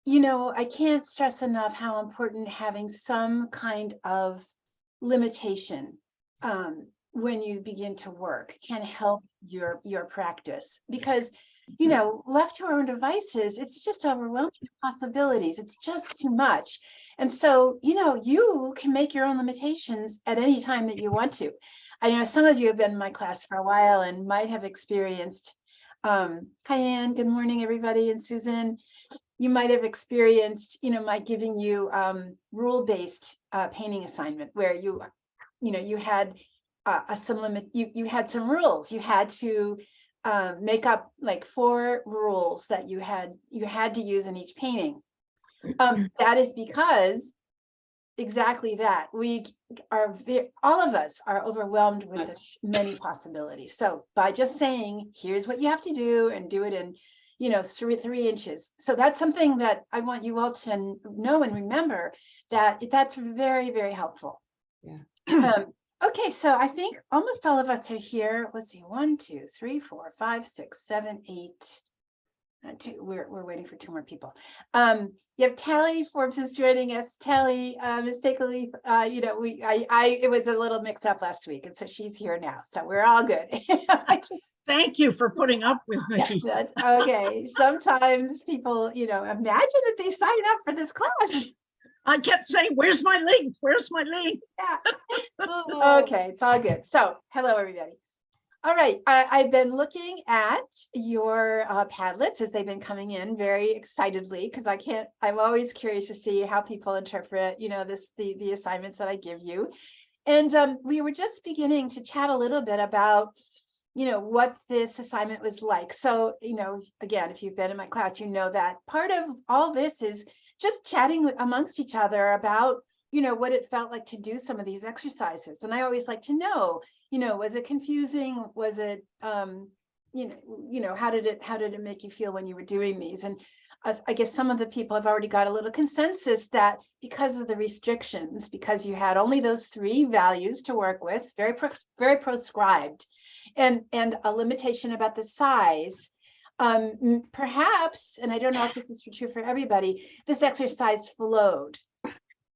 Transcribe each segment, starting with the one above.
I can't stress enough how important having some kind of limitation when you begin to work can help your practice, because left to our own devices, it's just overwhelming possibilities. It's just too much. And so you can make your own limitations at any time that you want to. I know some of you have been in my class for a while and might have experienced hi Ann, good morning everybody, and Susan, you might have experienced my giving you rule-based painting assignment where you had some limit, you had some rules. You had to make up like 4 rules that you had to use in each painting. That is because exactly that we are all of us are overwhelmed with the many possibilities. So by just saying here's what you have to do and do it in 3 inches, so that's something that I want you all to know and remember, that that's very, very helpful. Yeah. Okay, so I think almost all of us are here. Let's see, 1, 2, 3, 4, 5, 6, 7, 8. We're waiting for 2 more people. You have Tally Forbes is joining us. Tally, mistakenly, it was a little mix up last week, and so she's here now. So we're all good. Thank you for putting up with me. Yes, that's okay. Sometimes people, imagine that they sign up for this class. I kept saying, where's my link? Where's my link? Yeah. Okay, it's all good. So hello, everybody. All right, I've been looking at your Padlets as they've been coming in very excitedly, because I'm always curious to see how people interpret, the assignments that I give you. And we were just beginning to chat a little bit about, what this assignment was like. So, again, if you've been in my class, that part of all this is just chatting amongst each other about, what it felt like to do some of these exercises. And I always like to know, was it confusing? Was it, how did it make you feel when you were doing these? And I guess some of the people have already got a little consensus that because of the restrictions, because you had only those 3 values to work with, very proscribed, and a limitation about the size, perhaps, and I don't know if this is true for everybody, this exercise flowed.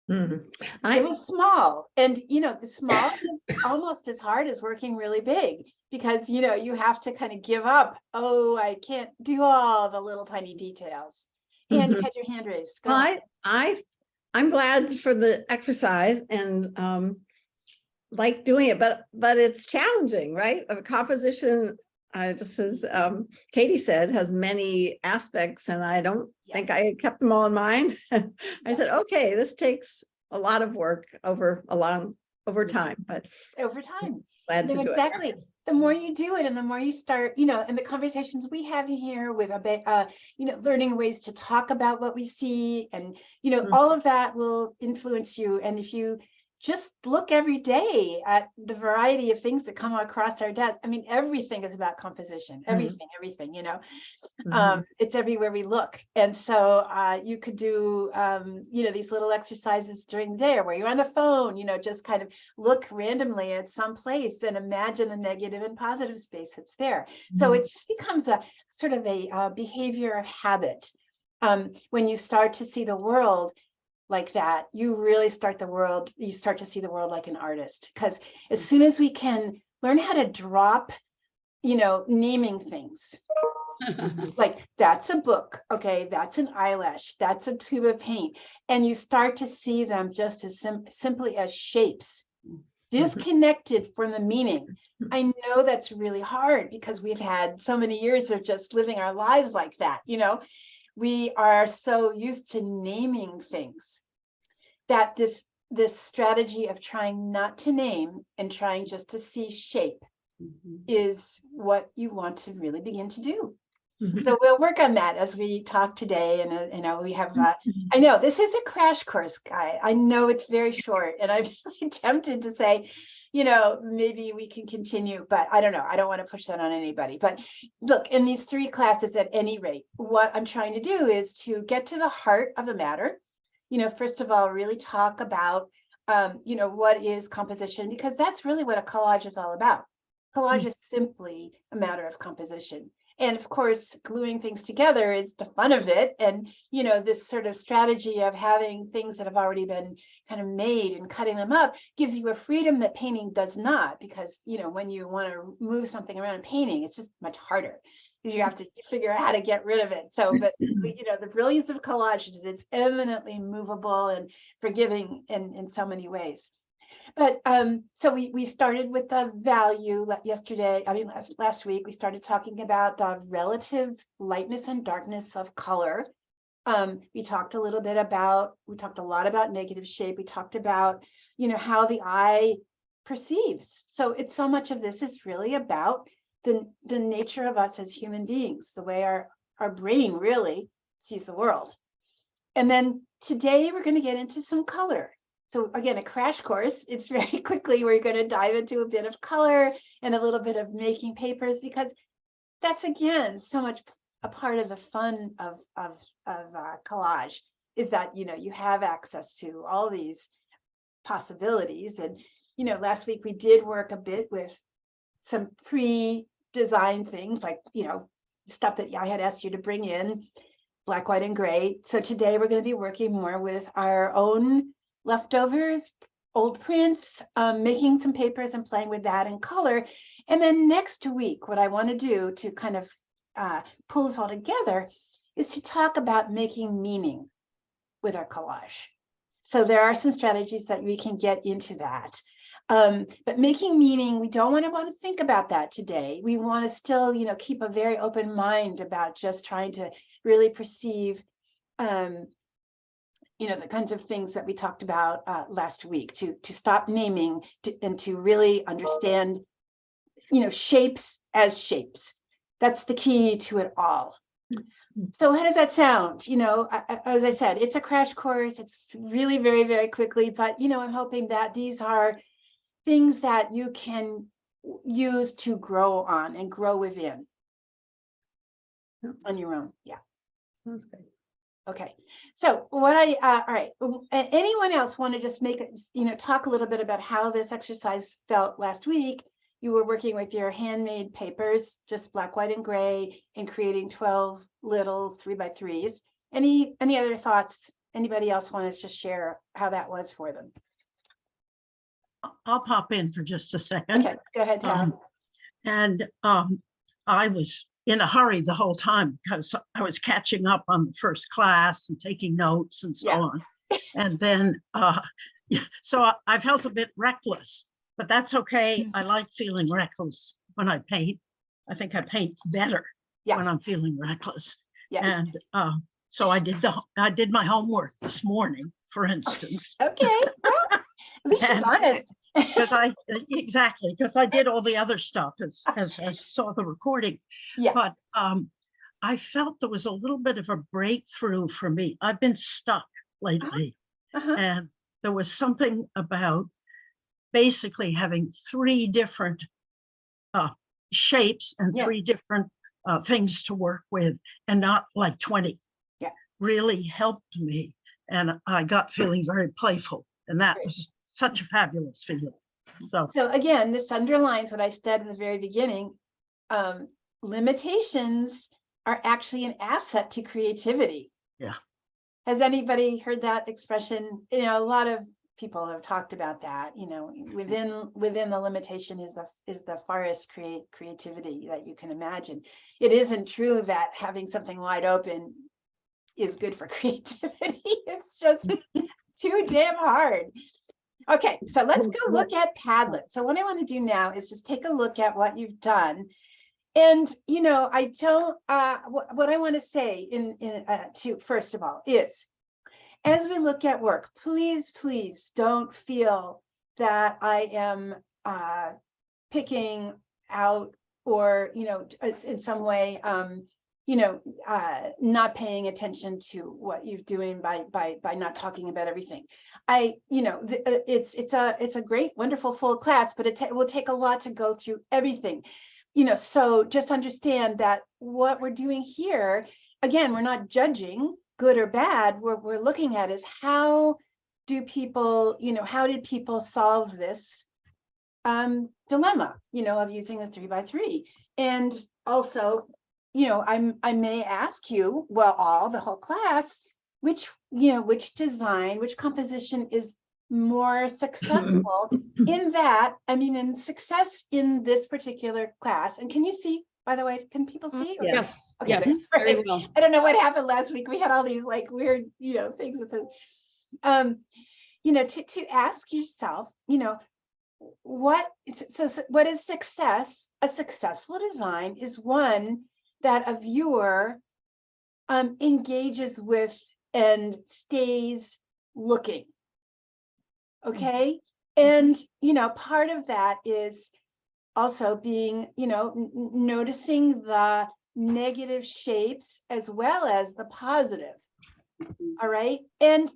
It was small, and the small is almost as hard as working really big, because you have to kind of give up. Oh, I can't do all the little tiny details. And you had your hand raised. Go ahead. I'm glad for the exercise and like doing it, but it's challenging, right? A composition, just as Katie said, has many aspects, and I don't think I kept them all in mind. I said, okay, this takes a lot of work over time, but over time. Glad to do exactly. it. The more you do it, and the more you start, and the conversations we have here with learning ways to talk about what we see, and all of that will influence you. And if you just look every day at the variety of things that come across our desk. I mean, everything is about composition, everything, it's everywhere we look. And so you could do, these little exercises during the day, or where you're on the phone, just kind of look randomly at some place and imagine the negative and positive space that's there. So it just becomes a sort of a behavior of habit. When you start to see the world like that, you really start to see the world like an artist. Because as soon as we can learn how to drop, naming things, like that's a book, okay, that's an eyelash, that's a tube of paint, and you start to see them just as simply as shapes, disconnected from the meaning. I know that's really hard, because we've had so many years of just living our lives like that. We are so used to naming things that this strategy of trying not to name and trying just to see shape is what you want to really begin to do. So we'll work on that as we talk today. And we have, I know this is a crash course, guy. I know it's very short, and I'm tempted to say, maybe we can continue, but I don't know. I don't want to push that on anybody. But look, in these 3 classes, at any rate, what I'm trying to do is to get to the heart of the matter. First of all, really talk about, what is composition, because that's really what a collage is all about. Collage is simply a matter of composition. And of course, gluing things together is the fun of it. And, you know, this sort of strategy of having things that have already been kind of made and cutting them up gives you a freedom that painting does not, because, you know, when you want to move something around in painting, it's just much harder because you have to figure out how to get rid of it. So, but, you know, the brilliance of collage is that it's eminently movable and forgiving in so many ways. But so we started with the value yesterday. I mean, last week we started talking about the relative lightness and darkness of color. We talked a lot about negative shape. We talked about, you know, how the eye perceives. So it's so much of this is really about the nature of us as human beings, the way our brain really sees the world. And then today we're going to get into some color. So again, a crash course, it's very quickly, we're going to dive into a bit of color and a little bit of making papers, because that's, again, so much a part of the fun of collage, is that, you know, you have access to all these possibilities. And, you know, last week we did work a bit with some pre-designed things, like, you know, stuff that I had asked you to bring in, black, white, and gray. So today we're going to be working more with our own leftovers, old prints, making some papers and playing with that in color. And then next week, what I want to do to kind of pull this all together is to talk about making meaning with our collage. So there are some strategies that we can get into that. But making meaning, we don't want to think about that today. We want to still, you know, keep a very open mind about just trying to really perceive you know, the kinds of things that we talked about last week, to stop naming and to really understand, you know, shapes as shapes. That's the key to it all. So how does that sound? You know, as I said, it's a crash course. It's really very, very quickly, but, you know, I'm hoping that these are things that you can use to grow on and grow within on your own. Yeah. That's great. Okay, so what all right, anyone else want to just talk a little bit about how this exercise felt last week? You were working with your handmade papers, just black, white, and gray, and creating 12 little 3x3s. Any other thoughts? Anybody else want to just share how that was for them? I'll pop in for just a second. Okay, go ahead, Tom. I was in a hurry the whole time because I was catching up on the first class and taking notes and so on. And then, so I felt a bit reckless, but that's okay. I like feeling reckless when I paint. I think I paint better when I'm feeling reckless. And so I did my homework this morning, for instance. Okay, well, at least she's honest. Because I did all the other stuff as I saw the recording. But I felt there was a little bit of a breakthrough for me. I've been stuck lately, and there was something about basically having 3 different shapes and 3 different things to work with, and not like 20. Really helped me, and I got feeling very playful, and that was such a fabulous feeling. So again, this underlines what I said in the very beginning. Limitations are actually an asset to creativity. Yeah. Has anybody heard that expression? You know, a lot of people have talked about that. You know, within the limitation is the farthest creativity that you can imagine. It isn't true that having something wide open is good for creativity. It's just too damn hard. Okay, so let's go look at Padlet. So what I want to do now is just take a look at what you've done. And, you know, I don't, what I want to say first of all is, as we look at work, please don't feel that I am picking out or, you know, in some way, not paying attention to what you're doing by not talking about everything. It's a great, wonderful full class, but it will take a lot to go through everything. You know, so just understand that what we're doing here, again, we're not judging good or bad. What we're looking at is how did people solve this dilemma, you know, of using a 3x3, and also I may ask you, the whole class, which design, which composition is more successful in that, in success in this particular class. And can you see, by the way, can people see? Or- Yes, Okay, yes, good. very Right. well. I don't know what happened last week. We had all these like weird, things with it. To ask yourself, what is success? A successful design is one that a viewer engages with and stays looking. Okay. And, part of that is also being, noticing the negative shapes as well as the positive. All right. And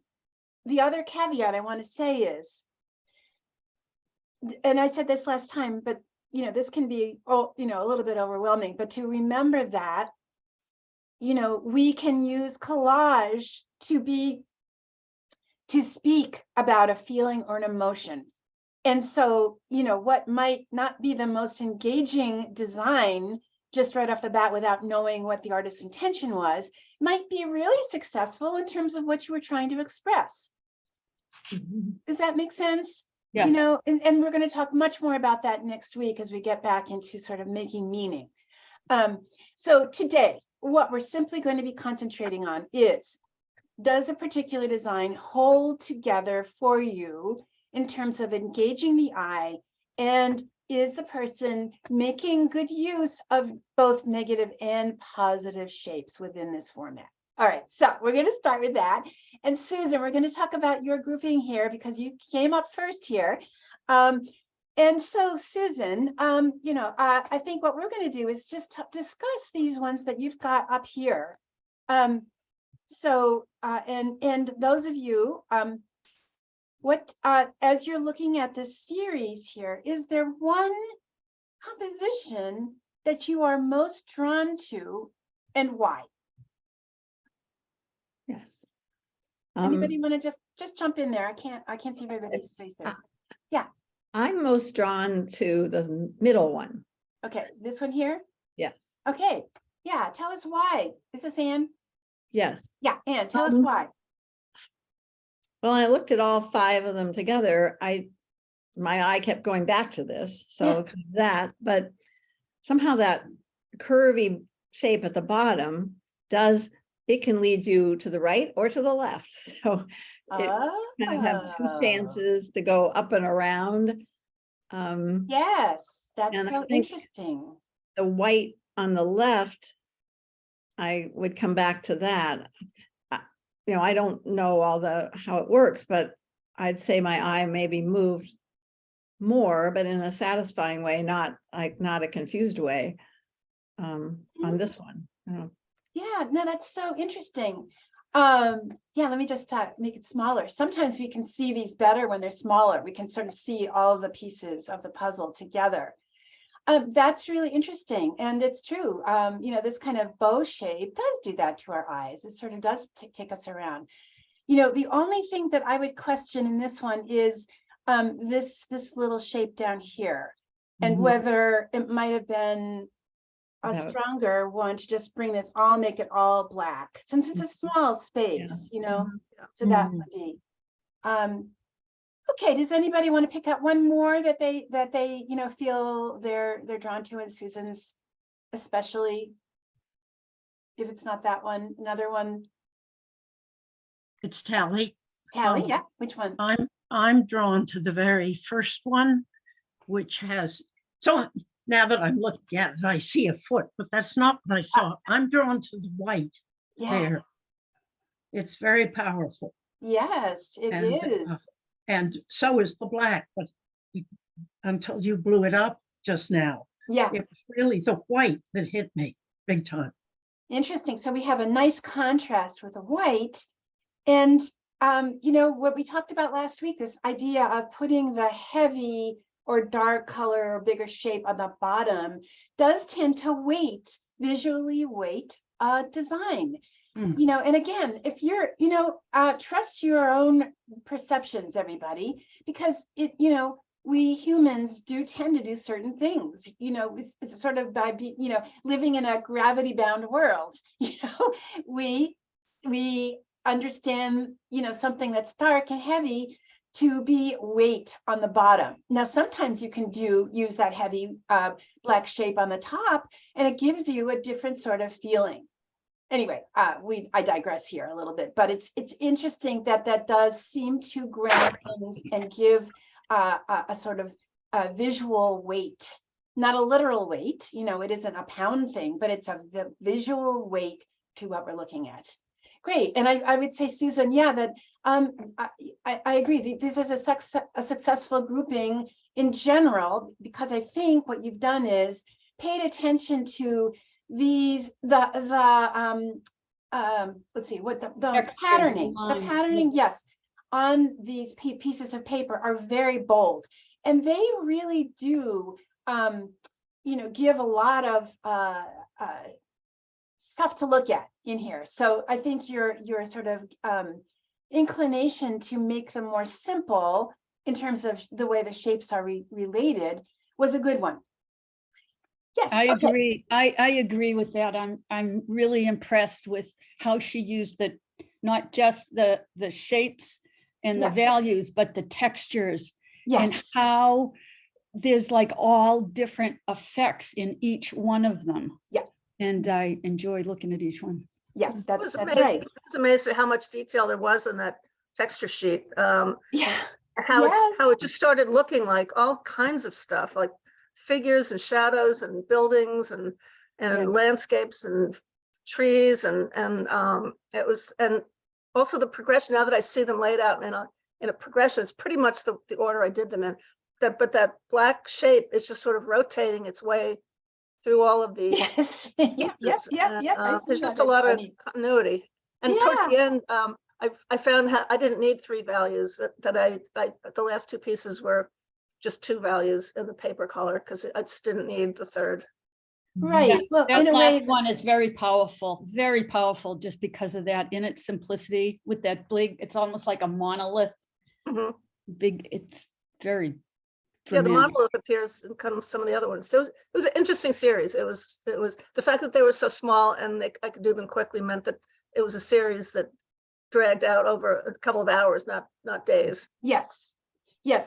the other caveat I want to say is, and I said this last time, but, this can be, a little bit overwhelming, but to remember that, we can use collage to speak about a feeling or an emotion. And so, what might not be the most engaging design just right off the bat without knowing what the artist's intention was, might be really successful in terms of what you were trying to express. Does that make sense? Yes. And we're going to talk much more about that next week as we get back into sort of making meaning. So today, what we're simply going to be concentrating on is, does a particular design hold together for you in terms of engaging the eye, and is the person making good use of both negative and positive shapes within this format? All right, so we're going to start with that. And Susan, we're going to talk about your grouping here because you came up first here. And so Susan, I think what we're going to do is just discuss these ones that you've got up here. And those of you, as you're looking at this series here, is there one composition that you are most drawn to, and why? Yes. Anybody want to just jump in there? I can't see everybody's faces. Yeah. I'm most drawn to the middle one. Okay, this one here. Yes. Okay. Yeah. Tell us why. Is this Anne? Yes. Yeah, Anne, tell us why. Well, I looked at all 5 of them together. My eye kept going back to this. So but somehow that curvy shape at the bottom it can lead you to the right or to the left. So it kind of have 2 chances to go up and around. Yes, that's and so interesting. The white on the left, I would come back to that. I don't know how it works, but I'd say my eye maybe moved more, but in a satisfying way, not a confused way, on this one. Yeah, no, that's so interesting. Let me just make it smaller. Sometimes we can see these better when they're smaller. We can sort of see all the pieces of the puzzle together. That's really interesting. And it's true. This kind of bow shape does do that to our eyes. It sort of does take us around. The only thing that I would question in this one is this little shape down here, and whether it might have been a stronger one to just make it all black, since it's a small space, so that would be. Okay, does anybody want to pick out one more that they feel they're drawn to, and Susan's especially, if it's not that one, another one? It's Tally. Tally, yeah, which one? I'm drawn to the very first one, which has, so now that I'm looking at it, I see a foot, but that's not what I saw. I'm drawn to the white there. It's very powerful. Yes, it is. And so is the black, but until you blew it up just now. Yeah. It was really the white that hit me big time. Interesting. So we have a nice contrast with the white. And, what we talked about last week, this idea of putting the heavy or dark color or bigger shape on the bottom does tend to visually weight design. And again, if you're, trust your own perceptions, everybody, because we humans do tend to do certain things, it's sort of by being, living in a gravity bound world, we understand, something that's dark and heavy to be weight on the bottom. Now, sometimes you can use that heavy black shape on the top, and it gives you a different sort of feeling. Anyway, I digress here a little bit, but it's interesting that does seem to ground things and give a sort of visual weight, not a literal weight. It isn't a pound thing, but it's the visual weight to what we're looking at. Great, and I would say, Susan, yeah, that I agree. This is a successful grouping in general, because I think what you've done is paid attention to these let's see what the patterning, yes, on these pieces of paper are very bold, and they really do give a lot of stuff to look at in here. So I think your sort of inclination to make them more simple in terms of the way the shapes are related was a good one. Yes, I okay. agree. I agree with that. I'm really impressed with how she used not just the shapes and the values, but the textures, and how there's like all different effects in each one of them. Yeah. And I enjoy looking at each one. Yeah, that's right. I was amazed at how much detail there was in that texture sheet. Yeah. How it just started looking like all kinds of stuff, like figures and shadows and buildings and landscapes and trees and it was, and also the progression. Now that I see them laid out in a progression, it's pretty much the order I did them in. But that black shape is just sort of rotating its way through all of the pieces. There's just a lot of continuity. And towards the end, I found I didn't need 3 values. That the last 2 pieces were just 2 values in the paper color, because I just didn't need the 3rd. Right. Well, that last one is very powerful, just because of that, in its simplicity, with that big, it's almost like a monolith. Big, it's very dramatic. The monolith appears in kind of some of the other ones. So it was an interesting series. It was the fact that they were so small and I could do them quickly meant that it was a series that dragged out over a couple of hours, not days. Yes,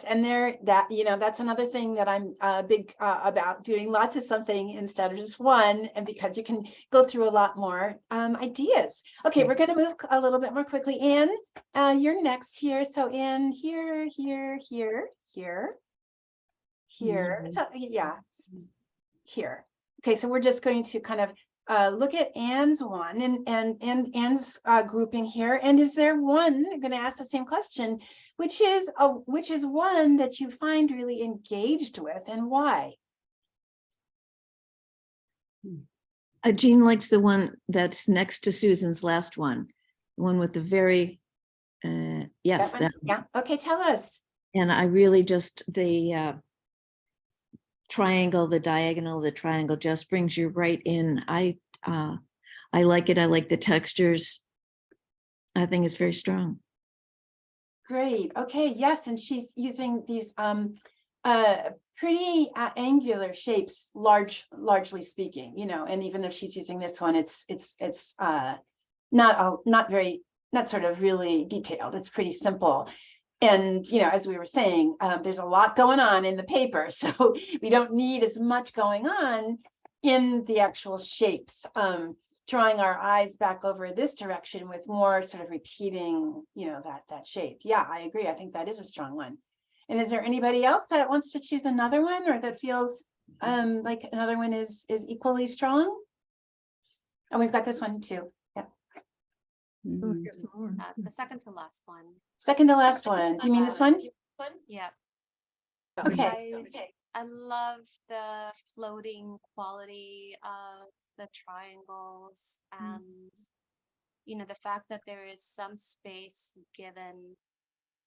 and that's another thing that I'm big about, doing lots of something instead of just one, and because you can go through a lot more ideas. Okay, we're going to move a little bit more quickly. Anne, you're next here. So Anne, here. So, here. Okay, so we're just going to kind of look at Anne's one and Anne's grouping here. And is there one, I'm going to ask the same question, which is one that you find really engaged with, and why? Jean likes the one that's next to Susan's last one, the one with the very, yes. That yeah, okay, tell us. And I really just, the triangle, the diagonal, the triangle just brings you right in. I like it. I like the textures. I think it's very strong. Great. Okay. Yes, and she's using these pretty angular shapes, largely speaking. And even if she's using this one, it's not sort of really detailed. It's pretty simple. And, as we were saying, there's a lot going on in the paper, so we don't need as much going on in the actual shapes. Drawing our eyes back over this direction with more sort of repeating, that shape. Yeah, I agree. I think that is a strong one. And is there anybody else that wants to choose another one, or that feels like another one is equally strong? And we've got this one too. Yeah. The second to last one. Second to last one. Do you mean this one? Yeah. Okay. I love the floating quality of the triangles, and the fact that there is some space given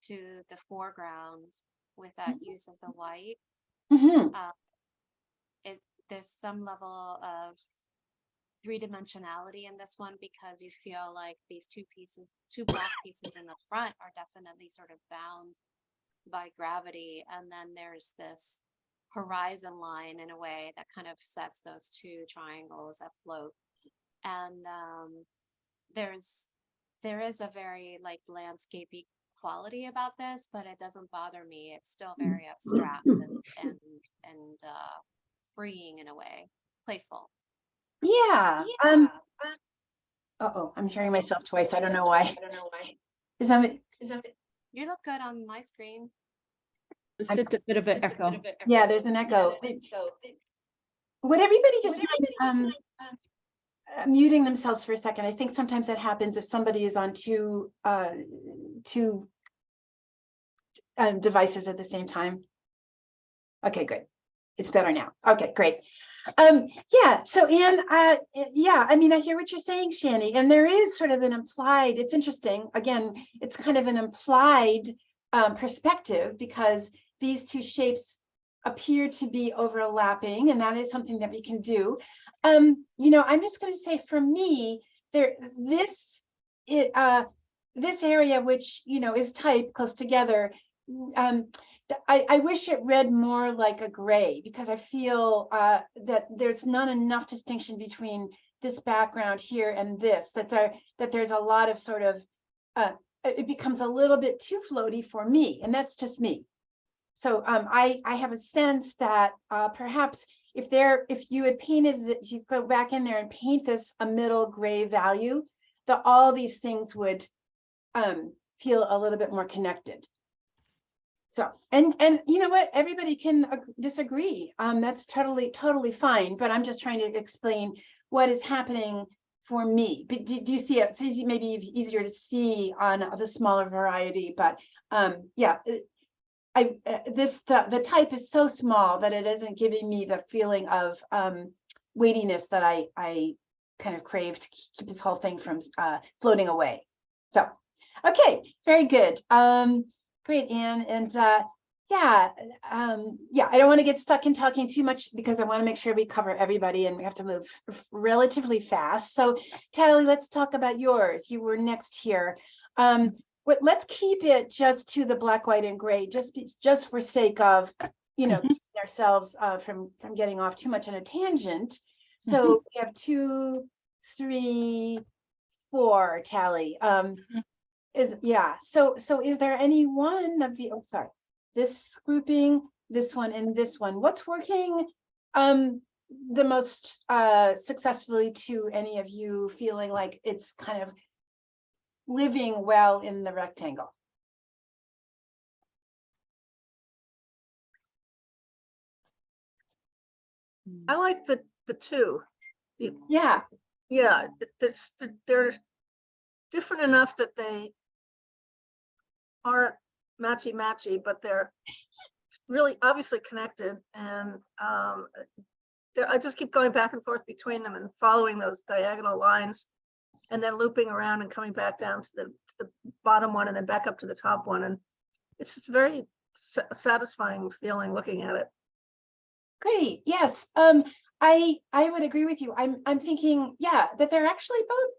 to the foreground with that use of the white. There's some level of 3-dimensionality in this one, because you feel like these two black pieces in the front are definitely sort of bound by gravity. And then there's this horizon line in a way that kind of sets those two triangles afloat. And there is a very like landscapey quality about this, but it doesn't bother me. It's still very abstract and freeing in a way, playful. Yeah. Uh-oh, I'm hearing myself twice. I don't know why. Is that You look good on my screen. It's just a bit of an echo. yeah, there's an echo. Would everybody just mind muting themselves for a second? I think sometimes that happens if somebody is on two devices at the same time. Okay, good. It's better now. Okay, great. Yeah, so Anne, yeah, I mean, I hear what you're saying, Shani, and there is sort of an implied, it's interesting, again, it's kind of an implied perspective, because these two shapes appear to be overlapping, and that is something that we can do. You know, I'm just going to say, for me, this area, which, you know, is type close together, I wish it read more like a gray, because I feel that there's not enough distinction between this background here and this, that there's a lot of sort of, it becomes a little bit too floaty for me, and that's just me. So I have a sense that perhaps if you had painted, if you go back in there and paint this a middle gray value, that all these things would feel a little bit more connected. So, and you know what, everybody can disagree. That's totally fine, but I'm just trying to explain what is happening for me. But do you see it? It's easy, maybe easier to see on the smaller variety, but yeah, the type is so small that it isn't giving me the feeling of weightiness that I kind of crave to keep this whole thing from floating away. So, okay, very good. Great, Anne, and yeah, I don't want to get stuck in talking too much, because I want to make sure we cover everybody, and we have to move relatively fast. So, Tally, let's talk about yours. You were next here. Let's keep it just to the black, white, and gray, just for sake of, you know, keeping ourselves from getting off too much on a tangent. So we have 2, 3, 4, Tally. So is there any one of the, oh, sorry, this grouping, this one, and this one, what's working the most successfully to any of you, feeling like it's kind of living well in the rectangle? I like the two. Yeah. Yeah, they're different enough that they aren't matchy, but they're really obviously connected, and I just keep going back and forth between them and following those diagonal lines, and then looping around and coming back down to the bottom one, and then back up to the top one, and it's just very satisfying feeling looking at it. Great. Yes. I would agree with you. I'm thinking, yeah, that they're actually both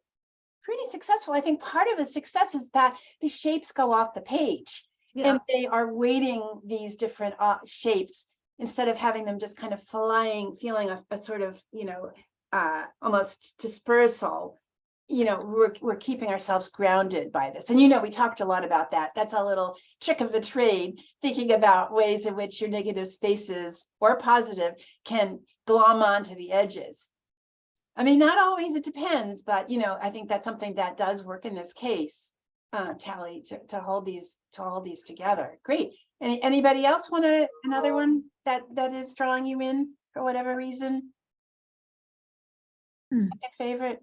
pretty successful. I think part of the success is that the shapes go off the page, and they are weighting these different shapes instead of having them just kind of flying, feeling a sort of, you know, almost dispersal. You know, we're keeping ourselves grounded by this. And, you know, we talked a lot about that. That's a little trick of the trade, thinking about ways in which your negative spaces or positive can glom onto the edges. I mean, not always, it depends, but, you know, I think that's something that does work in this case, Tally, to hold these together. Great. Anybody else want another one that is drawing you in for whatever reason? Second favorite?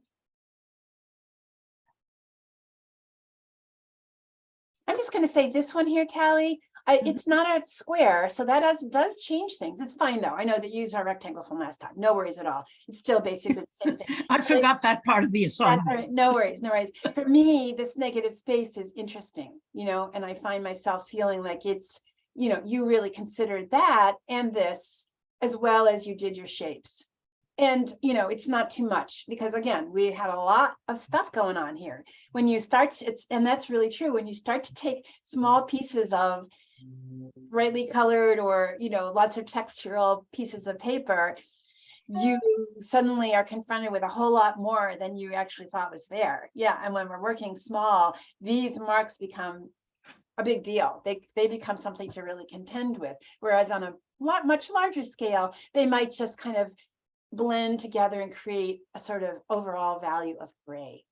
I'm just going to say this one here, Tally. It's not a square, so that does change things. It's fine though. I know that you used our rectangle from last time. No worries at all. It's still basically the same thing. I forgot that part of the assignment. Right. No worries, no worries. For me, this negative space is interesting, you know, and I find myself feeling like it's, you know, you really considered that and this as well as you did your shapes. And, you know, it's not too much, because again, we had a lot of stuff going on here. When you start, and that's really true, when you start to take small pieces of brightly colored or, you know, lots of textural pieces of paper, you suddenly are confronted with a whole lot more than you actually thought was there. Yeah, and when we're working small, these marks become a big deal. They become something to really contend with. Whereas on a much larger scale, they might just kind of blend together and create a sort of overall value of gray.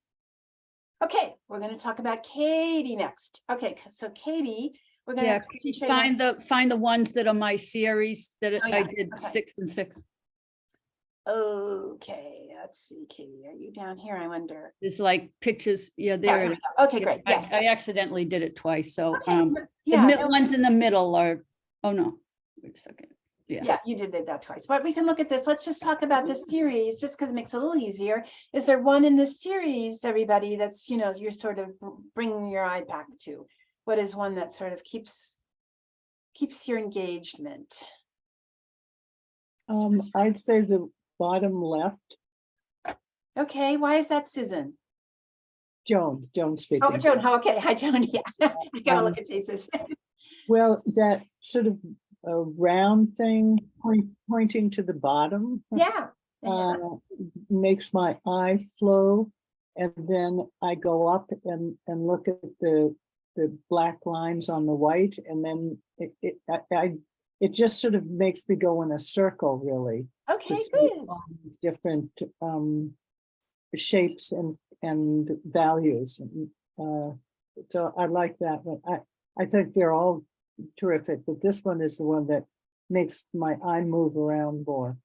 Okay, we're going to talk about Katie next. Okay, so Katie, we're going Yeah, to concentrate on. find the ones that are my series that Oh, I yeah, did okay. 6 and 6. Okay, let's see, Katie, are you down here? I wonder. There's like pictures. Yeah, Yeah, there it we is. go. Okay, Yeah, great. Yes. I accidentally did it twice. So Okay, yeah, no, ones in the middle are, oh no, wait a second. Yeah. yeah, you did that twice, but we can look at this. Let's just talk about this series, just because it makes it a little easier. Is there one in this series, everybody, that's, you know, you're sort of bringing your eye back to? What is one that sort of keeps your engagement? I'd say the bottom left. Okay, why is that, Susan? Joan Oh, speaking. Joan, oh, okay, hi, Joan, yeah, I gotta look at faces. Well, that sort of a round thing pointing to the bottom. Yeah, yeah. Makes my eye flow, and then I go up and look at the black lines on the white, and then it just sort of makes me go in a circle, really. Okay, to see good. all these different shapes and values. So I like that one. I think they're all terrific, but this one is the one that makes my eye move around more.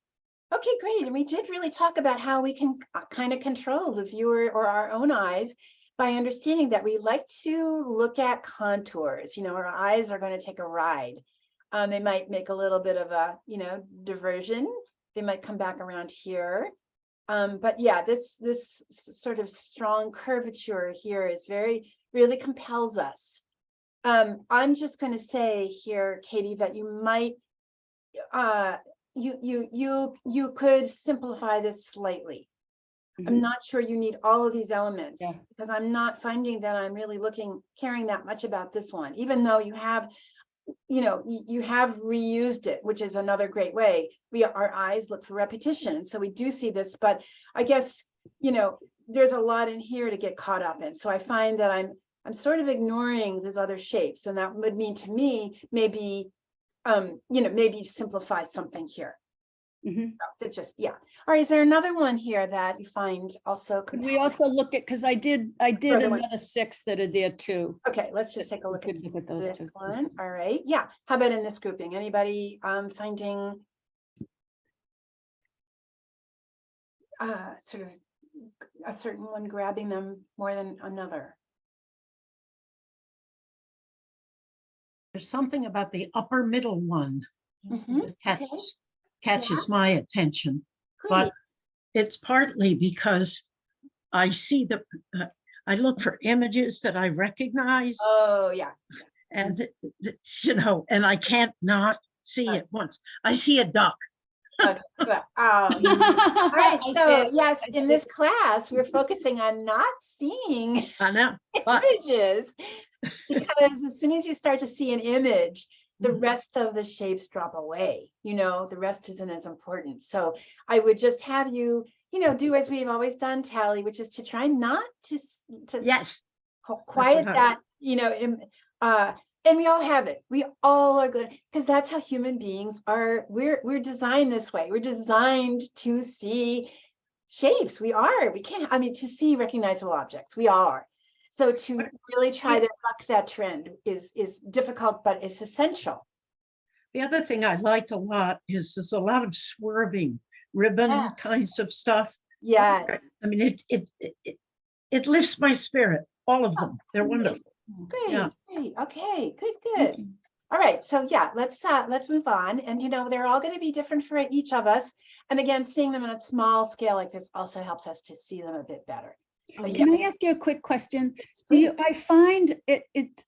Okay, great. And we did really talk about how we can kind of control the viewer or our own eyes by understanding that we like to look at contours. You know, our eyes are going to take a ride. They might make a little bit of a, you know, diversion. They might come back around here. But yeah, this sort of strong curvature here is really compels us. I'm just going to say here, Katie, that you might, you could simplify this slightly. I'm not sure you need all of these elements because I'm not finding that I'm really caring that much about this one, even though you have, you know, you have reused it, which is another great way. Our eyes look for repetition. So we do see this, but I guess, you know, there's a lot in here to get caught up in. So I find that I'm sort of ignoring these other shapes. And that would mean to me, maybe, you know, maybe simplify something here. So just, yeah. All right, is there another one here that you find also Could we also look at, because I did another 6 that are there too. Okay, let's just take a look at those this two. one. All right, yeah. How about in this grouping? Anybody finding sort of a certain one grabbing them more than another? There's something about the upper middle one that catches my attention, but it's partly because I see I look for images that I recognize. Oh, yeah. And, you know, and I can't not see it once. I see a duck. Okay, good. All right, so yes, in this class, we're focusing on not seeing I know, images, because as soon as you start to see an image, the rest of the shapes drop away. You know, the rest isn't as important. So I would just have you, you know, do as we've always done, Tally, which is to try not to yes, quiet that, you know, and we all have it. We all are good, because that's how human beings are. We're designed this way. We're designed to see shapes. We can't, I mean, to see recognizable objects. We are. So to really try to buck that trend is difficult, but it's essential. The other thing I like a lot is there's a lot of swerving ribbon kinds of stuff. Yes. I mean, it lifts my spirit. All of them. They're wonderful. Great. Great. Okay. Good. All right. So yeah, let's move on. And you know, they're all going to be different for each of us. And again, seeing them on a small scale like this also helps us to see them a bit better. Can I ask you a quick question? I find it's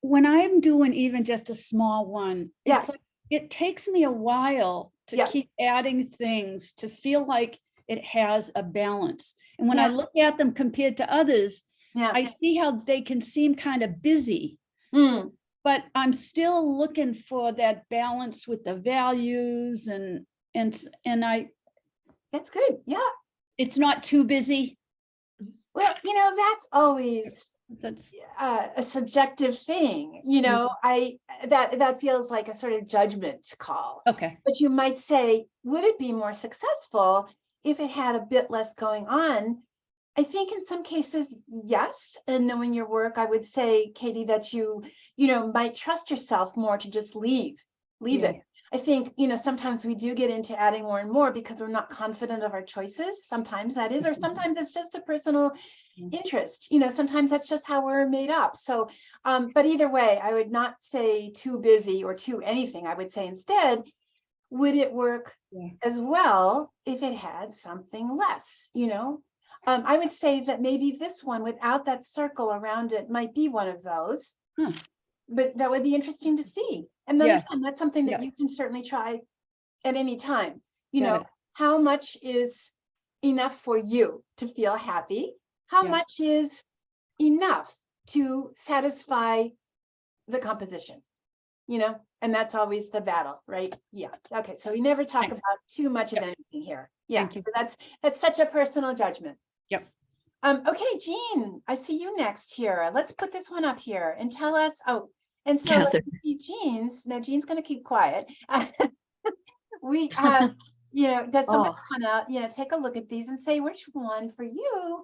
when I'm doing even just a small one, it's like it takes me a while to keep adding things to feel like it has a balance. And when I look at them compared to others, I see how they can seem kind of busy. but I'm still looking for that balance with the values and That's good. Yeah. it's not too busy. Well, that's always That's, a subjective thing. That feels like a sort of judgment call. okay, But you might say, would it be more successful if it had a bit less going on? I think in some cases, yes. And knowing your work, I would say, Katie, that you might trust yourself more to just leave Yeah. it. I think, sometimes we do get into adding more and more because we're not confident of our choices. Sometimes that is, or sometimes it's just a personal interest. Sometimes that's just how we're made up. So, but either way, I would not say too busy or too anything. I would say instead, would it work as well if it had something less, I would say that maybe this one without that circle around it might be one of those. But that would be interesting to see. And then again, that's something that you can certainly try at any time. How much is enough for you to feel happy? How much is enough to satisfy the composition? And that's always the battle, right? Yeah. Okay. So we never talk about too much of anything here. Yeah. Thank you. That's such a personal judgment. Yep. Okay, Jean, I see you next here. Let's put this one up here and tell us. Oh, and so Catherine. let's see Jean's. Now Jean's going to keep quiet. We does someone want to, take a look at these and say which one for you,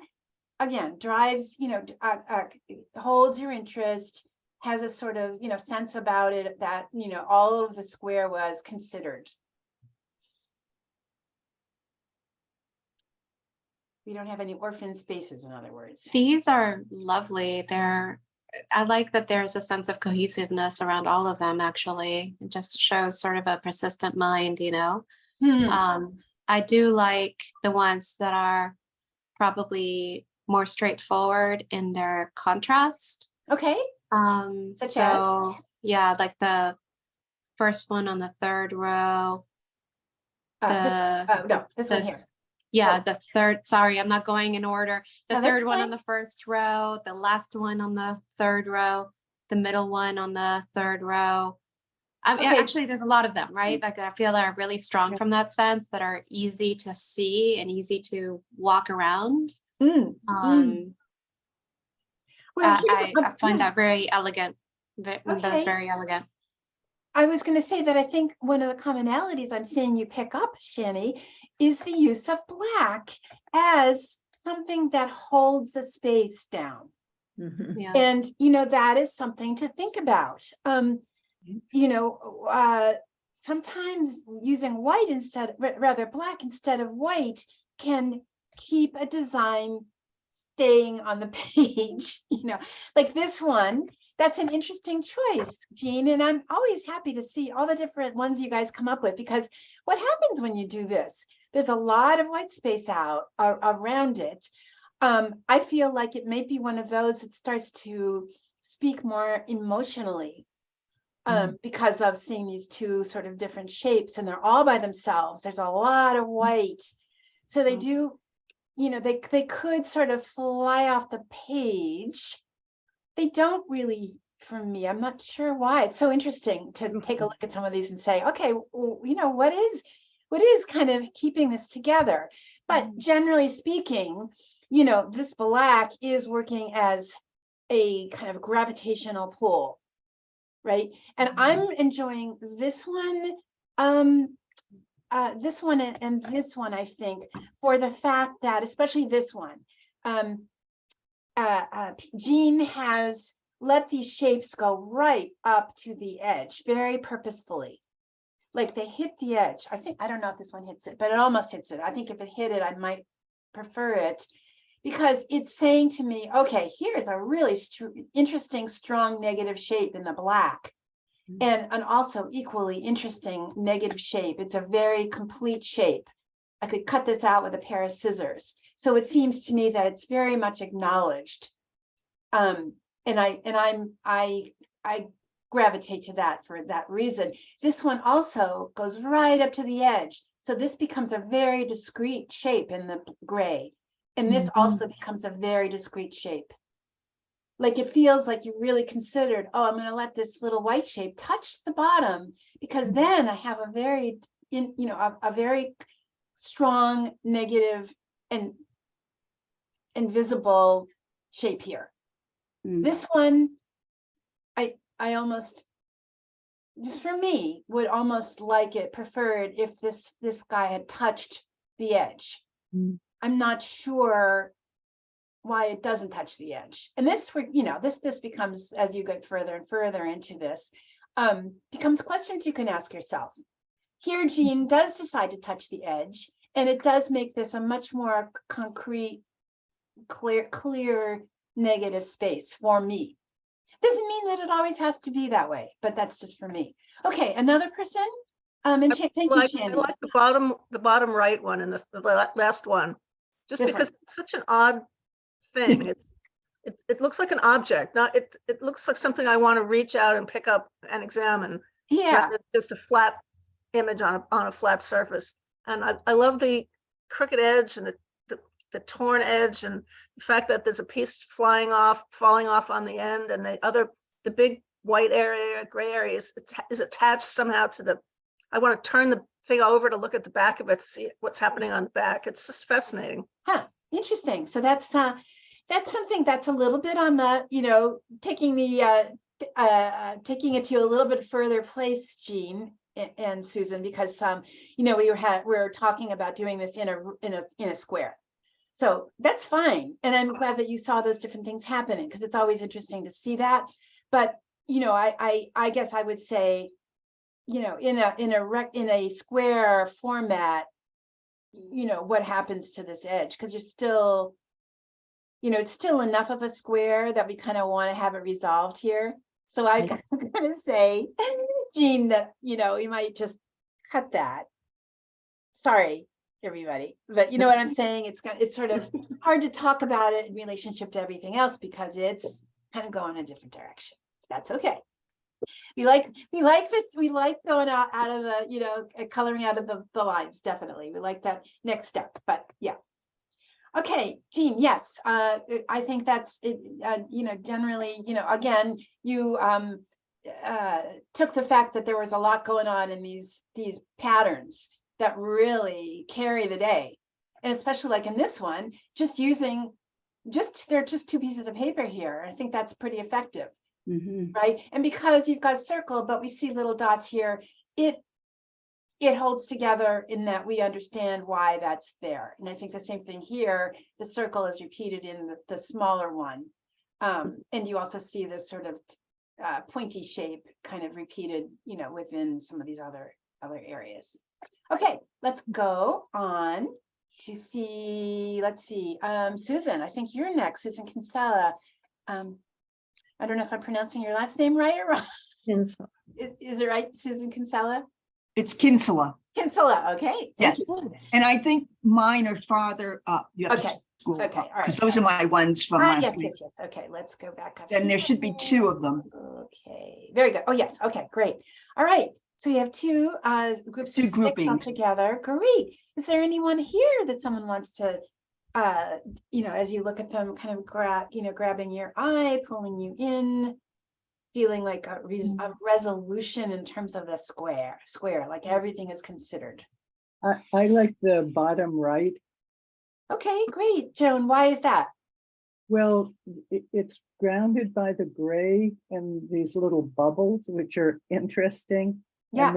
again, drives, holds your interest, has a sort of, sense about it that, all of the square was considered. We don't have any orphan spaces, in other words. These are lovely. I like that there's a sense of cohesiveness around all of them, actually. It just shows sort of a persistent mind, I do like the ones that are probably more straightforward in their contrast. Okay. Yeah, like the first one on the third row. This one here. Yeah, the third, sorry, I'm not going in order. The third one fine. on the first row, the last one on the third row, the middle one on the third row. Actually, there's a lot of them, right? Like I feel that are really strong from that sense, that are easy to see and easy to walk around. I find that very elegant. That's very elegant. I was going to say that I think one of the commonalities I'm seeing you pick up, Shani, is the use of black as something that holds the space down. Yeah. And, that is something to think about. Sometimes using white black instead of white can keep a design staying on the page, like this one. That's an interesting choice, Jean, and I'm always happy to see all the different ones you guys come up with, because what happens when you do this? There's a lot of white space out around it. I feel like it may be one of those that starts to speak more emotionally because of seeing these two sort of different shapes, and they're all by themselves. There's a lot of white. So they do, they could sort of fly off the page. They don't really, for me. I'm not sure why. It's so interesting to take a look at some of these and say, okay, well, what is kind of keeping this together? But generally speaking, this black is working as a kind of gravitational pull, right? And I'm enjoying this one, and this one, I think, for the fact that, especially this one, Jean has let these shapes go right up to the edge very purposefully. Like they hit the edge. I don't know if this one hits it, but it almost hits it. I think if it hit it, I might prefer it, because it's saying to me, okay, here's a really interesting, strong negative shape in the black, and an also equally interesting negative shape. It's a very complete shape. I could cut this out with a pair of scissors. So it seems to me that it's very much acknowledged. And I gravitate to that for that reason. This one also goes right up to the edge. So this becomes a very discrete shape in the gray. And this also becomes a very discrete shape. like it feels like you really considered, oh, I'm going to let this little white shape touch the bottom, because then I have a very, a very strong negative and invisible shape here. Mm. This one, I almost, just for me, would almost like it preferred if this guy had touched the edge. Mm. I'm not sure why it doesn't touch the edge. And this, this becomes, as you get further and further into this, becomes questions you can ask yourself. Here, Jean does decide to touch the edge, and it does make this a much more concrete, clear negative space for me. Doesn't mean that it always has to be that way, but that's just for me. Okay, another person. And thank you, Shannon. I like the bottom right one and the last one, just This because one. it's such an odd thing. It looks like an object. It looks like something I want to reach out and pick up and examine. Yeah. Rather than just a flat image on a flat surface. And I love the crooked edge and the torn edge, and the fact that there's a piece falling off on the end, and the big white area, gray area is attached somehow to the. I want to turn the thing over to look at the back of it, see what's happening on the back. It's just fascinating. Huh, interesting. So that's something that's a little bit on the, taking it to a little bit further place, Jean and Susan, because we were talking about doing this in a square. So that's fine. And I'm glad that you saw those different things happening, because it's always interesting to see that. But, I guess I would say, in a square format, what happens to this edge? Because you're still, it's still enough of a square that we kind of want to have it resolved here. So I'm going to say, Jean, that, you might just cut that. Sorry, everybody, but you know what I'm saying? It's sort of hard to talk about it in relationship to everything else, because it's kind of going a different direction. That's okay. We like this. We like going out of the, coloring out of the lines. Definitely. We like that next step, but yeah. Okay, Jean, yes, I think that's it. Generally, again, you took the fact that there was a lot going on in these patterns that really carry the day. And especially like in this one, there are just two pieces of paper here. I think that's pretty effective, right? And because you've got a circle, but we see little dots here, it holds together in that we understand why that's there. And I think the same thing here, the circle is repeated in the smaller one. And you also see this sort of pointy shape kind of repeated, within some of these other areas. Okay, let's go on to see, Susan, I think you're next, Susan Kinsella. I don't know if I'm pronouncing your last name right or wrong. Is it right, Susan Kinsella? It's Kinsella. Kinsella, okay. Yes. And I think mine are farther up. You have Okay. to scroll Okay, up, all right. because those are my ones from last Yes, week. yes. Okay, let's go back up. Then there should be two of them. Okay, very good. Oh, yes. Okay, great. All right. So you have two groups Two of 6 all groupings. together. Great. Is there anyone here that someone wants to, as you look at them, kind of grabbing your eye, pulling you in, feeling like a resolution in terms of the square, like everything is considered. I like the bottom right. Okay, great. Joan, why is that? Well, it's grounded by the gray and these little bubbles, which are interesting. Yeah.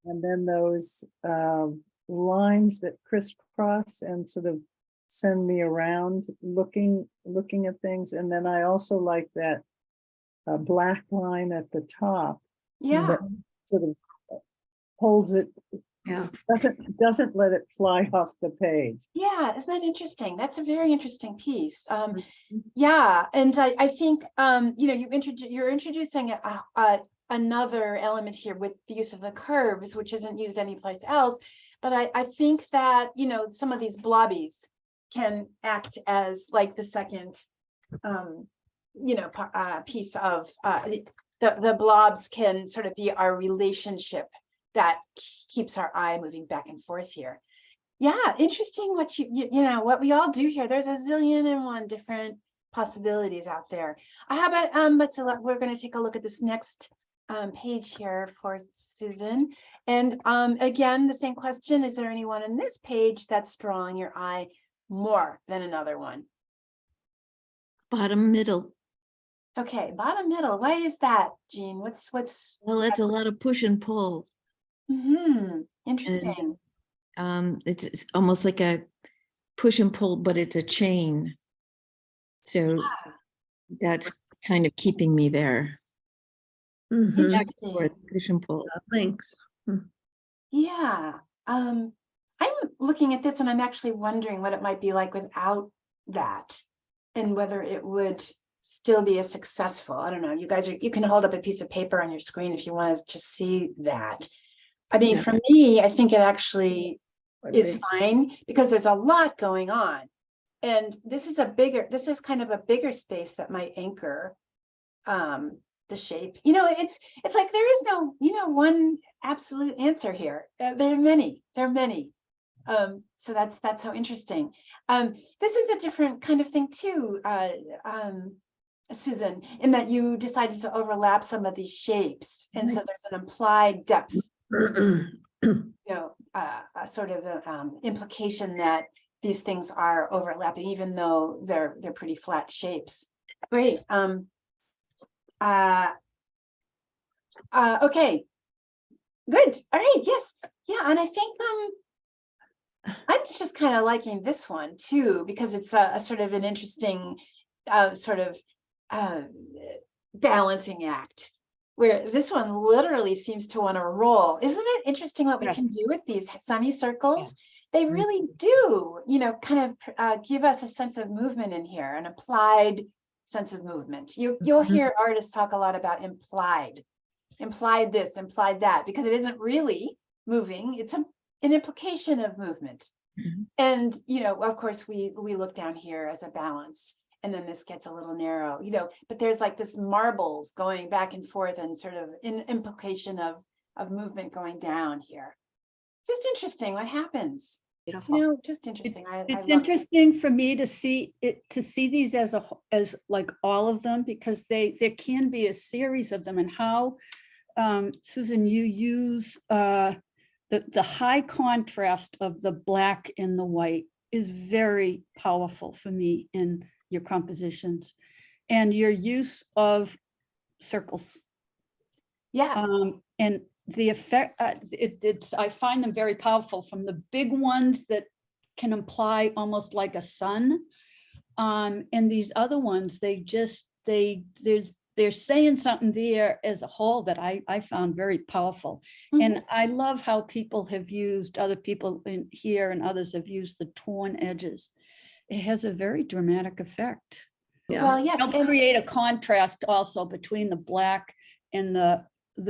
And then those lines that crisscross and sort of send me around looking at things. And then I also like that black line at the top. Yeah. That sort of holds it. Yeah. Doesn't let it fly off the page. Yeah, isn't that interesting? That's a very interesting piece. Yeah, and I think you're introducing another element here with the use of the curves, which isn't used anyplace else. But I think that some of these blobbies can act as like the second piece of the blobs can sort of be our relationship that keeps our eye moving back and forth here. Yeah, interesting what what we all do here. There's a zillion and one different possibilities out there. How about, we're going to take a look at this next page here for Susan. And again, the same question, is there anyone in this page that's drawing your eye more than another one? Bottom middle. Okay, bottom middle. Why is that, Jean? What's Well, that's a lot of push and pull. Interesting. It's almost like a push and pull, but it's a chain. So that's kind of keeping me there. Interesting. Or push and pull. Thanks. Yeah. I'm looking at this and I'm actually wondering what it might be like without that, and whether it would still be as successful. I don't know. You guys you can hold up a piece of paper on your screen if you want to just see that. I mean, for me, I think it actually is fine because there's a lot going on. And this is kind of a bigger space that might anchor the shape. It's like there is no, one absolute answer here. There are many. So that's so interesting. This is a different kind of thing too, Susan, in that you decided to overlap some of these shapes. And so there's an implied depth, a sort of implication that these things are overlapping, even though they're pretty flat shapes. Great. Okay. Good. All right. Yes. Yeah. And I think I'm just kind of liking this one too, because it's a sort of an interesting sort of balancing act, where this one literally seems to want to roll. Isn't it interesting what we can do with these semicircles? They really do, kind of give us a sense of movement in here, an applied sense of movement. You'll hear artists talk a lot about implied this, implied that, because it isn't really moving. It's an implication of movement. And, of course, we look down here as a balance, and then this gets a little narrow, but there's like this marbles going back and forth and sort of an implication of movement going down here. Just interesting what happens. Beautiful. Just interesting. It's interesting for me to see these as like all of them, because there can be a series of them, and how Susan, you use the high contrast of the black and the white is very powerful for me in your compositions, and your use of circles. Yeah. And the effect, I find them very powerful, from the big ones that can imply almost like a sun. And these other ones, they're saying something there as a whole that I found very powerful. And I love how other people in here and others have used the torn edges. It has a very dramatic effect. Yeah. Well, yes. Help create a contrast also between the black and the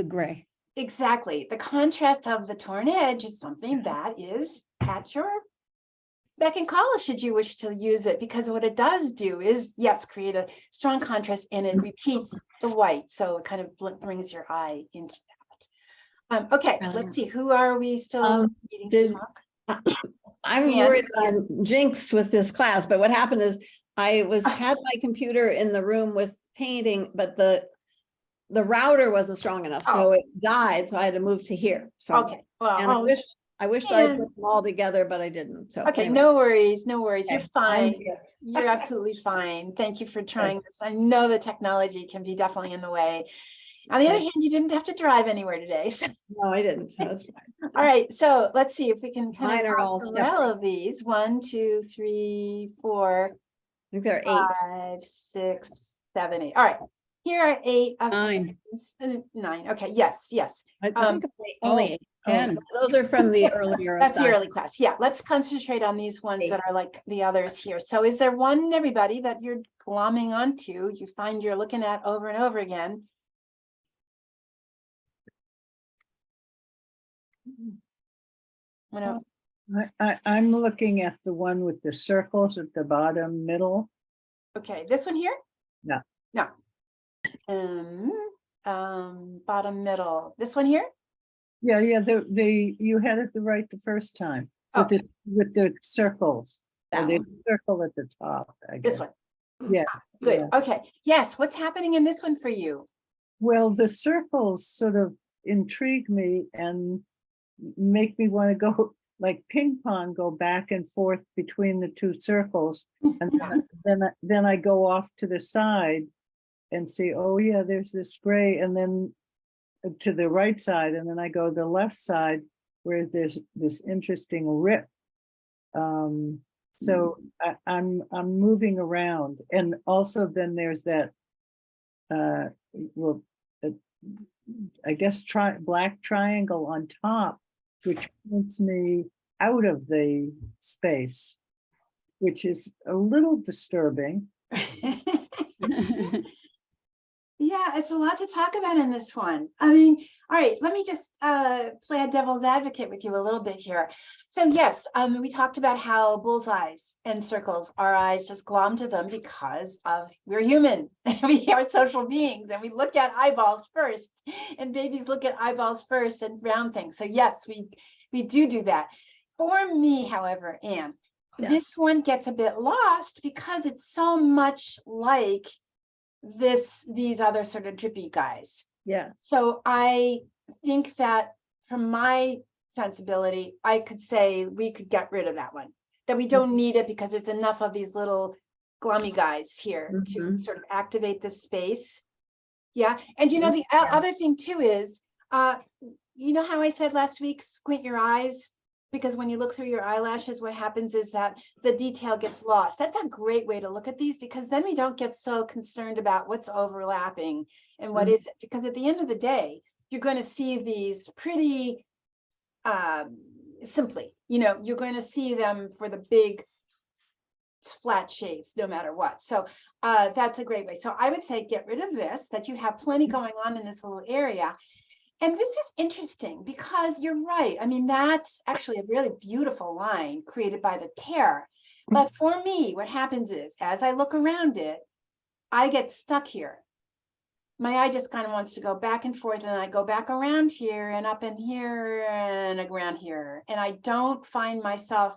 gray. Exactly. The contrast of the torn edge is something that is at your beck and call should you wish to use it, because what it does do is, yes, create a strong contrast, and it repeats the white. So it kind of brings your eye into that. Okay, let's see. Who are we still needing to talk? I'm worried I'm jinxed with this class, but what happened is I had my computer in the room with painting, but the router wasn't strong enough, so it died. So I had to move to here. So okay, well, and I wish I put them all together, but I didn't. So okay, anyway. No worries. You're fine. You're absolutely fine. Thank you for trying this. I know the technology can be definitely in the way. On the other hand, you didn't have to drive anywhere today. So. No, I didn't. So it's fine. All right, so let's see if we can kind of all through all of these. 1, 2, 3, 4. I think there are 8. 5, 6, 7, 8. All right. Here are 8 of 9. 9. Okay. Yes. I think only 10. Those are from the earlier. That's the early class. Yeah. Let's concentrate on these ones that are like the others here. So is there one, everybody, that you're glomming onto, you find you're looking at over and over again? I'm looking at the one with the circles at the bottom middle. Okay, this one here? No. Bottom middle. This one here? Yeah, you had it right the first time with the circles. That the circle at the top. This one. Yeah. Good. yeah. Okay. Yes. What's happening in this one for you? Well, the circles sort of intrigue me and make me want to go like ping pong, go back and forth between the two circles. And then I go off to the side and see, oh yeah, there's this gray, and then to the right side, and then I go to the left side where there's this interesting rip. So I'm moving around, and also then there's that well, I guess black triangle on top, which points me out of the space, which is a little disturbing. Yeah, it's a lot to talk about in this one. I mean, all right, let me just play a devil's advocate with you a little bit here. So yes, we talked about how bullseyes and circles, our eyes just glom to them because of we're human. We are social beings, and we look at eyeballs first, and babies look at eyeballs first and round things. So yes, we do that. For me, however, Anne, this one gets a bit lost because it's so much like these other sort of drippy guys. Yeah. So I think that from my sensibility, I could say we could get rid of that one, that we don't need it because there's enough of these little glummy guys here to sort of activate this space. Yeah. And you know, the other thing too is, you know how I said last week, squint your eyes? Because when you look through your eyelashes, what happens is that the detail gets lost. That's a great way to look at these, because then we don't get so concerned about what's overlapping and what is it. Because at the end of the day, you're going to see these pretty simply, you know, you're going to see them for the big flat shapes, no matter what. So that's a great way. So I would say get rid of this, that you have plenty going on in this little area. And this is interesting because you're right. I mean, that's actually a really beautiful line created by the tear. But for me, what happens is, as I look around it, I get stuck here. My eye just kind of wants to go back and forth, and I go back around here and up in here and around here. And I don't find myself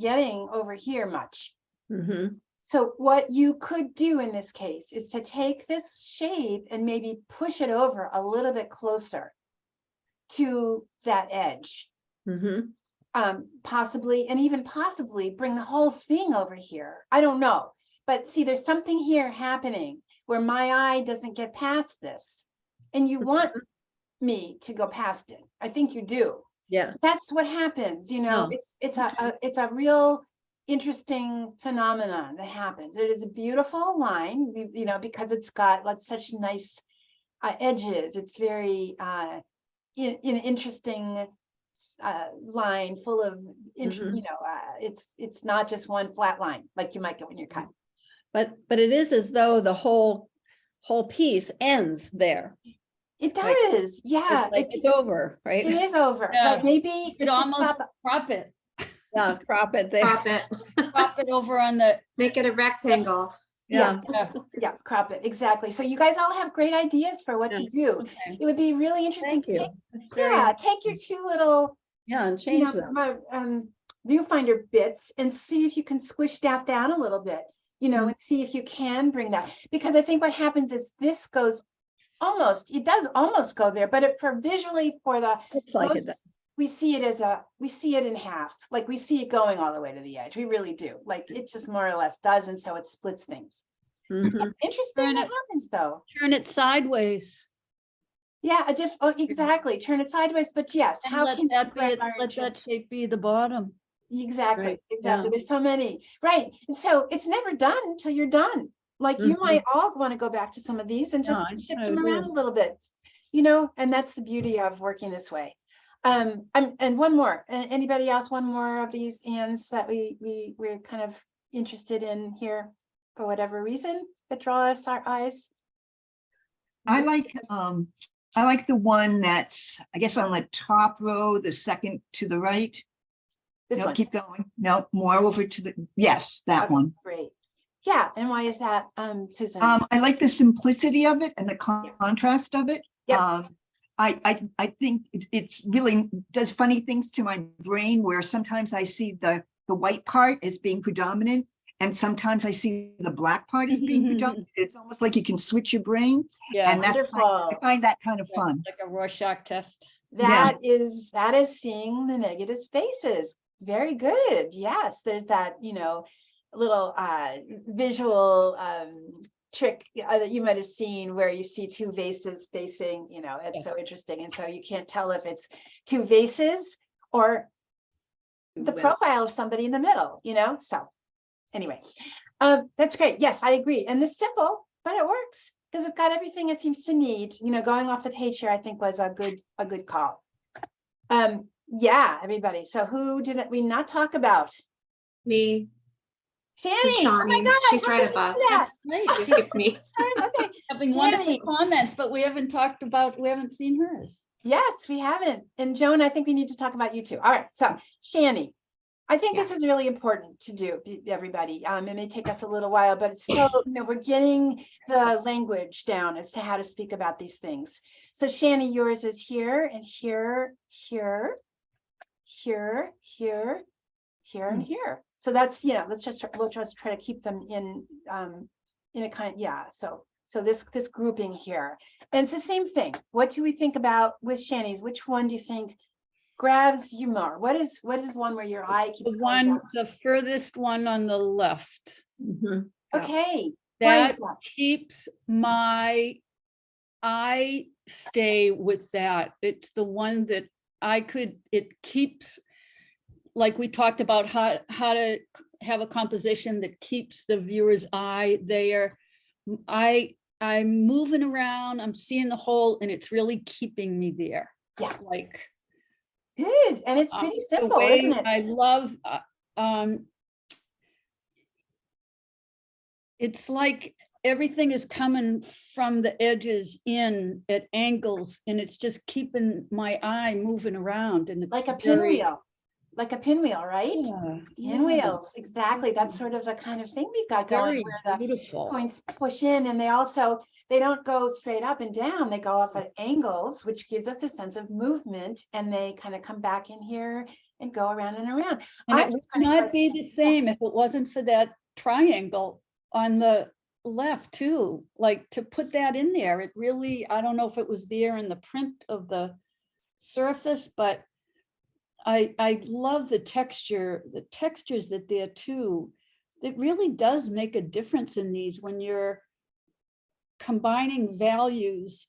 getting over here much. So what you could do in this case is to take this shape and maybe push it over a little bit closer to that edge, possibly, and even possibly bring the whole thing over here. I don't know, but see, there's something here happening where my eye doesn't get past this, and you want me to go past it. I think you do. Yeah, that's what happens. You know, it's a real interesting phenomenon that happens. It is a beautiful line, you know, because it's got such nice edges. It's very interesting line full of you know, it's not just one flat line like you might get when you're cutting. But it is as though the whole piece ends there. It does, yeah. Like it's over, right? It is over. Yeah. But maybe You could almost crop it. Yeah, crop it there. Crop it. Crop it over on the. Make it a rectangle. Yeah. Yeah, crop it, exactly. So you guys all have great ideas for what to do. Okay. It would be really interesting. Thank you. Take, That's very take your two little and change them. viewfinder bits and see if you can squish that down a little bit, you know, and see if you can bring that. Because I think what happens is this goes it does almost go there, but for visually for the It's like it. we see it in half, like we see it going all the way to the edge. We really do. Like it just more or less does, and so it splits things. Interesting what happens though. Turn it sideways. Yeah, exactly. Turn it sideways, but yes, And how let can that you be grab our let that interest? shape be the bottom. Exactly, Right, exactly. yeah. There's so many, right? And so it's never done until you're done. Like you might all want to go back to some of these and just shift them around a little bit, you know, and that's the beauty of working this way. And one more, anybody else, one more of these ands that we're kind of interested in here for whatever reason that draw us our eyes. I like the one that's, I guess, on the top row, the second to the right. This No, one. keep going. No, more over to the, yes, that Okay, one. great. Yeah, and why is that, Susan? I like the simplicity of it and the contrast of it. Yeah. I think it's really does funny things to my brain where sometimes I see the white part as being predominant, And sometimes I see the black part is being productive. It's almost like you can switch your brain. Yeah, And that's, I Wonderful. find that kind of fun. like a Rorschach test. That is seeing the negative spaces. Very good. Yes, there's that, little visual trick that you might have seen where you see two vases facing, it's so interesting. And so you can't tell if it's two vases or the profile of somebody in the middle, so anyway, that's great. Yes, I agree. And it's simple, but it works because it's got everything it seems to need. Going off the page here, I think was a good call. Yeah, everybody. So who didn't we not talk about? Me. Shani. It's Oh my Shawnee. God, She's how right could we above. do that? You skipped me. Okay. Having wonderful Shani. comments, but we haven't seen hers. Yes, we haven't. And Joan, I think we need to talk about you too. All right. So Shani, I think this is really important to do, everybody. It may take us a little while, but it's still, we're getting the language down as to how to speak about these things. So Shani, yours is here and here, here, here, here, here, and here. So that's, we'll just try to keep them in a kind, so this grouping here. And it's the same thing. What do we think about with Shani's? Which one do you think grabs you more? What is one where your eye keeps going down? The furthest one on the left. Okay. Why is That keeps I stay with that. It's the one that it keeps, like we talked about how to have a composition that keeps the viewer's eye there. I'm moving around, I'm seeing the whole, and it's really keeping me there. Yeah. Like, good. And it's pretty simple, isn't it? I love, it's like everything is coming from the edges in at angles, and it's just keeping my eye moving around, and it's like a pinwheel. Like a pinwheel, right? Yeah, Pinwheels, exactly. That's sort of a kind of thing we've got going where the beautiful points push in, and they don't go straight up and down. They go off at angles, which gives us a sense of movement, and they kind of come back in here and go around and around. And it would not be the same if it wasn't for that triangle on the left too. Like, to put that in there, it really, I don't know if it was there in the print of the surface, but I love the textures that there too. It really does make a difference in these when you're combining values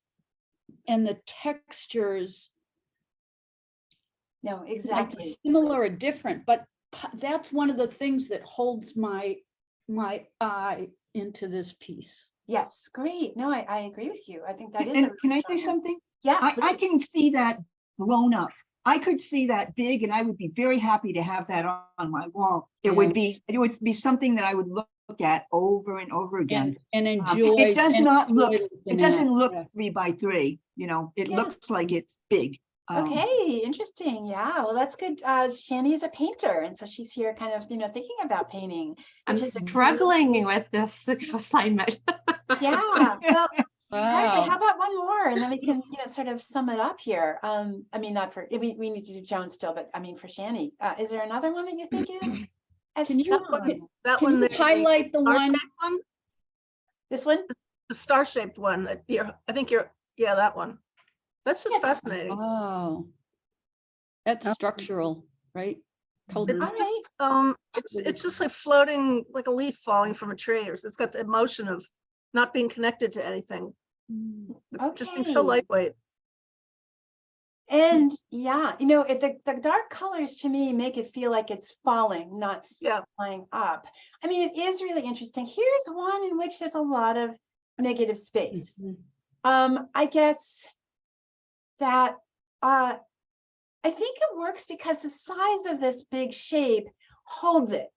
and the textures. No, exactly. Like similar or different, but that's one of the things that holds my eye into this piece. Yes, great. No, I agree with you. I think that is. And can I say something? Yeah. I can see that blown up. I could see that big, and I would be very happy to have that on my wall. It would be something that I would look at over and over again. And enjoy. It does not look, it doesn't look 3 by 3, it Yeah. looks like it's big. Okay, interesting. Yeah, well, that's good. Shani is a painter, and so she's here kind of, thinking about painting. I'm which is a great- struggling with this assignment. Yeah, well, Wow. how about one more, and then we can, sort of sum it up here. I mean, not for, we need to do Joan still, but I mean, for Shani, is there another one that you think is as Can you- strong? That Can one, you highlight the one? star-shaped one, This one? the star-shaped one that yeah, that one. That's just Yeah. fascinating. Oh, that's structural, right? Colored. It's just, it's just like floating, like a leaf falling from a tree, or it's got the emotion of not being connected to anything. Just being so Okay. lightweight. And yeah, if the dark colors to me make it feel like it's falling, not Yeah. flying up. I mean, it is really interesting. Here's one in which there's a lot of negative space. I guess that I think it works because the size of this big shape holds it.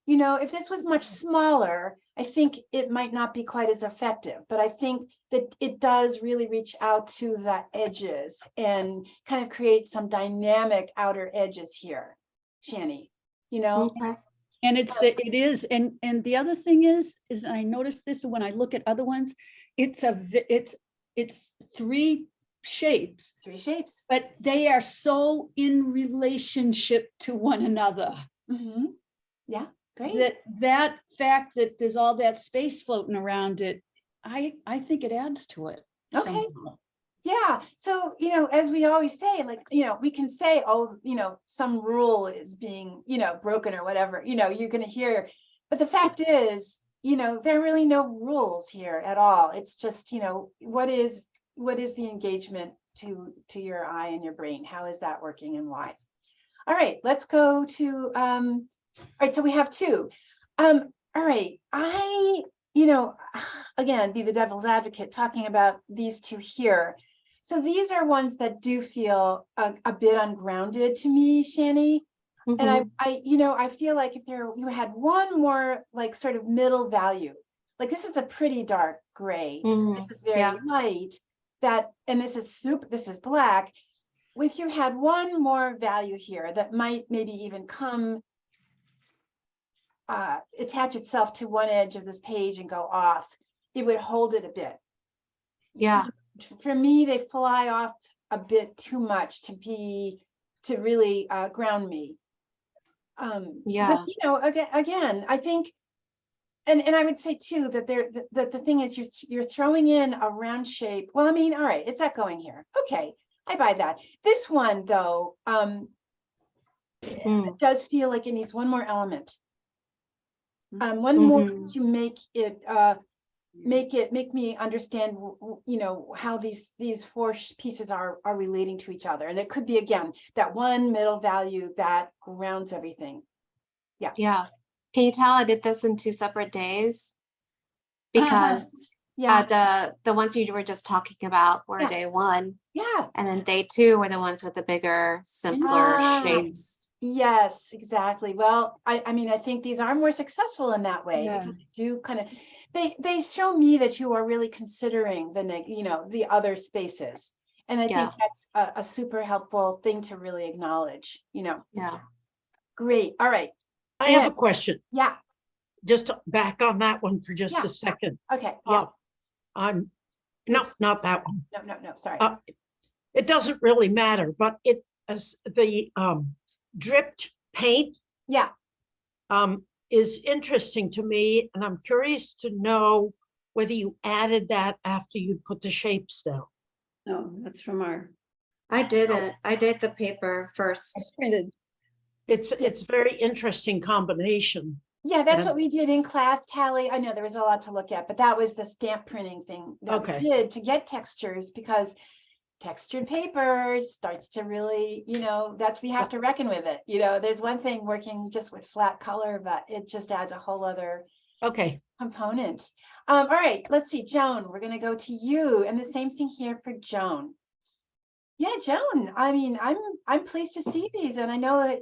If this was much smaller, I think it might not be quite as effective, but I think that it does really reach out to the edges and kind of create some dynamic outer edges here, Shani, Okay. And it is, and the other thing is I noticed this when I look at other ones, it's 3 shapes, 3 shapes. but they are so in relationship to one another. Mm-hmm. Yeah. Great. that fact that there's all that space floating around it, I think it adds to it. Okay. somehow. Yeah. So, as we always say, like, we can say, oh, some rule is being, broken or whatever, you're going to hear. But the fact is, there are really no rules here at all. It's just, what is the engagement to your eye and your brain? How is that working and why? All right, let's go to, all right, so we have two. All right, again, be the devil's advocate talking about these two here. So these are ones that do feel a bit ungrounded to me, Shani. And I feel like if you had one more like sort of middle value, like this is a pretty dark gray, this is very light, and this is black. If you had one more value here that might maybe even come attach itself to one edge of this page and go off, it would hold it a bit. Yeah. For me, they fly off a bit too much to really ground me. Yeah. But, again, I think, and I would say too that that the thing is you're throwing in a round shape. Well, I mean, all right, it's echoing here. Okay, I buy that. This one though, it does feel like it needs one more element. One more to make it make me understand, how these four pieces are relating to each other. And it could be, again, that one middle value that grounds everything. Yeah. Yeah. Can you tell I did this in 2 separate days? Because Yeah. the ones you were just talking about were day 1. Yeah. And then day 2 were the ones with the bigger, simpler shapes. Yes, exactly. Well, I mean, I think these are more successful in that way. Yeah. Because they do kind of, they show me that you are really considering the other spaces. And I think that's a super helpful thing to really acknowledge, Yeah. Great. All right. I have a question. Yeah. Just to back on that one for just a second. Okay. Yeah. Not that one. No. Sorry. It doesn't really matter, but the dripped paint is interesting to me, and I'm curious to know whether you added that after you put the shapes down. No, that's from our. I did it. I did the paper first. Printed. It's very interesting combination. Yeah, that's what we did in class, Tally. I know there was a lot to look at, but that was the stamp printing thing that we did to get textures, because textured paper starts to really, we have to reckon with it. There's one thing working just with flat color, but it just adds a whole other component. All right, let's see, Joan, we're going to go to you, and the same thing here for Joan. Yeah, Joan, I mean, I'm pleased to see these, and I know that,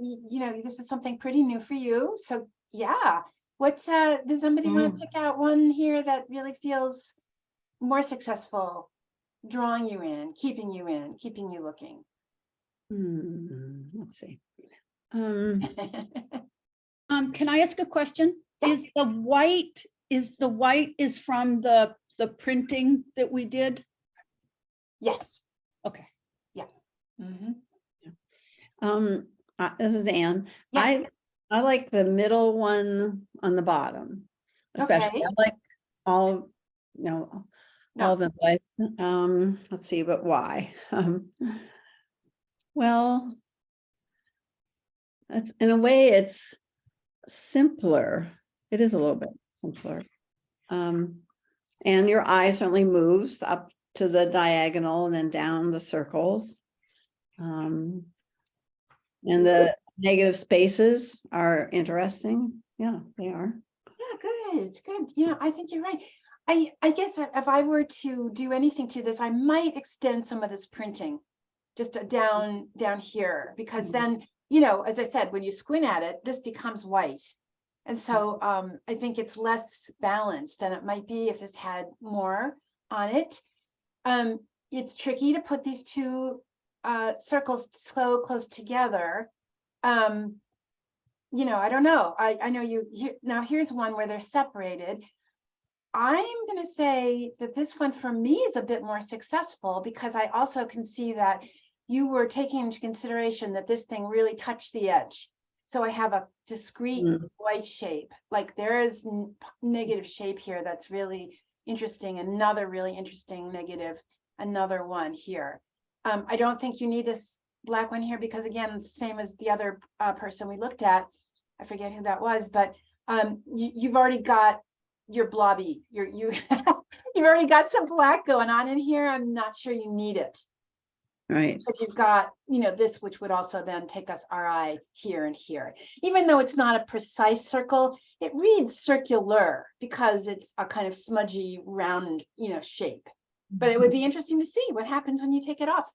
this is something pretty new for you. So yeah, does somebody want to pick out one here that really feels more successful, drawing you in, keeping you looking? Let's see. Can I ask a question? Is the white from the printing that we did? Yes. Okay. Yeah. This is Anne. Yeah. I like the middle one on the bottom, especially. Okay. I like all of them. But let's see, but why? Well, it's, in a way, it's simpler. It is a little bit simpler. And your eye certainly moves up to the diagonal and then down the circles. And the negative spaces are interesting. Yeah, they are. Yeah, good. Yeah, I think you're right. I guess if I were to do anything to this, I might extend some of this printing just down here, because then, as I said, when you squint at it, this becomes white. And so I think it's less balanced than it might be if this had more on it. It's tricky to put these two circles so close together. I don't know. I know now here's one where they're separated. I'm going to say that this one for me is a bit more successful, because I also can see that you were taking into consideration that this thing really touched the edge. So I have a discrete Mm. white shape, like there is negative shape here that's really interesting. Another really interesting negative, another one here. I don't think you need this black one here because again, same as the other person we looked at, I forget who that was, but you've already got your blobby, you've already got some black going on in here. I'm not sure you need it. Right. Because you've got, this, which would also then take us RI here and here. Even though it's not a precise circle, it reads circular because it's a kind of smudgy, round, shape. But it would be interesting to see what happens when you take it off.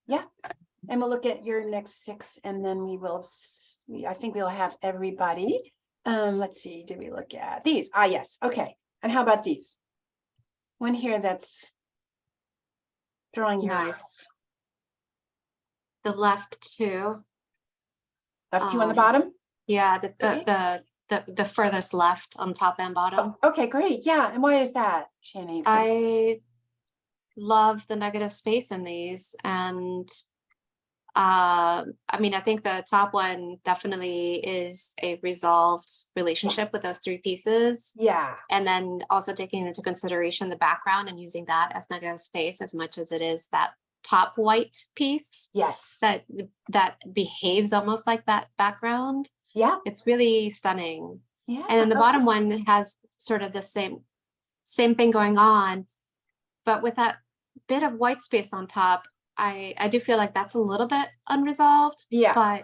Yeah. And we'll look at your next 6 and then we will, I think we'll have everybody. Let's see, did we look at these? Ah, yes. Okay. And how about these? One here that's drawing your Nice. The left 2. left 2 on the bottom. Yeah, Okay. the furthest left on top and bottom. Oh, okay, great. Yeah. And why is that, Shani? I love the negative space in these. And I mean, I think the top one definitely is a resolved relationship with those 3 pieces. Yeah. And then also taking into consideration the background and using that as negative space as much as it is that top white piece Yes. that behaves almost like that background. Yeah. It's really stunning. Yeah. And then the bottom one has sort of the same thing going on, but with that bit of white space on top, I do feel like that's a little bit unresolved. Yeah.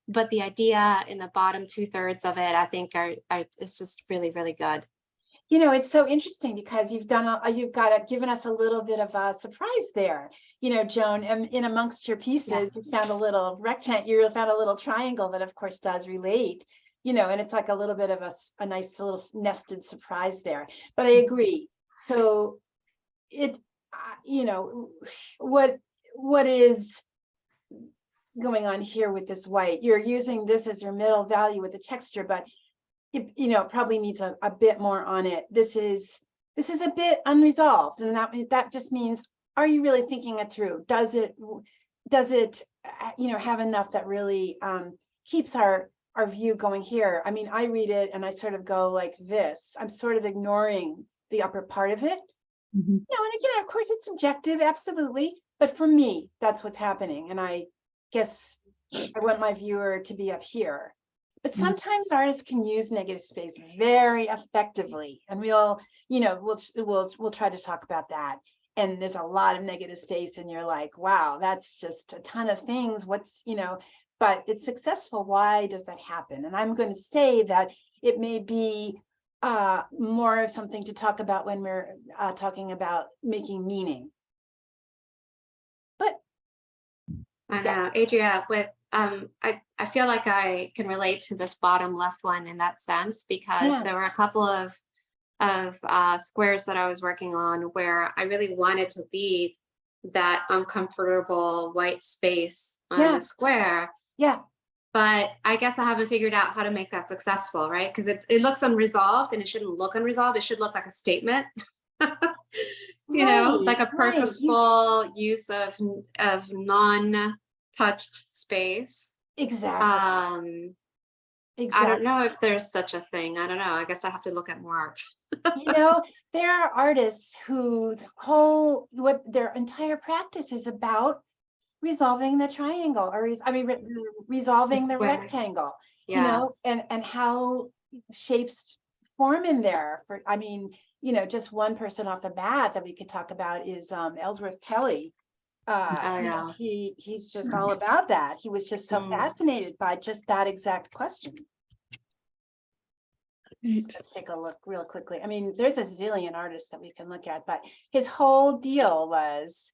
But the idea in the bottom 2/3 of it, I think it's just really, really good. It's so interesting because you've given us a little bit of a surprise there, Joan, in amongst your pieces, you found a little rectangle, you found a little triangle that of course does relate, and it's like a little bit of a nice little nested surprise there. But I agree. So what is going on here with this white? You're using this as your middle value with the texture, but it probably needs a bit more on it. This is a bit unresolved, and that just means, are you really thinking it through? Does it have enough that really keeps our view going here? I mean, I read it and I sort of go like this. I'm sort of ignoring the upper part of it. Mhm. And again, of course, it's subjective, absolutely. But for me, that's what's happening. And I guess I want my viewer to be up here. But sometimes artists can use negative space very effectively, and we'll try to talk about that. And there's a lot of negative space, and you're like, wow, that's just a ton of things. But it's successful. Why does that happen? And I'm going to say that it may be more of something to talk about when we're talking about making meaning. But I know, Adria, with I feel like I can relate to this bottom left one in that sense, because there were a couple of squares that I was working on where I really wanted to leave that uncomfortable white space on the square. Yeah. But I guess I haven't figured out how to make that successful, right? Because it looks unresolved, and it shouldn't look unresolved. It should look like a statement. Like a purposeful use of non-touched space. Exactly. I don't know if there's such a thing. I don't know. I guess I have to look at more art. There are artists whose their entire practice is about resolving the triangle, or resolving the rectangle, and how shapes form in there. Just one person off the bat that we could talk about is Ellsworth Kelly. He's just all about that. He was just so fascinated by just that exact question. Let's take a look real quickly. I mean, there's a zillion artists that we can look at, but his whole deal was,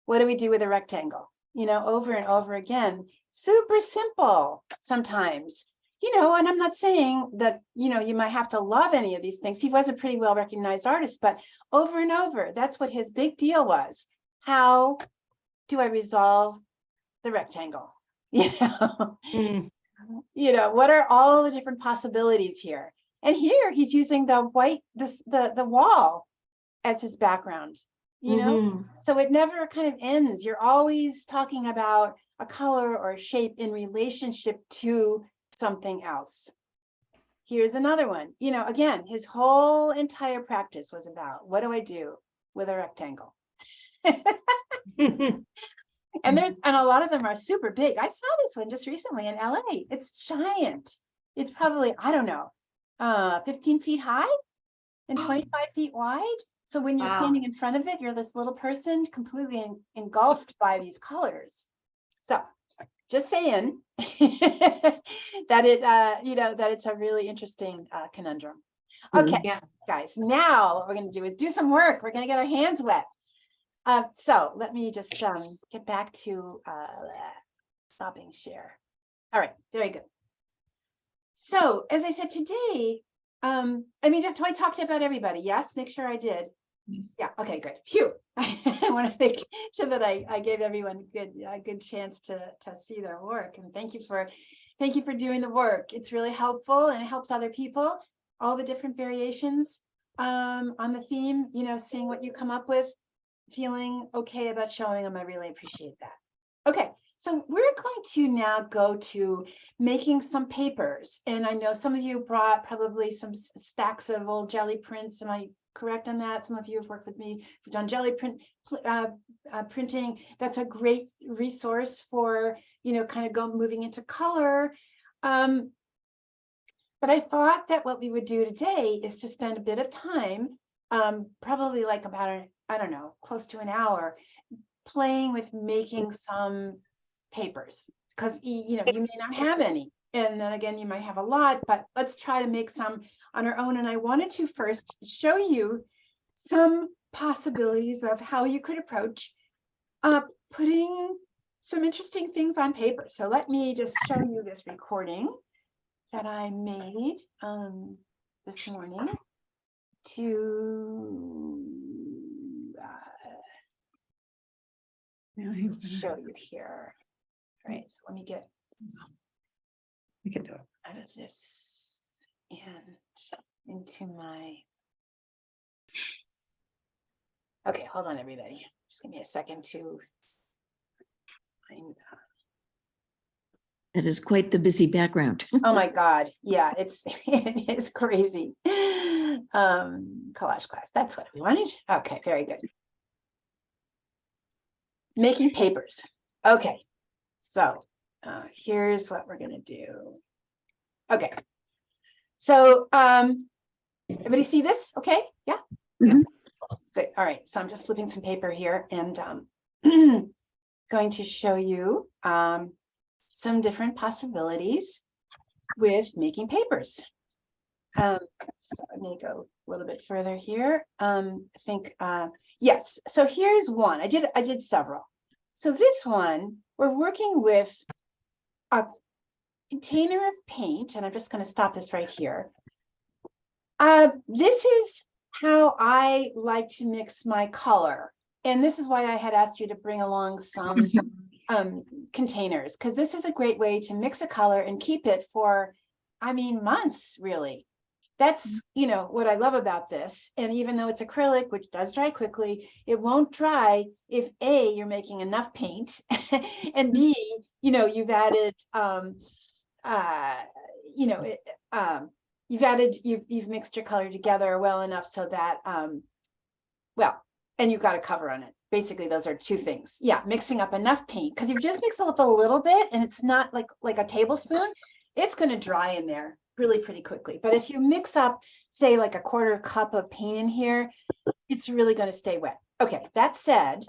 what do we do with a rectangle? Over and over again. Super simple sometimes. And I'm not saying that, you might have to love any of these things. He was a pretty well recognized artist, but over and over, that's what his big deal was. How do I resolve the rectangle? What are all the different possibilities here? And here he's using the white, the wall as his background. you know? Mhm. So it never kind of ends. You're always talking about a color or a shape in relationship to something else. Here's another one. You know, again, his whole entire practice was about, what do I do with a rectangle? And a lot of them are super big. I saw this one just recently in LA. It's giant. It's probably, I don't know, 15 feet high and 25 feet wide. So when you're Wow. standing in front of it, you're this little person completely engulfed by these colors. So just saying that that it's a really interesting conundrum. Okay, Yeah. guys, now what we're going to do is do some work. We're going to get our hands wet. So let me just get back to stopping share. All right, very good. So as I said today, I mean, do I talked about everybody? Yes, make sure I did. Yes. Yeah, okay, good. Phew. I want to make sure that I gave everyone a good chance to see their work. And thank you for doing the work. It's really helpful and it helps other people. All the different variations on the theme, you know, seeing what you come up with, feeling okay about showing them. I really appreciate that. Okay, so we're going to now go to making some papers. And I know some of you brought probably some stacks of old jelly prints. Am I correct on that? Some of you have worked with me, who've done jelly printing. That's a great resource for, you know, kind of moving into color. But I thought that what we would do today is to spend a bit of time, probably like about, I don't know, close to an hour, playing with making some papers, because you know, you may not have any, and then again you might have a lot, but let's try to make some on our own. And I wanted to first show you some possibilities of how you could approach putting some interesting things on paper. So let me just show you this recording that I made this morning to show you here. All right, so let me get We can do it. out of this and into my. Okay, hold on, everybody. Just give me a second to find. That is quite the busy background. Oh my God, yeah, it is crazy. Collage class, that's what we wanted. Okay, very good. Making papers. Okay, so here's what we're gonna do. Okay, so everybody see this? Okay, yeah. Mhm. Good. All right, so I'm just flipping some paper here and going to show you some different possibilities with making papers. So let me go a little bit further here. I think yes. So here's one. I did several. So this one, we're working with a container of paint, and I'm just going to stop this right here. This is how I like to mix my color, and this is why I had asked you to bring along some containers, because this is a great way to mix a color and keep it for, I mean, months, really. That's, you know, what I love about this. And even though it's acrylic, which does dry quickly, it won't dry if A, you're making enough paint, and B, you know, you've added, you know, you've mixed your color together well enough so that, well, and you've got a cover on it. Basically, those are two things. Yeah, mixing up enough paint, because if you just mix it up a little bit and it's not like a tablespoon, it's going to dry in there really pretty quickly. But if you mix up, say, like a quarter cup of paint in here, it's really going to stay wet. Okay, that said,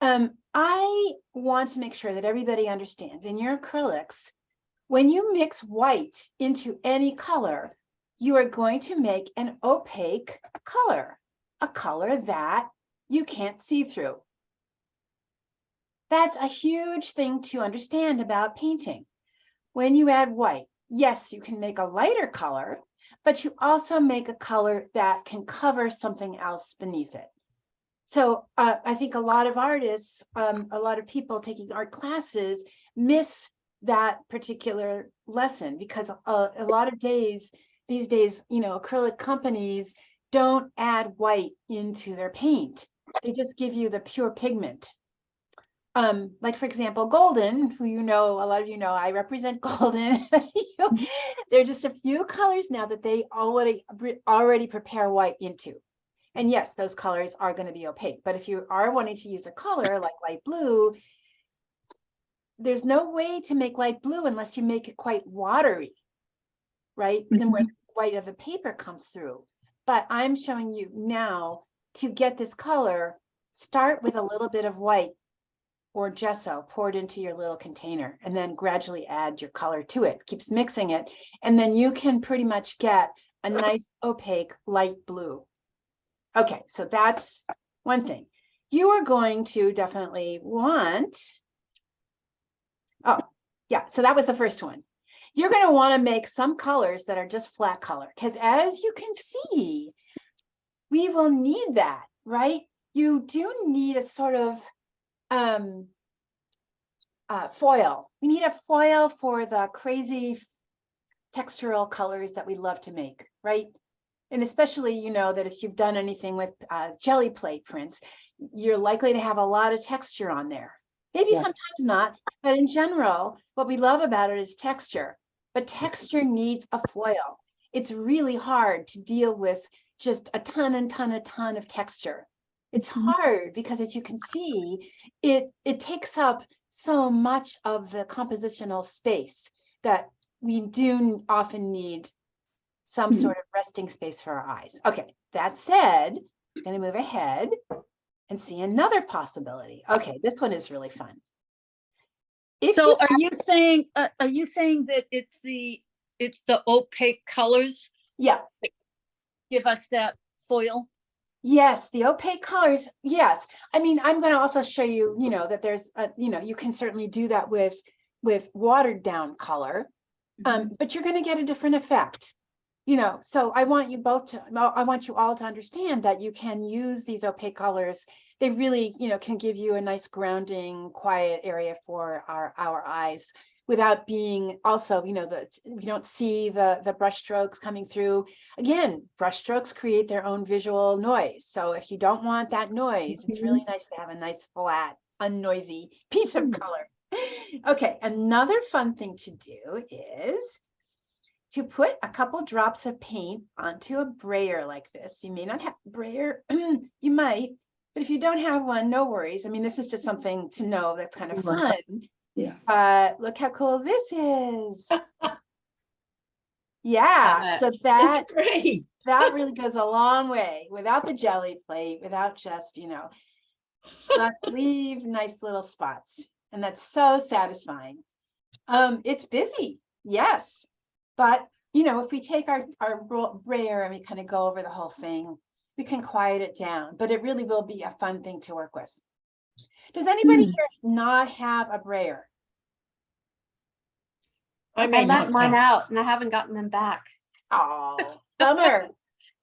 I want to make sure that everybody understands in your acrylics, when you mix white into any color, you are going to make an opaque color, a color that you can't see through. That's a huge thing to understand about painting. When you add white, yes, you can make a lighter color, but you also make a color that can cover something else beneath it. So I think a lot of artists, a lot of people taking art classes miss that particular lesson, because a lot of these days, you know, acrylic companies don't add white into their paint. They just give you the pure pigment. Like for example, golden, who you know, a lot of you know, I represent golden. There are just a few colors now that they already prepare white into. And yes, those colors are going to be opaque. But if you are wanting to use a color like light blue, there's no way to make light blue unless you make it quite watery, right? Then where the white of the paper comes through. But I'm showing you now to get this color, start with a little bit of white or gesso poured into your little container, and then gradually add your color to it. Keeps mixing it, and then you can pretty much get a nice opaque light blue. Okay, so that's one thing. You are going to definitely want, oh, yeah, so that was the first one. You're going to want to make some colors that are just flat color, because as you can see, we will need that, right? You do need a sort of foil. We need a foil for the crazy textural colors that we love to make, right? And especially, you know, that if you've done anything with jelly plate prints, you're likely to have a lot of texture on there. Maybe sometimes not, but in general, what we love about it is texture. But texture needs a foil. It's really hard to deal with just a ton of texture. It's hard because, as you can see, it takes up so much of the compositional space that we do often need some sort of resting space for our eyes. Okay, that said, I'm going to move ahead and see another possibility. Okay, this one is really fun. So are you saying that it's the opaque colors? Yeah. That give us that foil? Yes, the opaque colors. Yes. I mean, I'm going to also show you, you know, that there's you can certainly do that with watered down color, but you're going to get a different effect. You know, so I want you all to understand that you can use these opaque colors. They really, you know, can give you a nice grounding, quiet area for our eyes without being also, you know, that we don't see the brush strokes coming through. Again, brush strokes create their own visual noise. So if you don't want that noise, it's really nice to have a nice flat, unnoisy piece of color. Okay, another fun thing to do is to put a couple drops of paint onto a brayer like this. You may not have a brayer, you might, but if you don't have one, no worries. I mean, this is just something to know that's kind of fun. Yeah. Look how cool this is. Yeah, so That's great. that really goes a long way without the jelly plate, without just, you know, let's leave nice little spots. And that's so satisfying. It's busy, yes. But, you know, if we take our brayer and we kind of go over the whole thing, we can quiet it down, but it really will be a fun thing to work with. Does anybody here not have a brayer? I let mine out and I haven't gotten them back. Oh, bummer.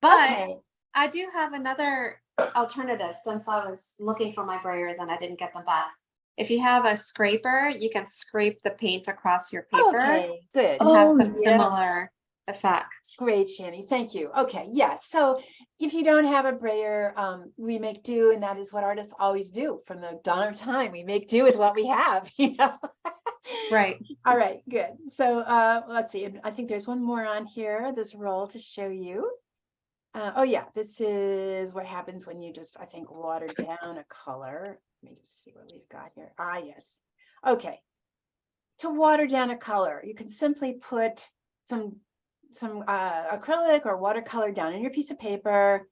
But Okay. I do have another alternative since I was looking for my brayers and I didn't get them back. If you have a scraper, you can scrape the paint across your paper. Okay, good. And have some similar effects. Great, Shani. Thank you. Okay, yes. So if you don't have a brayer, we make do, and that is what artists always do from the dawn of time. We make do with what we have, you know. Right. All right, good. So let's see. I think there's one more on here, this roll to show you. Oh yeah, this is what happens when you just, I think, water down a color. Let me just see what we've got here. Ah, yes. Okay. To water down a color, you can simply put some acrylic or watercolor down in your piece of paper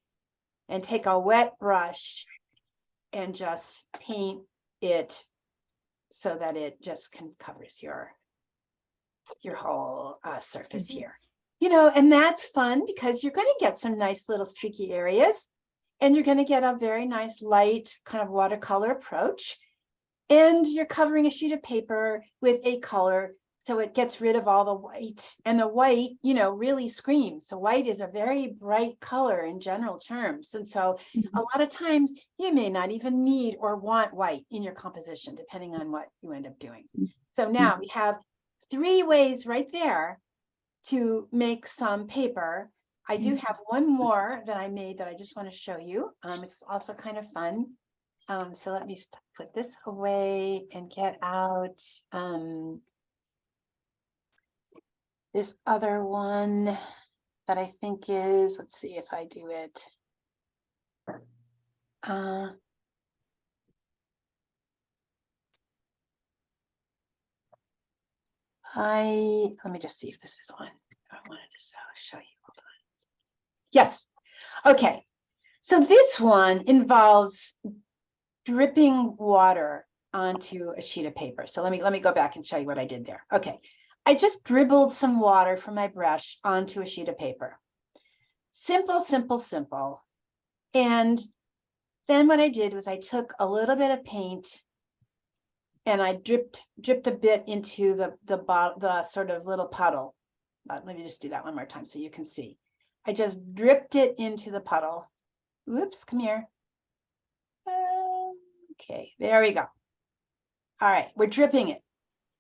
and take a wet brush and just paint it so that it just covers your whole surface here. You know, and that's fun because you're going to get some nice little streaky areas and you're going to get a very nice light kind of watercolor approach. And you're covering a sheet of paper with a color so it gets rid of all the white. And the white, you know, really screams. So white is a very bright color in general terms. And so a lot of times you may not even need or want white in your composition, depending on what you end up doing. So now we have 3 ways right there to make some paper. I do have one more that I made that I just want to show you. It's also kind of fun. So let me put this away and get out this other one that I think is, let's see if I do it. Let me just see if this is one I wanted to show you. Hold on. Yes. Okay. So this one involves dripping water onto a sheet of paper. So let me go back and show you what I did there. Okay. I just dribbled some water from my brush onto a sheet of paper. Simple, simple, simple. And then what I did was I took a little bit of paint and I dripped a bit into the sort of little puddle. Let me just do that one more time so you can see. I just dripped it into the puddle. Whoops, come here. Okay, there we go. All right, we're dripping it.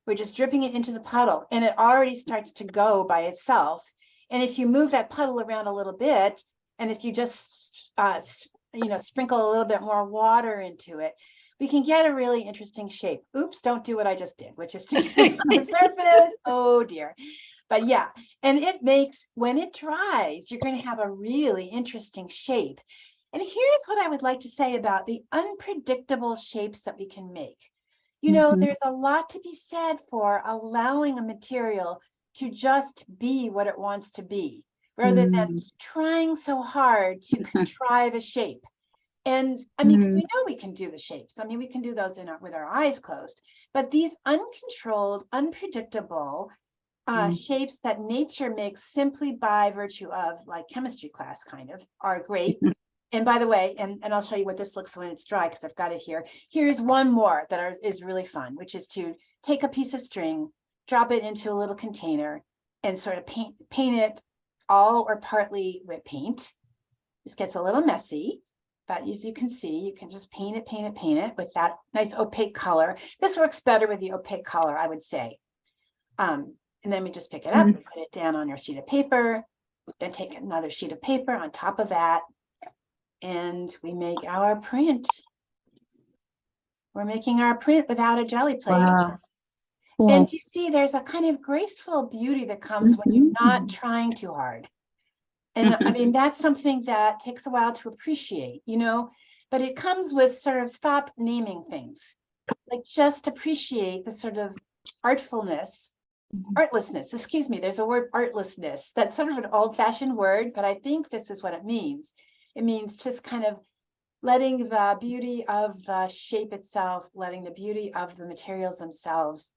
We're just dripping it into the puddle and it already starts to go by itself. And if you move that puddle around a little bit, and if you just, sprinkle a little bit more water into it, we can get a really interesting shape. Oops, don't do what I just did, which is to get on the surface. Oh dear. But yeah, and it makes, when it dries, you're going to have a really interesting shape. And here's what I would like to say about the unpredictable shapes that we can make. You know, there's a lot to be said for allowing a material to just be what it wants to be, rather than trying so hard to contrive a shape. And I mean, 'cause we know we can do the shapes. I mean, we can do those with our eyes closed, but these uncontrolled, unpredictable shapes that nature makes simply by virtue of, like chemistry class kind of, are great. And by the way, and I'll show you what this looks when it's dry, because I've got it here. Here's one more that is really fun, which is to take a piece of string, drop it into a little container, and sort of paint it all or partly with paint. This gets a little messy, but as you can see, you can just paint it with that nice opaque color. This works better with the opaque color, I would say. And then we just pick it up and put it down on our sheet of paper, then take another sheet of paper on top of that, and we make our print. We're making our print without a jelly plate. Wow. And you see, there's a kind of graceful beauty that comes when you're not trying too hard. And I mean, that's something that takes a while to appreciate, but it comes with sort of stop naming things. Like just appreciate the sort of artfulness, artlessness, excuse me, there's a word, artlessness. That's sort of an old-fashioned word, but I think this is what it means. It means just kind of letting the beauty of the shape itself, letting the beauty of the materials themselves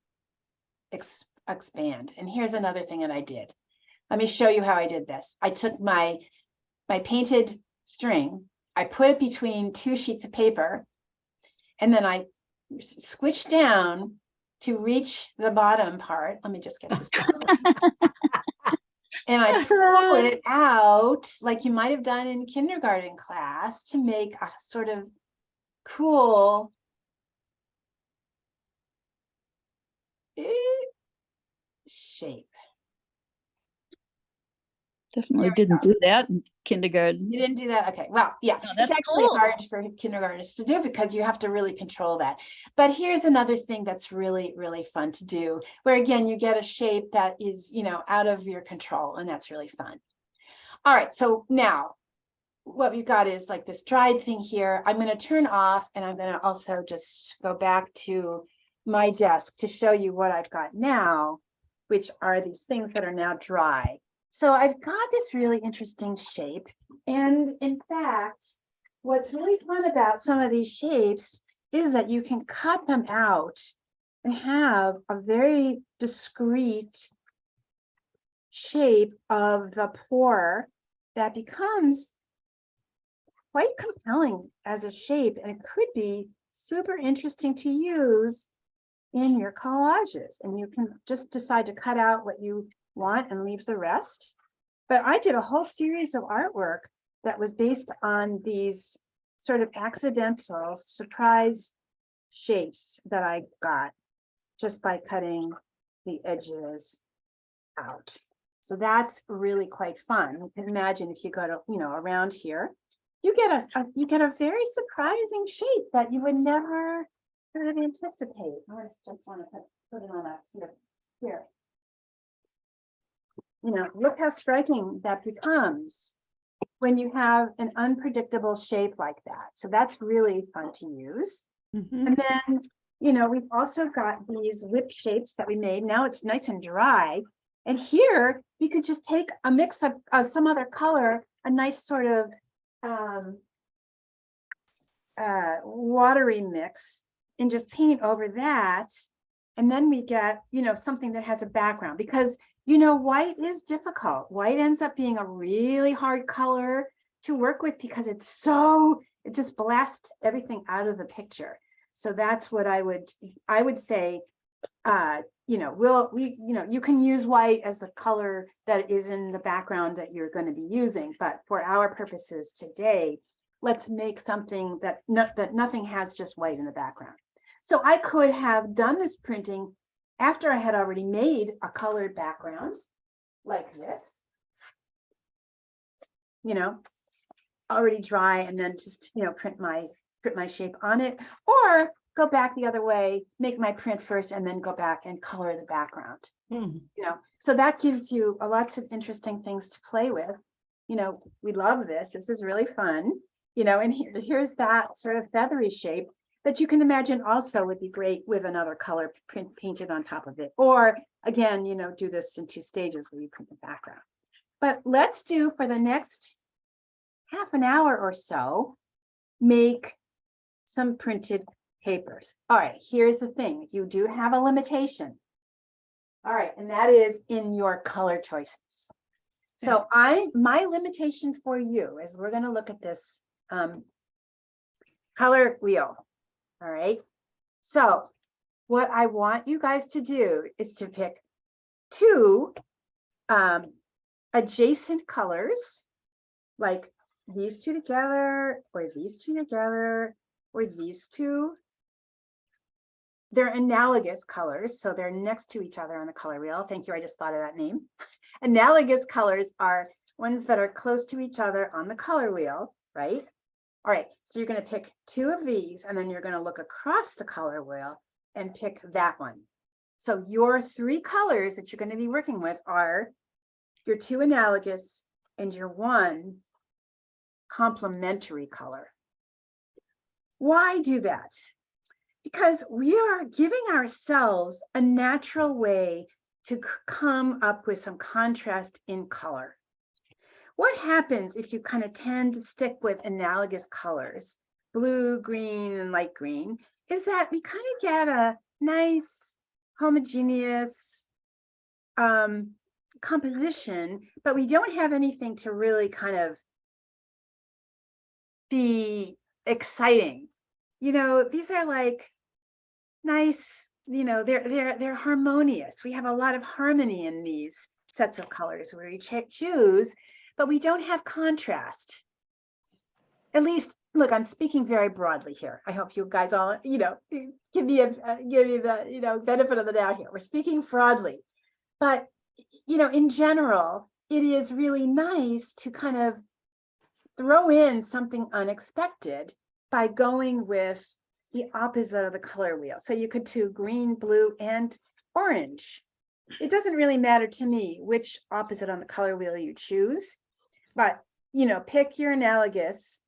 expand. And here's another thing that I did. Let me show you how I did this. I took my painted string, I put it between two sheets of paper, and then I squished down to reach the bottom part. Let me just get this. And I pull it out like you might have done in kindergarten class to make a sort of cool shape. Definitely didn't do that in kindergarten. You didn't do that? Okay, well, yeah, No, it's that's actually cool. hard for kindergartners to do because you have to really control that. But here's another thing that's really, really fun to do, where again, you get a shape that is, out of your control, and that's really fun. All right, so now what we've got is like this dried thing here. I'm going to turn off, and I'm going to also just go back to my desk to show you what I've got now, which are these things that are now dry. So I've got this really interesting shape. And in fact, what's really fun about some of these shapes is that you can cut them out and have a very discrete shape of the pour that becomes quite compelling as a shape. And it could be super interesting to use in your collages. And you can just decide to cut out what you want and leave the rest. But I did a whole series of artwork that was based on these sort of accidental surprise shapes that I got just by cutting the edges out. So that's really quite fun. You can imagine if you go to, around here you get a very surprising shape that you would never sort of anticipate. I just want to put it on a sort of here. You know, look how striking that becomes when you have an unpredictable shape like that. So that's really fun to use. Mhm. And then, you know, we've also got these whip shapes that we made. Now it's nice and dry. And here we could just take a mix of some other color, a nice sort of watery mix, and just paint over that. And then we get, you know, something that has a background, because, you know, white is difficult. White ends up being a really hard color to work with because it just blasts everything out of the picture. So that's what I would say, you know, you can use white as the color that is in the background that you're going to be using. But for our purposes today, let's make something that nothing has just white in the background. So I could have done this printing after I had already made a colored background like this, you know, already dry, and then just, you know, print my shape on it, or go back the other way, make my print first, and then go back and color the background. You know, so that gives you a lots of interesting things to play with. You know, we love this. This is really fun. You know, and here's that sort of feathery shape that you can imagine also would be great with another color print painted on top of it. Or again, you know, do this in 2 stages where you print the background. But let's do, for the next half an hour or so, make some printed papers. All right, here's the thing. You do have a limitation. All right, and that is in your color choices. So my limitation for you is, we're going to look at this color wheel. All right. So what I want you guys to do is to pick 2 adjacent colors, like these 2 together, or these 2 together, or these 2. They're analogous colors, so they're next to each other on the color wheel. Thank you, I just thought of that name. Analogous colors are ones that are close to each other on the color wheel, right? All right, so you're going to pick 2 of these, and then you're going to look across the color wheel and pick that one. So your 3 colors that you're going to be working with are your 2 analogous and your 1 complementary color. Why do that? Because we are giving ourselves a natural way to come up with some contrast in color. What happens if you kind of tend to stick with analogous colors, blue, green, and light green, is that we kind of get a nice homogeneous composition, but we don't have anything to really kind of be exciting. You know, these are like nice, you know, they're harmonious. We have a lot of harmony in these sets of colors where we choose, but we don't have contrast. At least, look, I'm speaking very broadly here. I hope you guys all, you know, give me the, you know, benefit of the doubt here. We're speaking broadly, but, you know, in general, it is really nice to kind of throw in something unexpected by going with the opposite of the color wheel. So you could do green, blue, and orange. It doesn't really matter to me which opposite on the color wheel you choose, but, you know, pick your analogous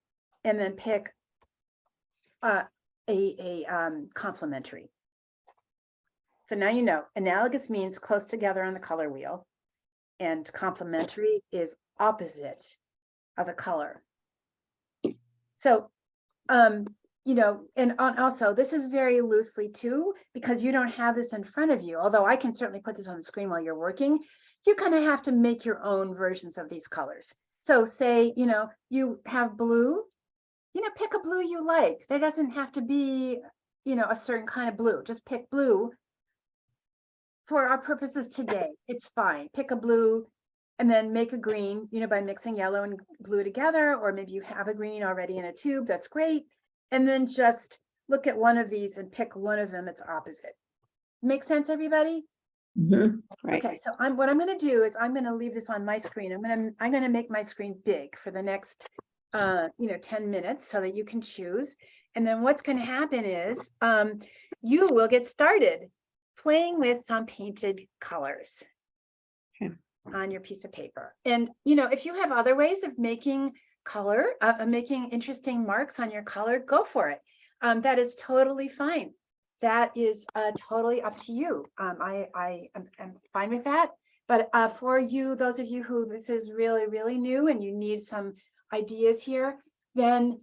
and then pick a complementary. So now you know, analogous means close together on the color wheel, and complementary is opposite of the color. So, you know, and also this is very loosely too, because you don't have this in front of you, although I can certainly put this on the screen while you're working. You kind of have to make your own versions of these colors. So say, you know, you have blue, you know, pick a blue you like. There doesn't have to be, you know, a certain kind of blue. Just pick blue for our purposes today. It's fine. Pick a blue and then make a green, you know, by mixing yellow and blue together, or maybe you have a green already in a tube. That's great. And then just look at one of these and pick one of them that's opposite. Make sense, everybody? Right. Okay, so what I'm going to do is I'm going to leave this on my screen. I'm going to make my screen big for the next 10 minutes so that you can choose. And then what's going to happen is you will get started playing with some painted colors on your piece of paper. And, if you have other ways of making color, making interesting marks on your color, go for it. That is totally fine. That is totally up to you. I'm fine with that. But for you, those of you who this is really, really new and you need some ideas here, then,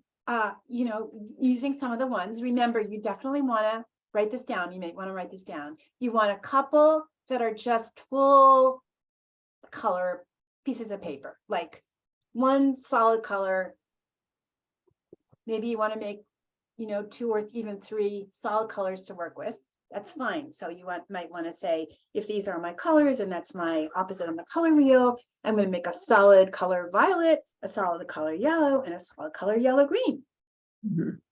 using some of the ones, remember, you definitely want to write this down. You may want to write this down. You want a couple that are just full color pieces of paper, like one solid color. Maybe you want to make, 2 or even 3 solid colors to work with. That's fine. So you might want to say, if these are my colors and that's my opposite on the color wheel, I'm going to make a solid color violet, a solid color yellow, and a solid color yellow green.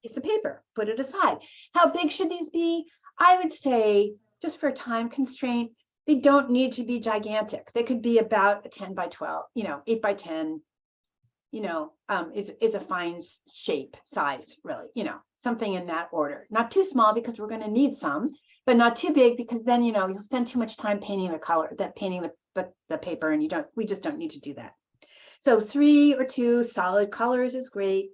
Piece of paper, put it aside. How big should these be? I would say, just for time constraint, they don't need to be gigantic. They could be about a 10 by 12, 8 by 10, is a fine shape, size, really, something in that order. Not too small because we're going to need some, but not too big because then, you'll spend too much time painting the paper, and we just don't need to do that. So 3 or 2 solid colors is great.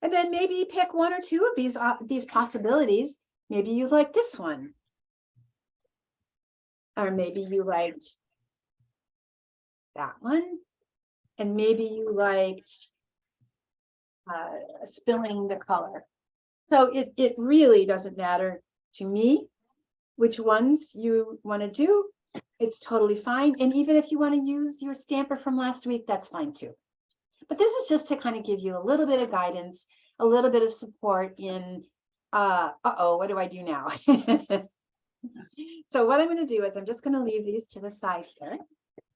And then maybe pick 1 or 2 of these possibilities. Maybe you like this one. Or maybe you liked that one. And maybe you liked spilling the color. So it really doesn't matter to me which ones you want to do. It's totally fine. And even if you want to use your stamper from last week, that's fine too. But this is just to kind of give you a little bit of guidance, a little bit of support in, what do I do now? So what I'm going to do is I'm just going to leave these to the side here.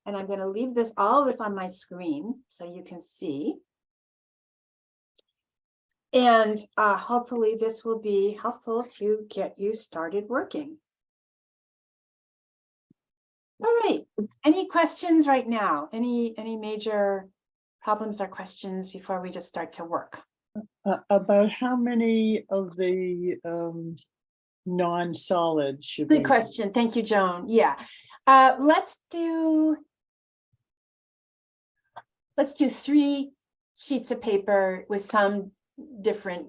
And I'm going to leave all of this on my screen so you can see. And hopefully this will be helpful to get you started working. All right. Any questions right now? Any major problems or questions before we just start to work? About how many of the non-solid should Good be? question. Thank you, Joan. Yeah. Let's do 3 sheets of paper with some different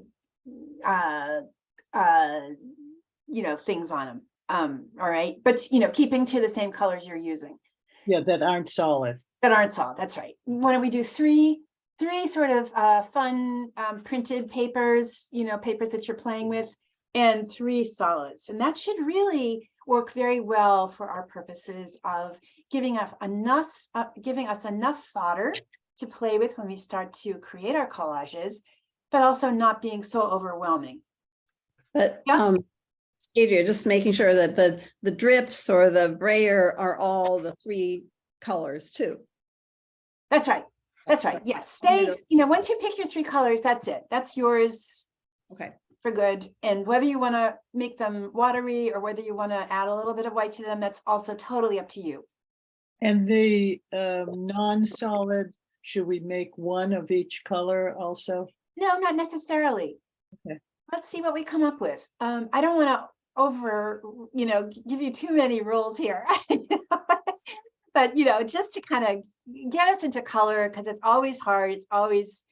things on them. All right, but keeping to the same colors you're using. Yeah, that aren't solid. That's right. Why don't we do 3 sort of fun printed papers, papers that you're playing with, and 3 solids. And that should really work very well for our purposes of giving us enough fodder to play with when we start to create our collages, but also not being so overwhelming. But Adria, just making sure that the drips or the brayer are all the 3 colors too. That's right. That's right. Yes. Stay, once you pick your 3 colors, that's it. That's yours. Okay. For good. And whether you want to make them watery or whether you want to add a little bit of white to them, that's also totally up to you. And the non-solid, should we make 1 of each color also? No, not necessarily. Okay. Let's see what we come up with. I don't want to give you too many rules here. But, just to kind of get us into color, because it's always hard. It's always,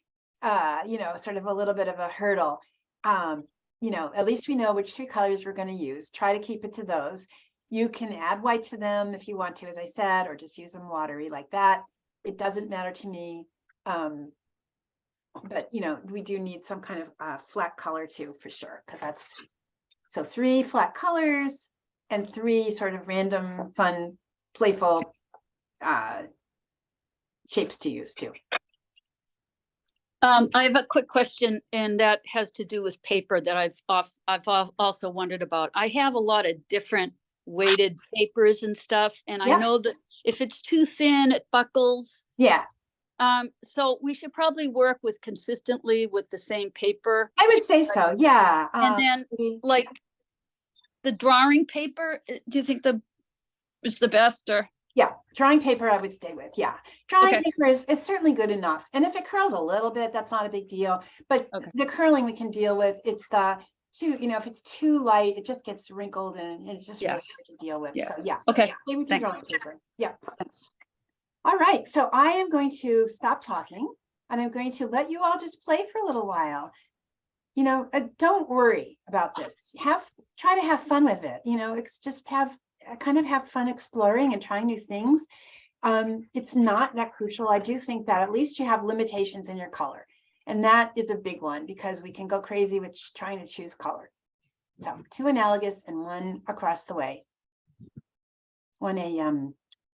sort of a little bit of a hurdle. At least we know which 3 colors we're going to use. Try to keep it to those. You can add white to them if you want to, as I said, or just use them watery like that. It doesn't matter to me. But, we do need some kind of flat color too, for sure. Because that's, so 3 flat colors and 3 sort of random, fun, playful shapes to use too. I have a quick question, and that has to do with paper that I've also wondered about. I have a lot of different weighted papers and stuff, and I know that if it's too thin, it buckles. Yeah. So we should probably work consistently with the same paper. I would say so. Yeah. And then, like the drawing paper, do you think is the best, or? Yeah, drawing paper I would stay with. Yeah. Drawing Okay. paper is certainly good enough. And if it curls a little bit, that's not a big deal. But Okay. the curling we can deal with. It's the too, if it's too light, it just gets wrinkled and it's just really Yeah. hard to deal with. Yeah. So yeah. Okay. Stay with your Thanks. drawing paper. Yeah. Thanks. All right. So I am going to stop talking and I'm going to let you all just play for a little while. Don't worry about this. Try to have fun with it. It's just have fun exploring and trying new things. It's not that crucial. I do think that at least you have limitations in your color. And that is a big one because we can go crazy with trying to choose color. So 2 analogous and 1 across the way. 1 a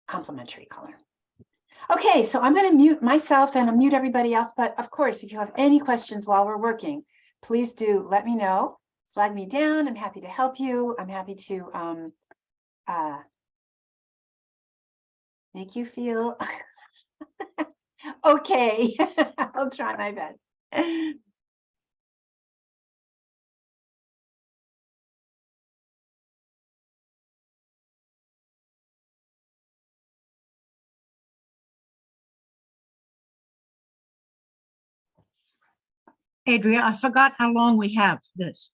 complementary color. Okay, so I'm going to mute myself and mute everybody else. But of course, if you have any questions while we're working, please do let me know. Flag me down. I'm happy to help you. I'm happy to make you feel okay. I'll try my best. Adria, I forgot how long we have this.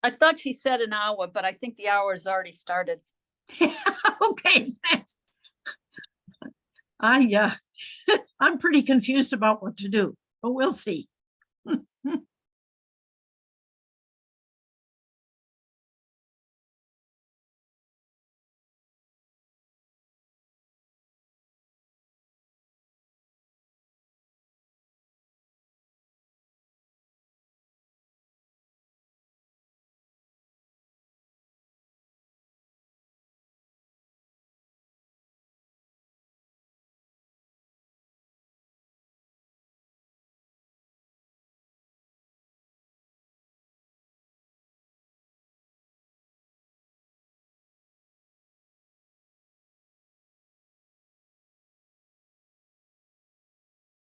I thought she said an hour, but I think the hour has already started. Okay, thanks. I'm pretty confused about what to do, but we'll see.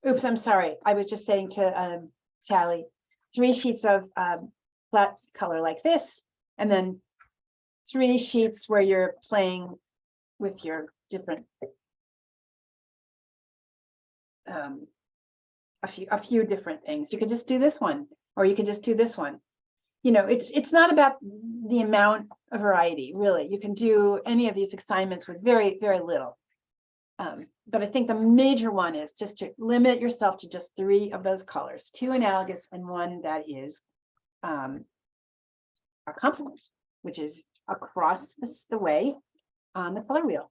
Oops, I'm sorry. I was just saying to Tally, 3 sheets of flat color like this, and then 3 sheets where you're playing with your different a few different things. You could just do this one, or you could just do this one. It's not about the amount of variety, really. You can do any of these assignments with very, very little. But I think the major one is just to limit yourself to just 3 of those colors, 2 analogous and 1 that is a complement, which is across the way on the color wheel.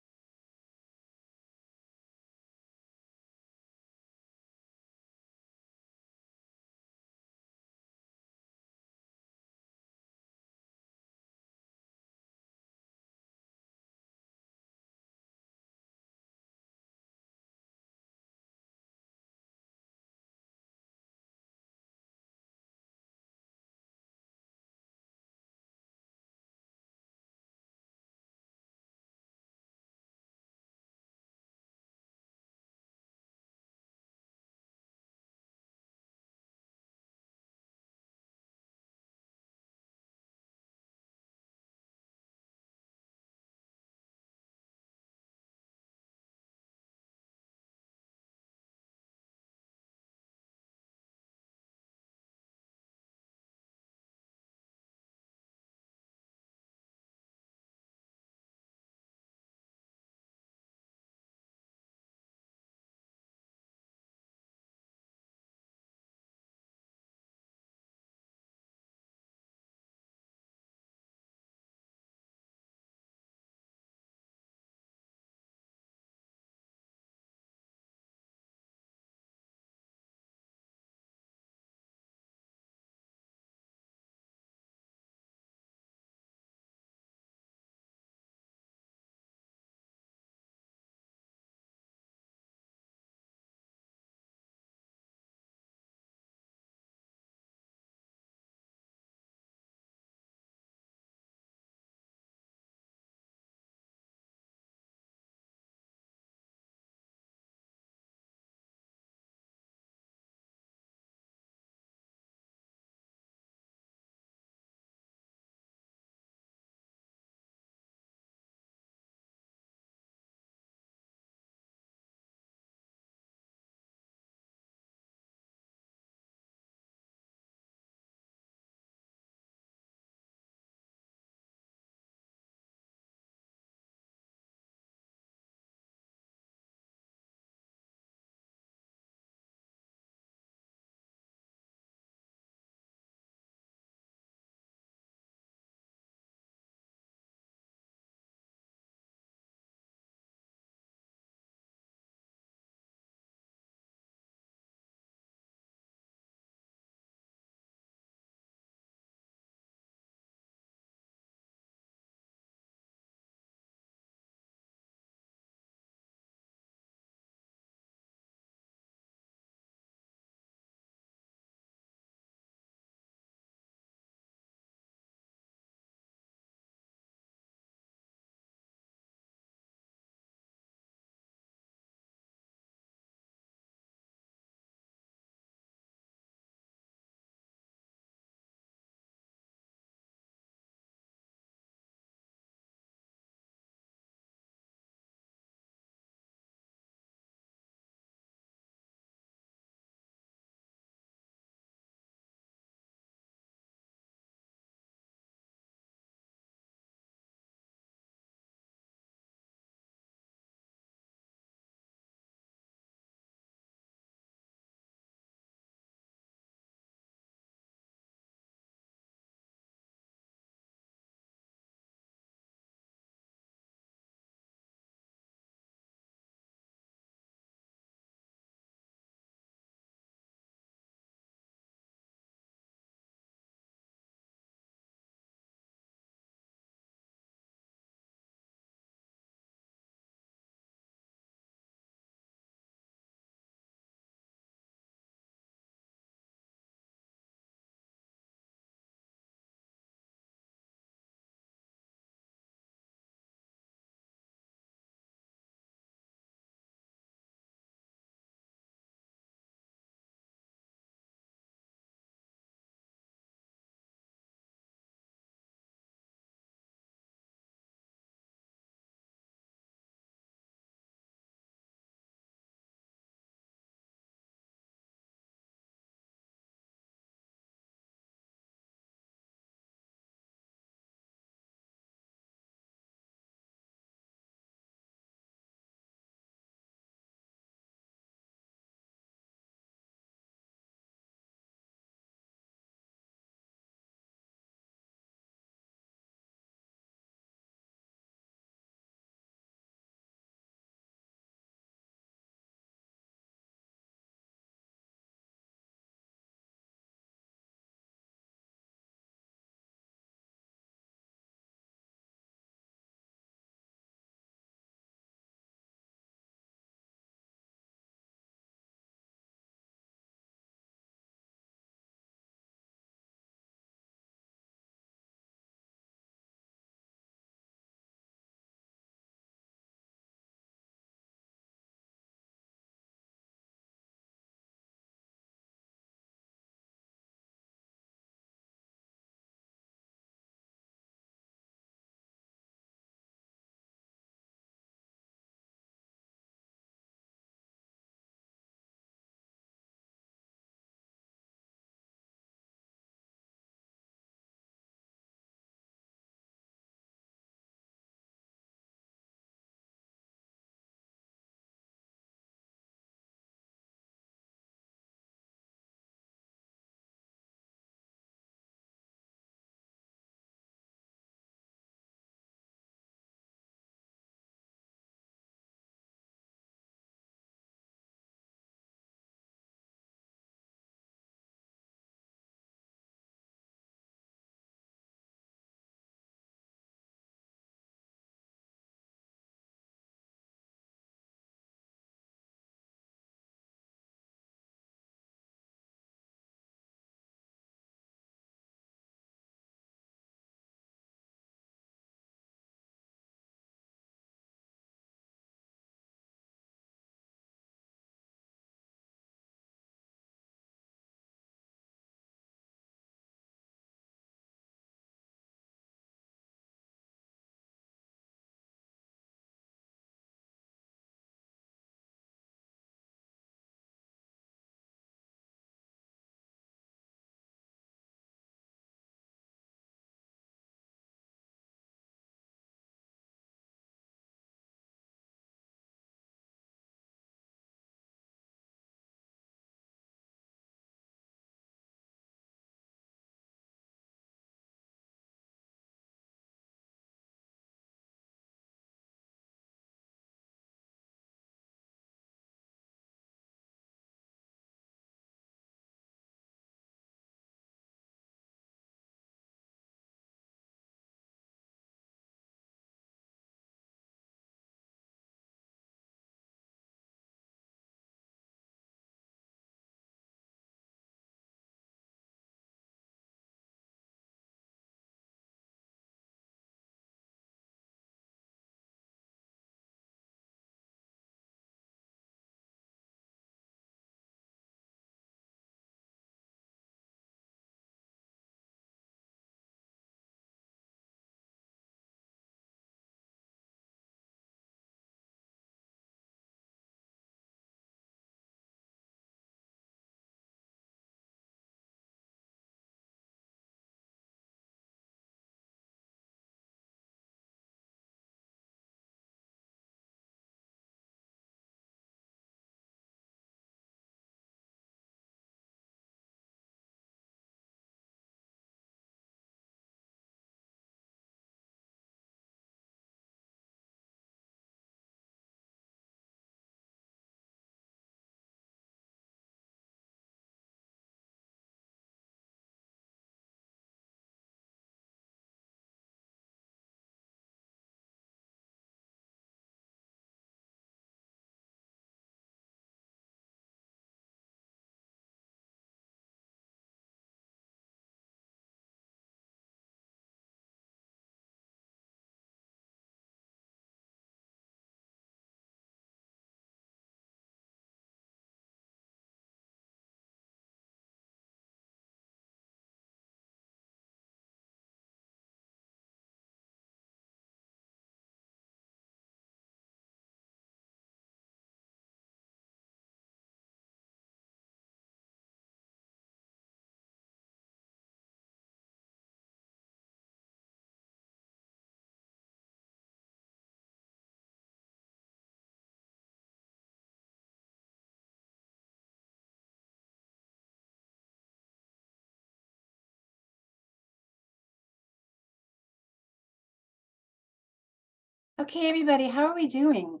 Okay, everybody, how are we doing?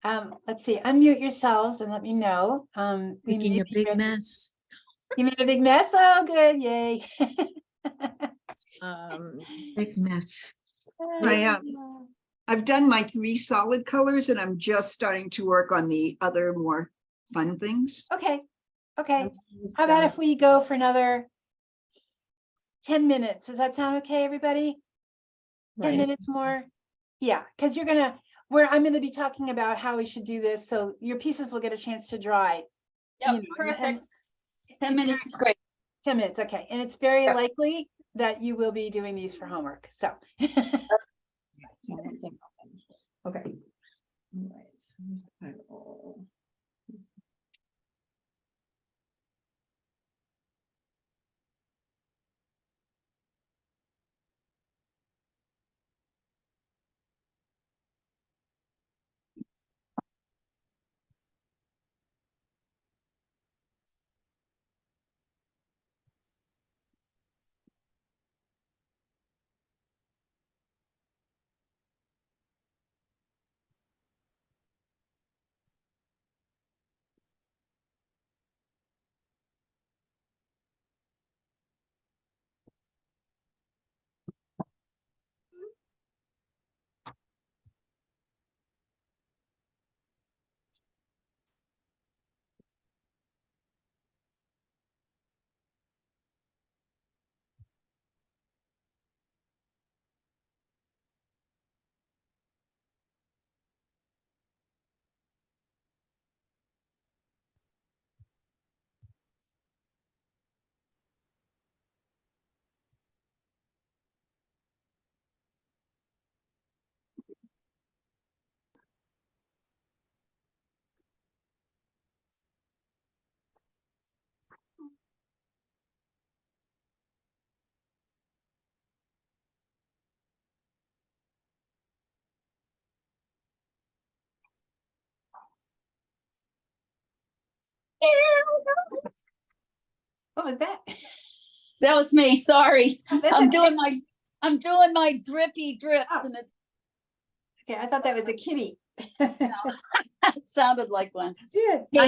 Let's see, unmute yourselves and let me know. We Making may a be big ready- mess. You made a big mess? Oh, good, yay. Um, Big mess. I've done my 3 solid colors and I'm just starting to work on the other more fun things. Okay, okay. How about if we go for another 10 minutes? Does that sound okay, everybody? 10 Right. minutes more? Yeah, because I'm gonna be talking about how we should do this, so your pieces will get a chance to dry. you know, and 10 minutes is great. 10 minutes, okay. And it's very likely that you will be doing these for homework, so. Okay. All right. So, What was that? That was me, sorry. That's I'm okay. doing my drippy drips Oh. and Okay, I thought that was a kitty. it sounded like one. Good. I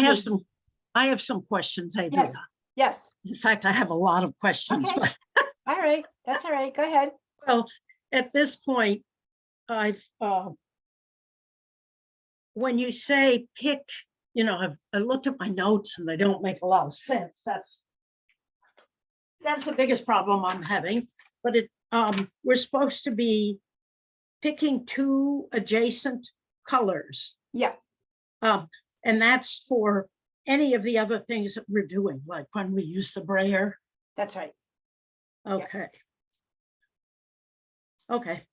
have some questions, Yes, Adriana. yes. In fact, I have a lot of questions, Okay. but All right, that's all right. Go ahead. well, at this point, when you say pick, I looked at my notes and they don't make a lot of sense. That's the biggest problem I'm having, but we're supposed to be picking 2 adjacent colors. Yeah, And that's for any of the other things that we're doing, like when we use the brayer. that's right. Okay. Okay.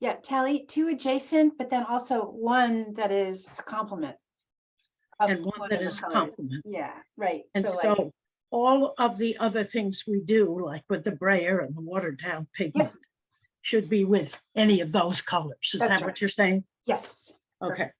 Yeah, Tally, 2 adjacent, but then also 1 that is a complement. of And one of that the is a colors. complement. Yeah, right. And So like, so all of the other things we do, like with the brayer and the watered down pigment, should be with any of those colors. Is That's that right. what you're saying? yes. Okay.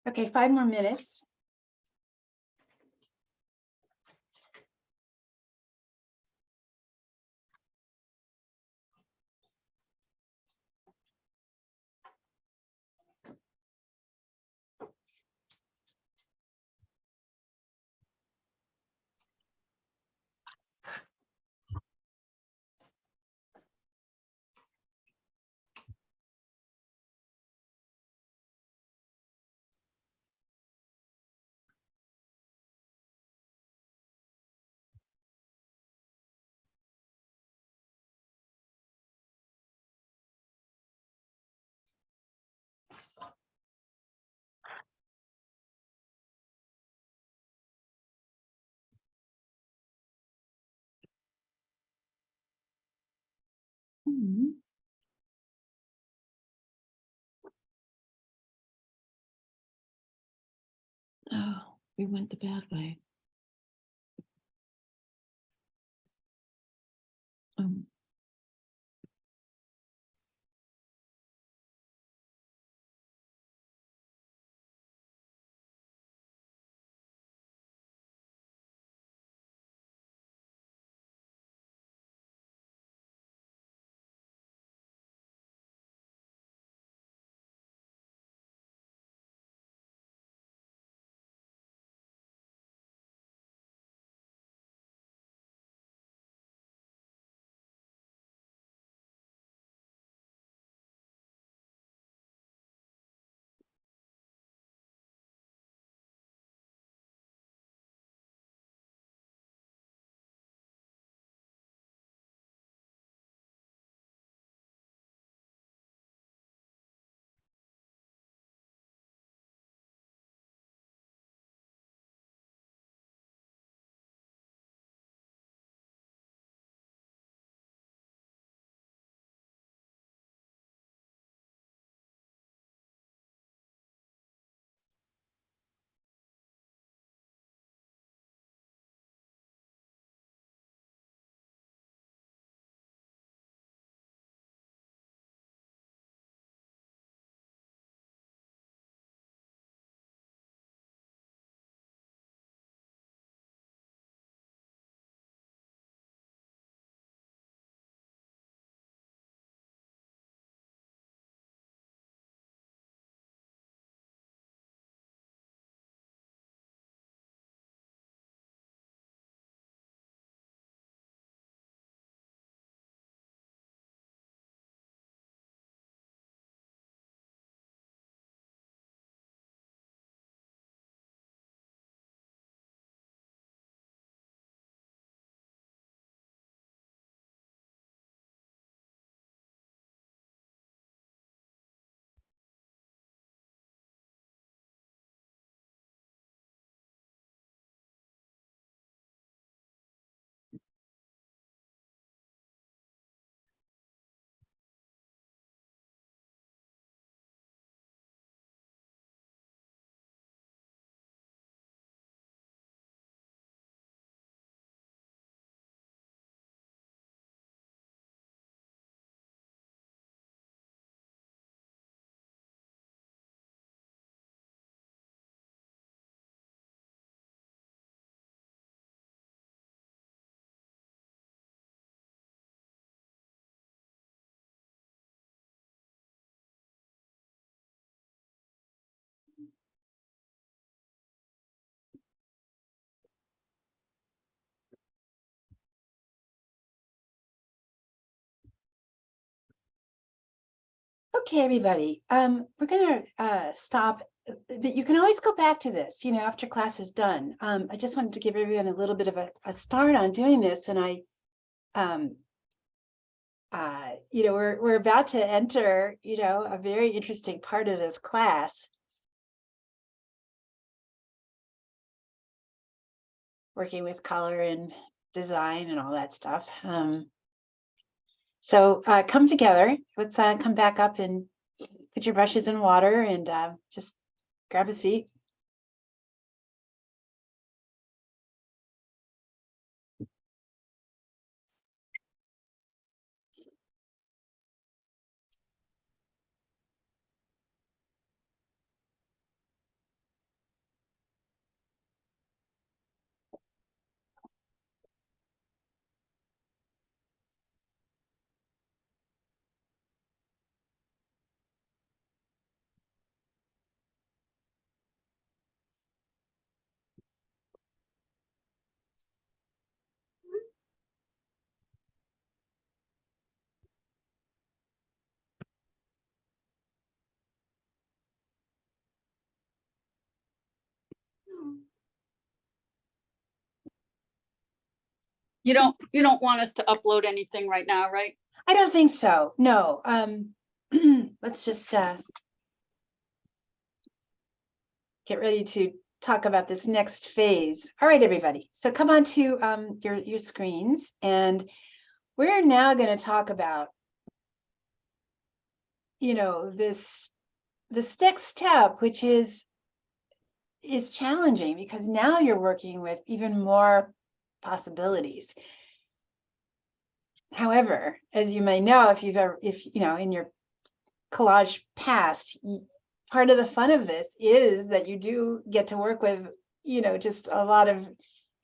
Okay, 5 more minutes. Mhm. Oh, we went the bad way. Um, Okay, everybody, we're gonna stop, but you can always go back to this, after class is done. I just wanted to give everyone a little bit of a start on doing this, and we're about to enter, a very interesting part of this class. Working with color and design and all that stuff. So come together. Let's come back up and put your brushes in water and just grab a seat. You don't want us to upload anything right now, right? I don't think so. No. Let's just get ready to talk about this next phase. All right, everybody. So come on to your screens, and we're now going to talk about, this next step, which is challenging because now you're working with even more possibilities. However, as you may know, if in your collage past, part of the fun of this is that you do get to work with, just a lot of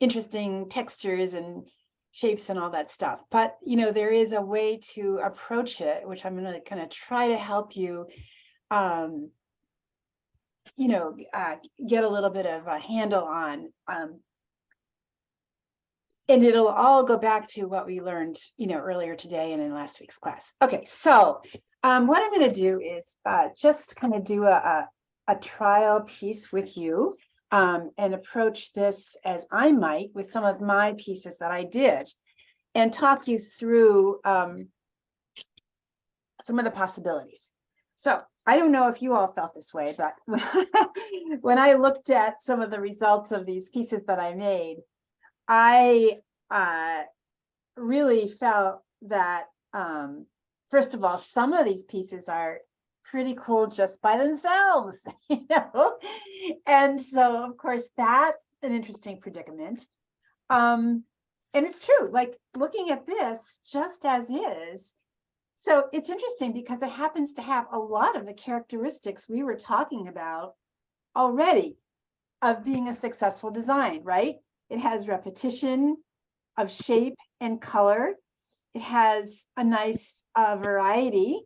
interesting textures and shapes and all that stuff. But, there is a way to approach it, which I'm going to kind of try to help you, get a little bit of a handle on. And it'll all go back to what we learned, earlier today and in last week's class. Okay, so what I'm going to do is just kind of do a trial piece with you and approach this as I might with some of my pieces that I did and talk you through some of the possibilities. So I don't know if you all felt this way, but when I looked at some of the results of these pieces that I made, I really felt that, first of all, some of these pieces are pretty cool just by themselves, and so of course that's an interesting predicament. And it's true, like looking at this just as is. So it's interesting because it happens to have a lot of the characteristics we were talking about already of being a successful design, right? It has repetition of shape and color. It has a nice variety,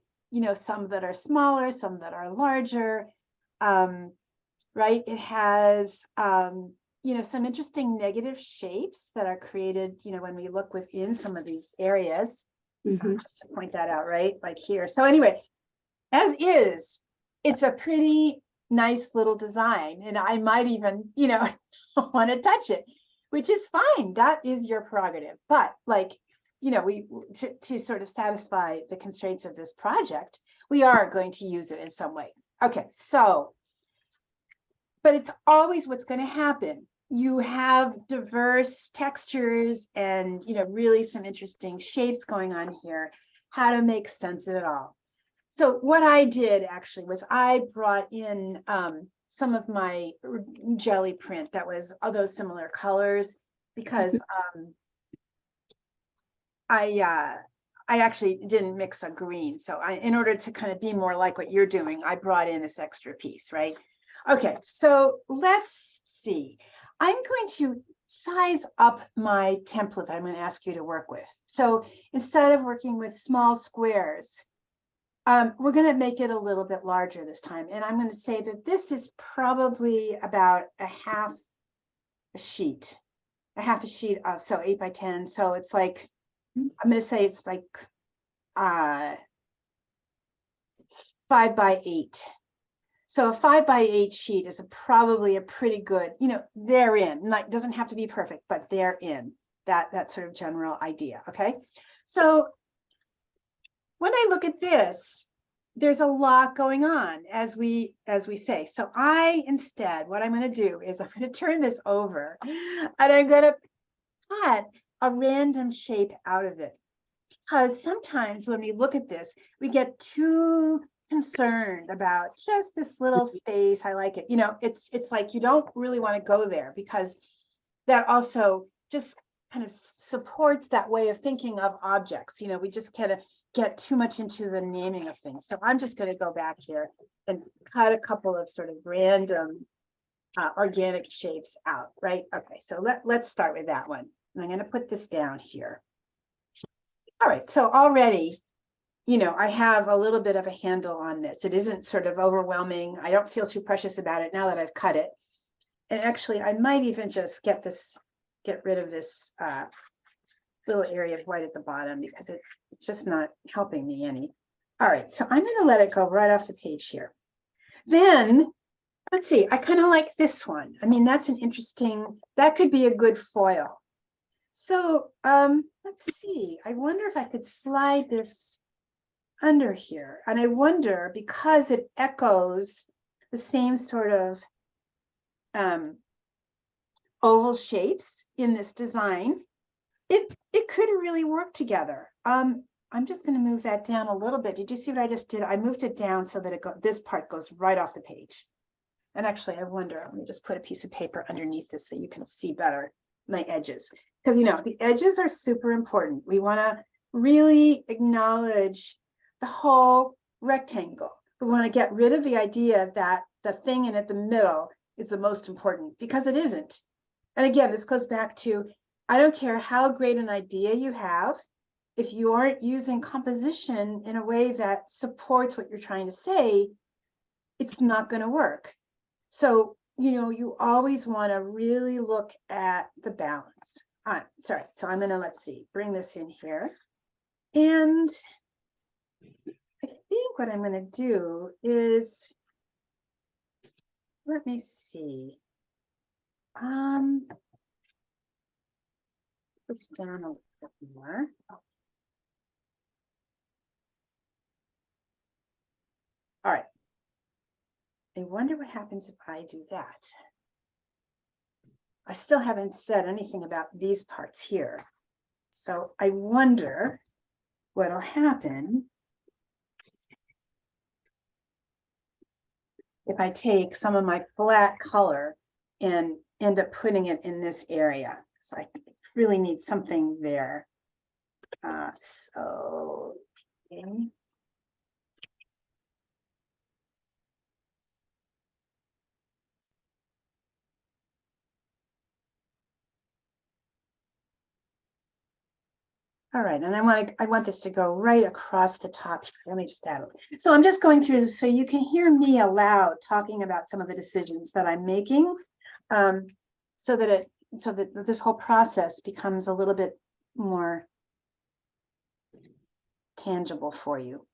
some that are smaller, some that are larger, right? It has, some interesting negative shapes that are created, when we look within some of these areas. Just to point that out, right? Like here. So anyway, as is, it's a pretty nice little design, and I might even, want to touch it, which is fine. That is your prerogative. But like, to sort of satisfy the constraints of this project, we are going to use it in some way. Okay, so, but it's always what's going to happen. You have diverse textures and, really some interesting shapes going on here, how to make sense of it all. So what I did actually was I brought in some of my jelly print that was all those similar colors, because I actually didn't mix a green. So in order to kind of be more like what you're doing, I brought in this extra piece, right? Okay, so let's see. I'm going to size up my template that I'm going to ask you to work with. So instead of working with small squares, we're going to make it a little bit larger this time. And I'm going to say that this is probably about a half a sheet of, so 8 by 10. So it's like, I'm going to say it's like 5 by 8. So a 5 by 8 sheet is probably a pretty good, they're in, like, doesn't have to be perfect, but they're in that sort of general idea. Okay. So when I look at this, there's a lot going on, as we say. So what I'm going to do is I'm going to turn this over and I'm going to cut a random shape out of it. Because sometimes when we look at this, we get too concerned about just this little space. I like it. It's like you don't really want to go there, because that also just kind of supports that way of thinking of objects. We just kind of get too much into the naming of things. So I'm just going to go back here and cut a couple of sort of random organic shapes out, right? Okay, so let's start with that one. And I'm going to put this down here. All right, so already, I have a little bit of a handle on this. It isn't sort of overwhelming. I don't feel too precious about it now that I've cut it. And actually, I might even just get rid of this little area of white at the bottom, because it's just not helping me any. All right, so I'm going to let it go right off the page here. Then, let's see, I kind of like this one. I mean, that's an interesting, that could be a good foil. So let's see. I wonder if I could slide this under here. And I wonder, because it echoes the same sort of oval shapes in this design, it could really work together. I'm just going to move that down a little bit. Did you see what I just did? I moved it down so that this part goes right off the page. And actually, I wonder, let me just put a piece of paper underneath this so you can see better my edges. Because, you know, the edges are super important. We want to really acknowledge the whole rectangle. We want to get rid of the idea that the thing in at the middle is the most important, because it isn't. And again, this goes back to, I don't care how great an idea you have, if you aren't using composition in a way that supports what you're trying to say, it's not going to work. So, you know, you always want to really look at the balance. Sorry, so I'm going to, let's see, bring this in here. And I think what I'm going to do is, let me see. Let's down a little bit more. All right. I wonder what happens if I do that. I still haven't said anything about these parts here. So I wonder what'll happen if I take some of my flat color and end up putting it in this area. So I really need something there. Okay. All right, and I want this to go right across the top. Let me just add it. So I'm just going through this so you can hear me aloud talking about some of the decisions that I'm making, so that this whole process becomes a little bit more tangible for you.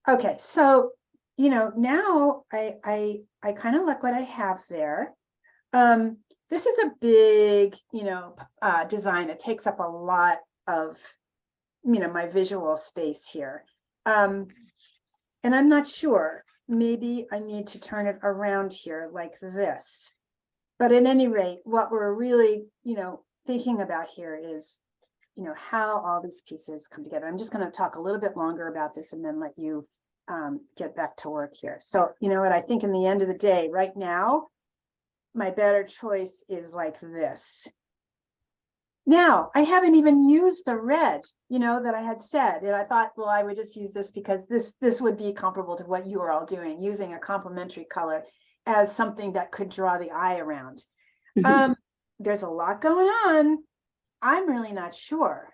Okay, so you know, now I kind of like what I have there. This is a big, you know, design that takes up a lot of, you know, my visual space here. And I'm not sure, maybe I need to turn it around here like this. But at any rate, what we're really, you know, thinking about here is, you know, how all these pieces come together. I'm just going to talk a little bit longer about this and then let you get back to work here. So, you know what, I think in the end of the day, right now, my better choice is like this. Now, I haven't even used the red, you know, that I had said, and I thought, well, I would just use this because this would be comparable to what you are all doing, using a complementary color as something that could draw the eye around. There's a lot going on. I'm really not sure.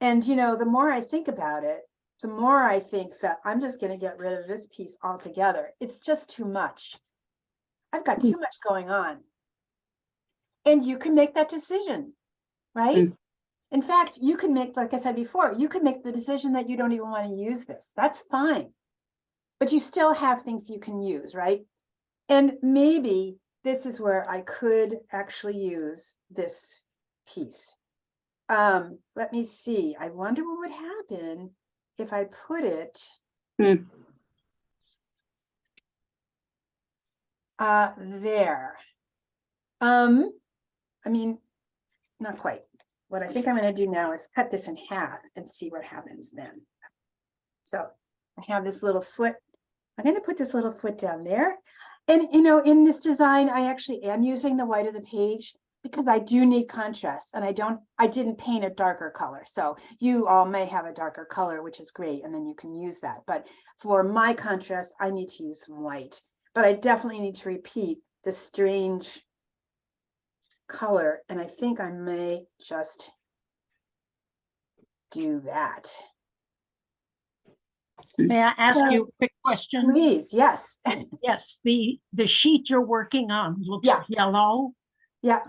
And, you know, the more I think about it, the more I think that I'm just going to get rid of this piece altogether. It's just too much. I've got too much going on. And you can make that decision, right? In fact, you can make, like I said before, you could make the decision that you don't even want to use this. That's fine. But you still have things you can use, right? And maybe this is where I could actually use this piece. Let me see. I wonder what would happen if I put it there. I mean, not quite. What I think I'm going to do now is cut this in half and see what happens then. So I have this little foot. I'm going to put this little foot down there. And, you know, in this design, I actually am using the white of the page because I do need contrast, and I didn't paint a darker color. So you all may have a darker color, which is great, and then you can use that. But for my contrast, I need to use some white. But I definitely need to repeat this strange color, and I think I may just do that. May I ask you a quick question? Please, yes. Yes, the sheet you're working on looks yellow. Yeah.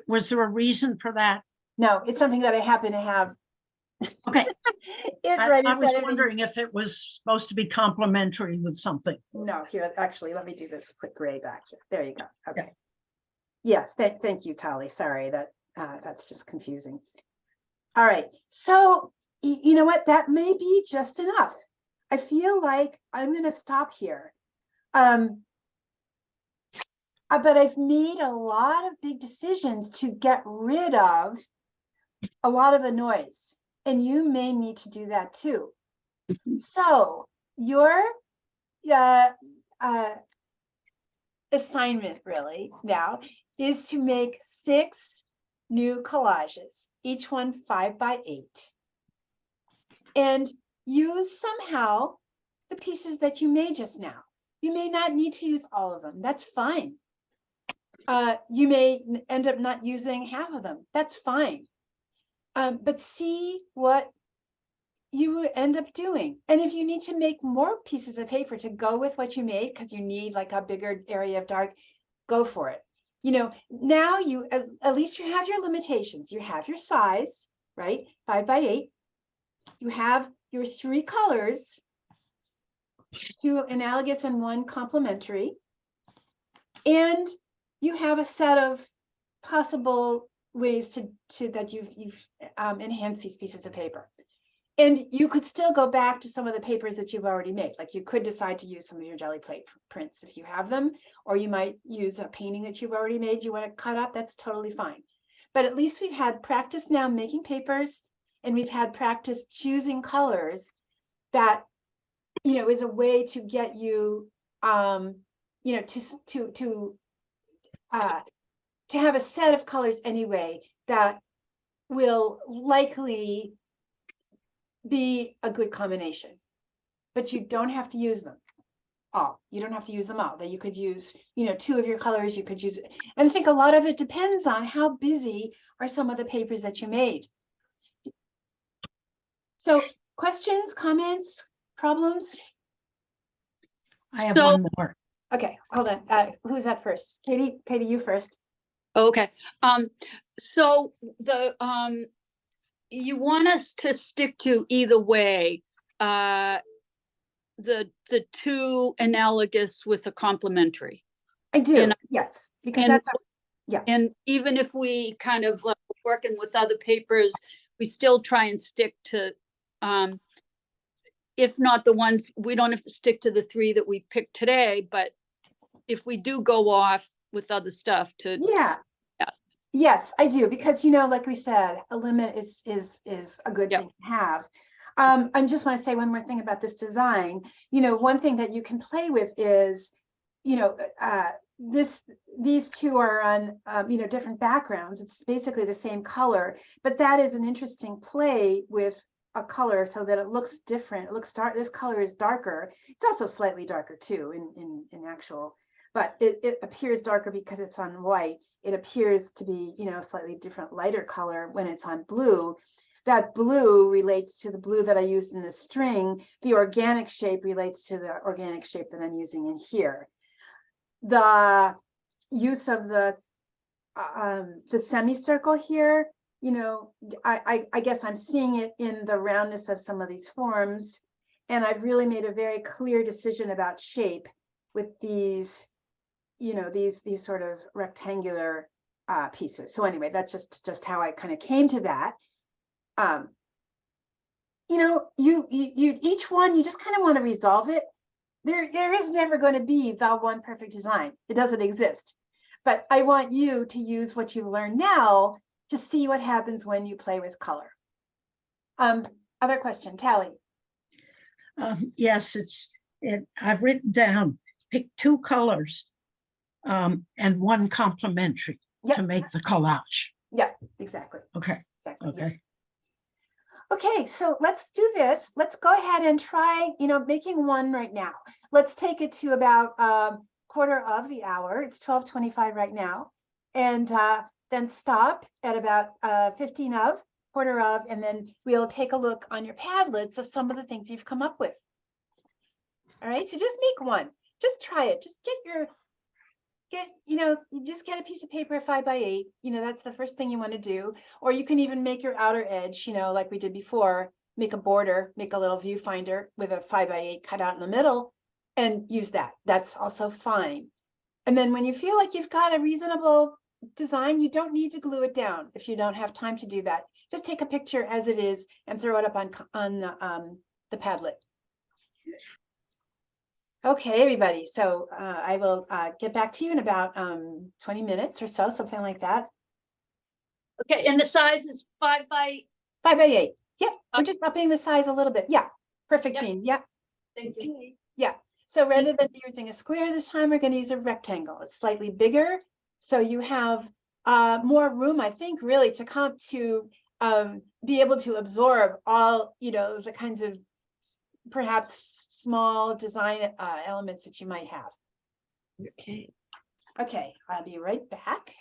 Was there a reason for that? No, it's something that I happen to have. Okay. I was right wondering if it was supposed to be complementary with something. No, here, actually, let me do this quick gray back here. There you go. Okay. Yeah, thank you, Tali. Sorry that that's just confusing. All right, so you know what? That may be just enough. I feel like I'm going to stop here. But I've made a lot of big decisions to get rid of a lot of the noise, and you may need to do that too. So your assignment really now is to make 6 new collages, each one 5 by 8, and use somehow the pieces that you made just now. You may not need to use all of them. That's fine. You may end up not using half of them. That's fine. But see what you end up doing. And if you need to make more pieces of paper to go with what you made, because you need like a bigger area of dark, go for it. You know, now you at least you have your limitations. You have your size, right? 5 by 8. You have your 3 colors, 2 analogous and 1 complementary. And you have a set of possible ways to that you've enhanced these pieces of paper. And you could still go back to some of the papers that you've already made. Like you could decide to use some of your jelly plate prints if you have them, or you might use a painting that you've already made you want to cut up. That's totally fine. But at least we've had practice now making papers, and we've had practice choosing colors that, you know, is a way to get you, you know, to have a set of colors anyway that will likely be a good combination. But you don't have to use them all. You don't have to use them all. That you could use, you know, 2 of your colors. You could use it. And I think a lot of it depends on how busy are some of the papers that you made. So questions, comments, problems? I have one more. Okay, hold on. Who's that first? Katie, you first. Okay. So the you want us to stick to either way, the 2 analogous with the complementary. I do. And, yes, because and, that's yeah. And even if we kind of working with other papers, we still try and stick to, if not the ones, we don't have to stick to the 3 that we picked today, but if we do go off with other stuff to Yes, I do, because, you know, like we said, a limit is a good thing to have. I just want to say one more thing about this design. You know, one thing that you can play with is, you know, these 2 are on, you know, different backgrounds. It's basically the same color, but that is an interesting play with a color so that it looks different. It looks dark. This color is darker. It's also slightly darker too in actual, but it appears darker because it's on white. It appears to be, you know, slightly different, lighter color when it's on blue. That blue relates to the blue that I used in the string. The organic shape relates to the organic shape that I'm using in here. The use of the semicircle here, you know, I guess I'm seeing it in the roundness of some of these forms. And I've really made a very clear decision about shape with these, you know, these sort of rectangular pieces. So anyway, that's just how I kind of came to that. You know, you each one, you just kind of want to resolve it. There is never going to be the one perfect design. It doesn't exist. But I want you to use what you've learned now to see what happens when you play with color. Other question, Tally. Yes, I've written down, pick 2 colors and 1 complementary to make the collage. Yeah, exactly. Okay. Exactly. Okay. Yeah. Okay, so let's do this. Let's go ahead and try, you know, making 1 right now. Let's take it to about 1/4 of the hour. It's 12:25 right now. And then stop at about 15 of, 1/4 of, and then we'll take a look on your Padlets of some of the things you've come up with. All right, so just make 1. Just try it. Just you know, you just get a piece of paper 5 by 8. You know, that's the first thing you want to do. Or you can even make your outer edge, you know, like we did before, make a border, make a little viewfinder with a 5 by 8 cut out in the middle and use that. That's also fine. And then when you feel like you've got a reasonable design, you don't need to glue it down if you don't have time to do that. Just take a picture as it is and throw it up on the Padlet. Okay, everybody. So I will get back to you in about 20 minutes or so, something like that. Okay, and the size is 5 by 5 by 8. Yep, we're just upping the size a little bit. Yeah, perfect, Yep. Jean. Yeah, Thank you. yeah. So rather than using a square this time, we're going to use a rectangle. It's slightly bigger, so you have more room, I think, really to come to be able to absorb all, you know, the kinds of perhaps small design elements that you might have. Okay. Okay, I'll be right back.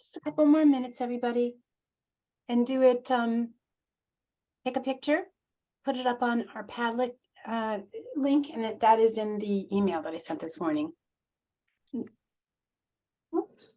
just a couple more minutes, everybody. And do it, take a picture, put it up on our Padlet link, and that is in the email that I sent this morning. Oops.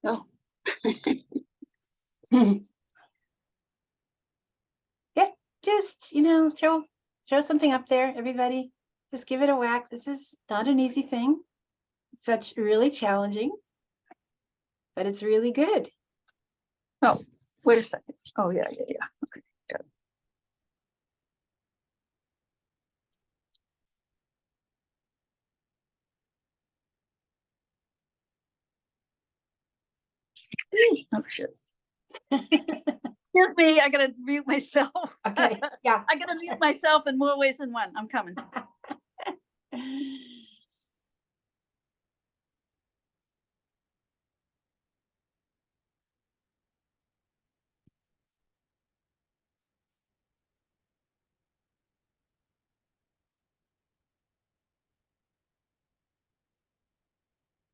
Oh. Yeah, just, throw something up there, everybody. Just give it a whack. This is not an easy thing. It's such really challenging, but it's really good. Oh, wait a second. Oh, yeah. Okay, good. Oh, shit. Here's me. I gotta mute myself. Okay, yeah. I gotta mute myself in more ways than one. I'm coming.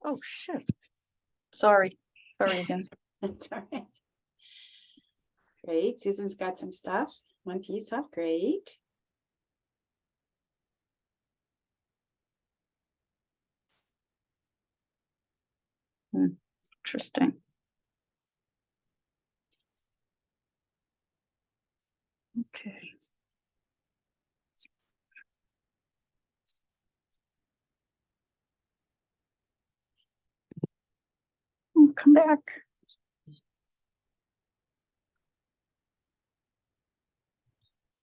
Oh, shit. Sorry again. That's all right. Great. Susan's got some stuff. One piece up. Great. Interesting. Okay. Come back.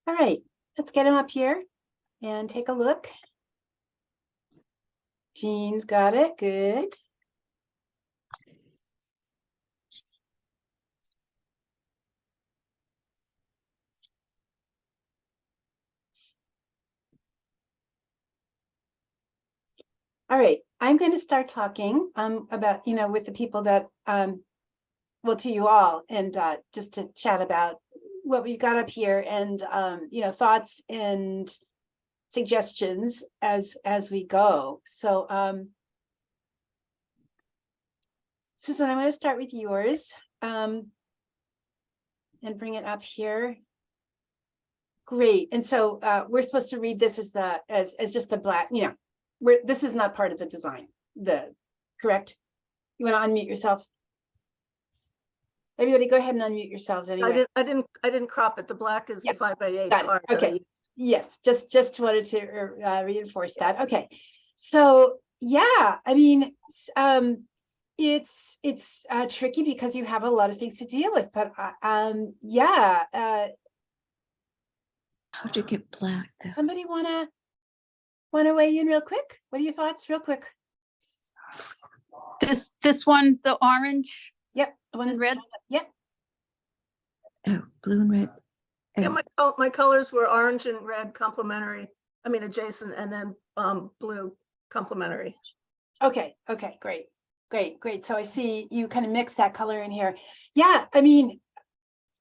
All right, let's get him up here and take a look. Jean's got it. Good. All right, I'm going to start talking about, with the people that, well, to you all, and just to chat about what we've got up here and, thoughts and suggestions as we go. So Susan, I'm going to start with yours and bring it up here. Great. And so we're supposed to read this as just the black, you know, this is not part of the design, correct? You want to unmute yourself? Everybody go ahead and unmute yourselves anyway. I didn't crop it. The black is the 5x8 Got it. part. that I Okay. used. Yes, just wanted to reinforce that. Okay. So yeah, I mean, it's tricky because you have a lot of things to deal with, but yeah. How to get black? Somebody wanna weigh in real quick? What are your thoughts, real quick? This one, the orange Yep, the one and is red. Yep. Oh, blue and red. Yeah, Oh, my colors were orange and red complementary. I mean adjacent, and then blue complementary. Okay, great. So I see you kind of mix that color in here. Yeah, I mean,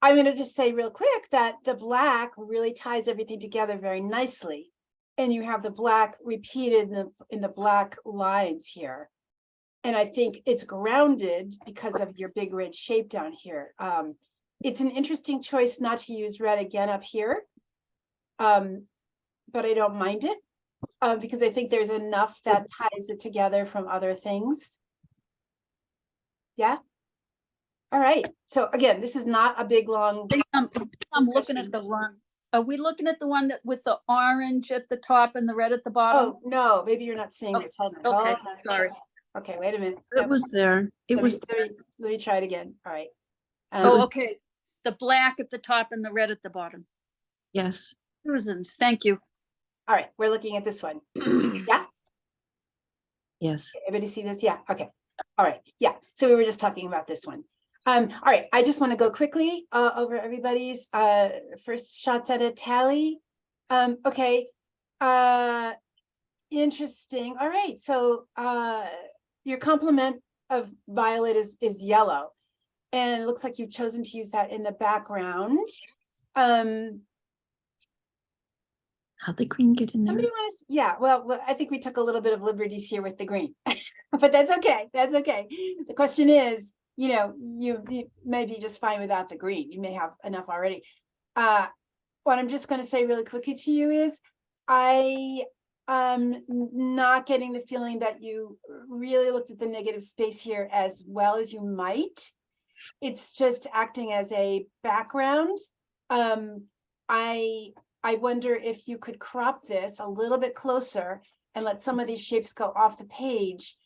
I'm going to just say real quick that the black really ties everything together very nicely. And you have the black repeated in the black lines here. And I think it's grounded because of your big red shape down here. It's an interesting choice not to use red again up here. But I don't mind it because I think there's enough that ties it together from other things. Yeah. All right. So again, this is not a big, long. I'm looking at the one. Are we looking at the one that with the orange at the top and the red at the bottom? Oh, no, maybe you're not seeing it. Hold on. Okay, Hold on. sorry. Okay, wait a minute. it was there. It was there. Let me try it again. All right. Oh, okay. The black at the top and the red at the bottom. Yes. Susan's, thank you. All right, we're looking at this one. Yeah, Yes. everybody see this? Yeah, okay. All right, yeah, so we were just talking about this one. All right, I just want to go quickly over everybody's first shots at a tally. Okay, interesting. All right, so your complement of violet is yellow, and it looks like you've chosen to use that in the background. How'd the green get in there? Somebody want to, yeah, well, I think we took a little bit of liberties here with the green, but that's okay. That's okay. The question is, you know, you may be just fine without the green. You may have enough already. What I'm just going to say really quickly to you is I am not getting the feeling that you really looked at the negative space here as well as you might. It's just acting as a background. I wonder if you could crop this a little bit closer and let some of these shapes go off the page.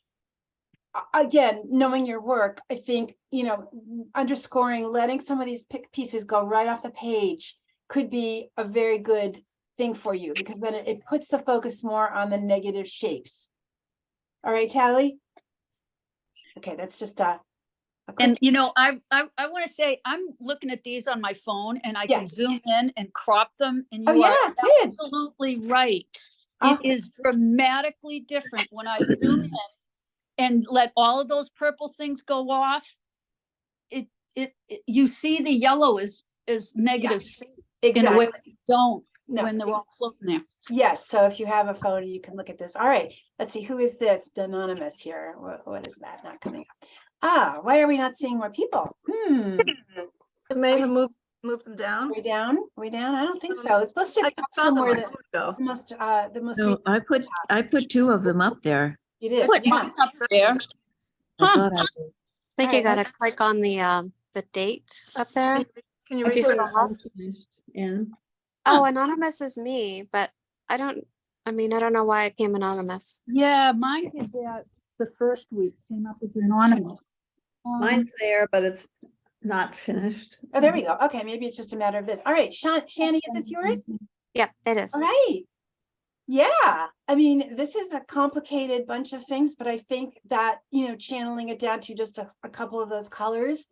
Again, knowing your work, I think, you know, underscoring, letting some of these pieces go right off the page could be a very good thing for you, because then it puts the focus more on the negative shapes. All right, Tally? Okay, that's just a And you know, I want to say I'm looking at these on my phone and I can zoom in and crop them, and you are absolutely right. It is dramatically different when I zoom in and let all of those purple things go off. You see the yellow is negative in a way that you don't when they're all floating there. Yes, so if you have a photo, you can look at this. All right, let's see, who is this? Anonymous here. What is that? Not coming up. Why are we not seeing more people? It may have moved them down. Way down? I don't think so. It's supposed to I be just saw them somewhere a that moment ago. the most No, recent I put two of them up there. You did. Put Yeah. mine up there. I thought I did. I think you gotta click on the date up there. Can you If you read scroll up. And Oh, anonymous is me, but I don't know why it came anonymous. Yeah, mine did that the first week, came up as anonymous. Mine's there, but it's not finished. Oh, there we go. Okay, maybe it's just a matter of this. All right, Shani, is this yours? Yep, it is. All right. Yeah, I mean, this is a complicated bunch of things, but I think that, you know, channeling it down to just a couple of those colors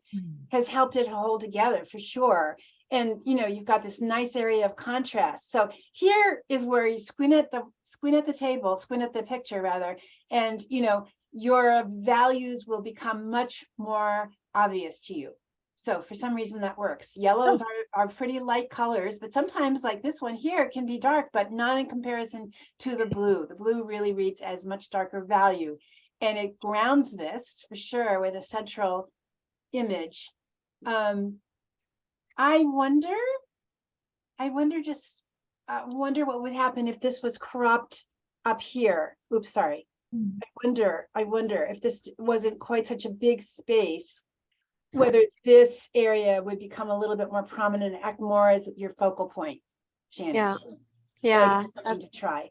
has helped it hold together for sure. And, you know, you've got this nice area of contrast. So here is where you squint at the picture rather, and, you know, your values will become much more obvious to you. So for some reason that works. Yellows are pretty light colors, but sometimes like this one here can be dark, but not in comparison to the blue. The blue really reads as much darker value. And it grounds this for sure with a central image. I wonder what would happen if this was cropped up here. Oops, sorry. I wonder if this wasn't quite such a big space, whether this area would become a little bit more prominent and act more as your focal point, Shannon. Yeah. So Yeah, just something to try.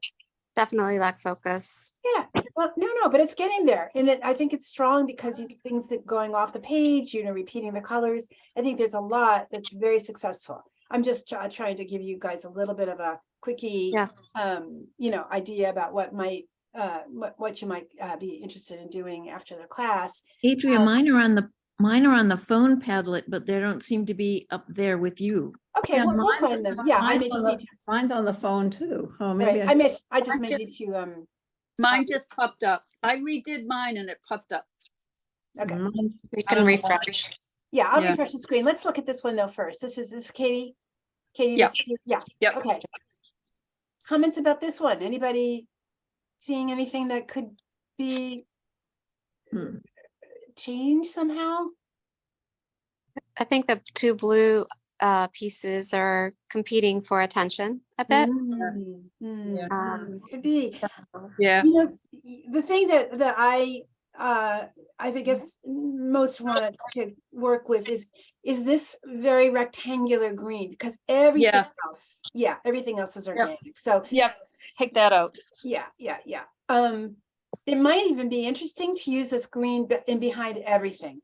definitely lack focus. Yeah, well, no, but it's getting there. And I think it's strong because these things that going off the page, repeating the colors. I think there's a lot that's very successful. I'm just trying to give you guys a little bit of a quickie, idea about what might, what you might be interested in doing after the class. Adria, mine are on the phone Padlet, but they don't seem to be up there with you. Okay, Yeah, we'll find them. Yeah, I may just need to. Mine's on the phone too. Oh, Right, maybe I just may need to, Mine just popped up. I redid mine and it popped up. okay. mine's- You I can don't know. refresh. Yeah, I'll Yeah. refresh the screen. Let's look at this one though first. This is Katie. Katie, Yeah. this is you? Yeah. Yep. Okay. Comments about this one? Anybody seeing anything that could be Hmm. changed somehow? I think the two blue pieces are competing for attention a bit. Could be. Yeah. The thing that I guess most wanted to work with is this very rectangular green, because everything else, everything else is organic. So Yep. Take that out. yeah. It might even be interesting to use this green in behind everything,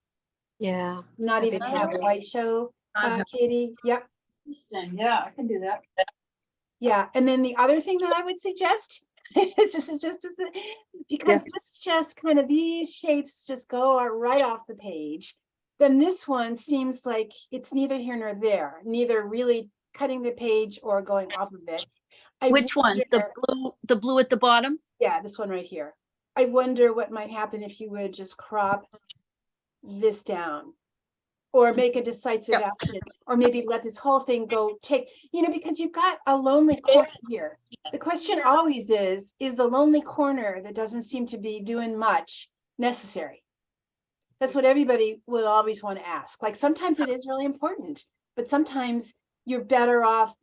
Yeah. not even have white show, Katie. Yep. Yeah, I can do that. Yeah, and then the other thing that I would suggest, because this just kind of, these shapes just go right off the page, then this one seems like it's neither here nor there, neither really cutting the page or going off of it. Which one? The blue at the bottom? Yeah, this one right here. I wonder what might happen if you would just crop this down, or make a decisive action, or maybe let this whole thing go because you've got a lonely corner here. The question always is the lonely corner that doesn't seem to be doing much necessary? That's what everybody will always want to ask. Like sometimes it is really important, but sometimes you're better off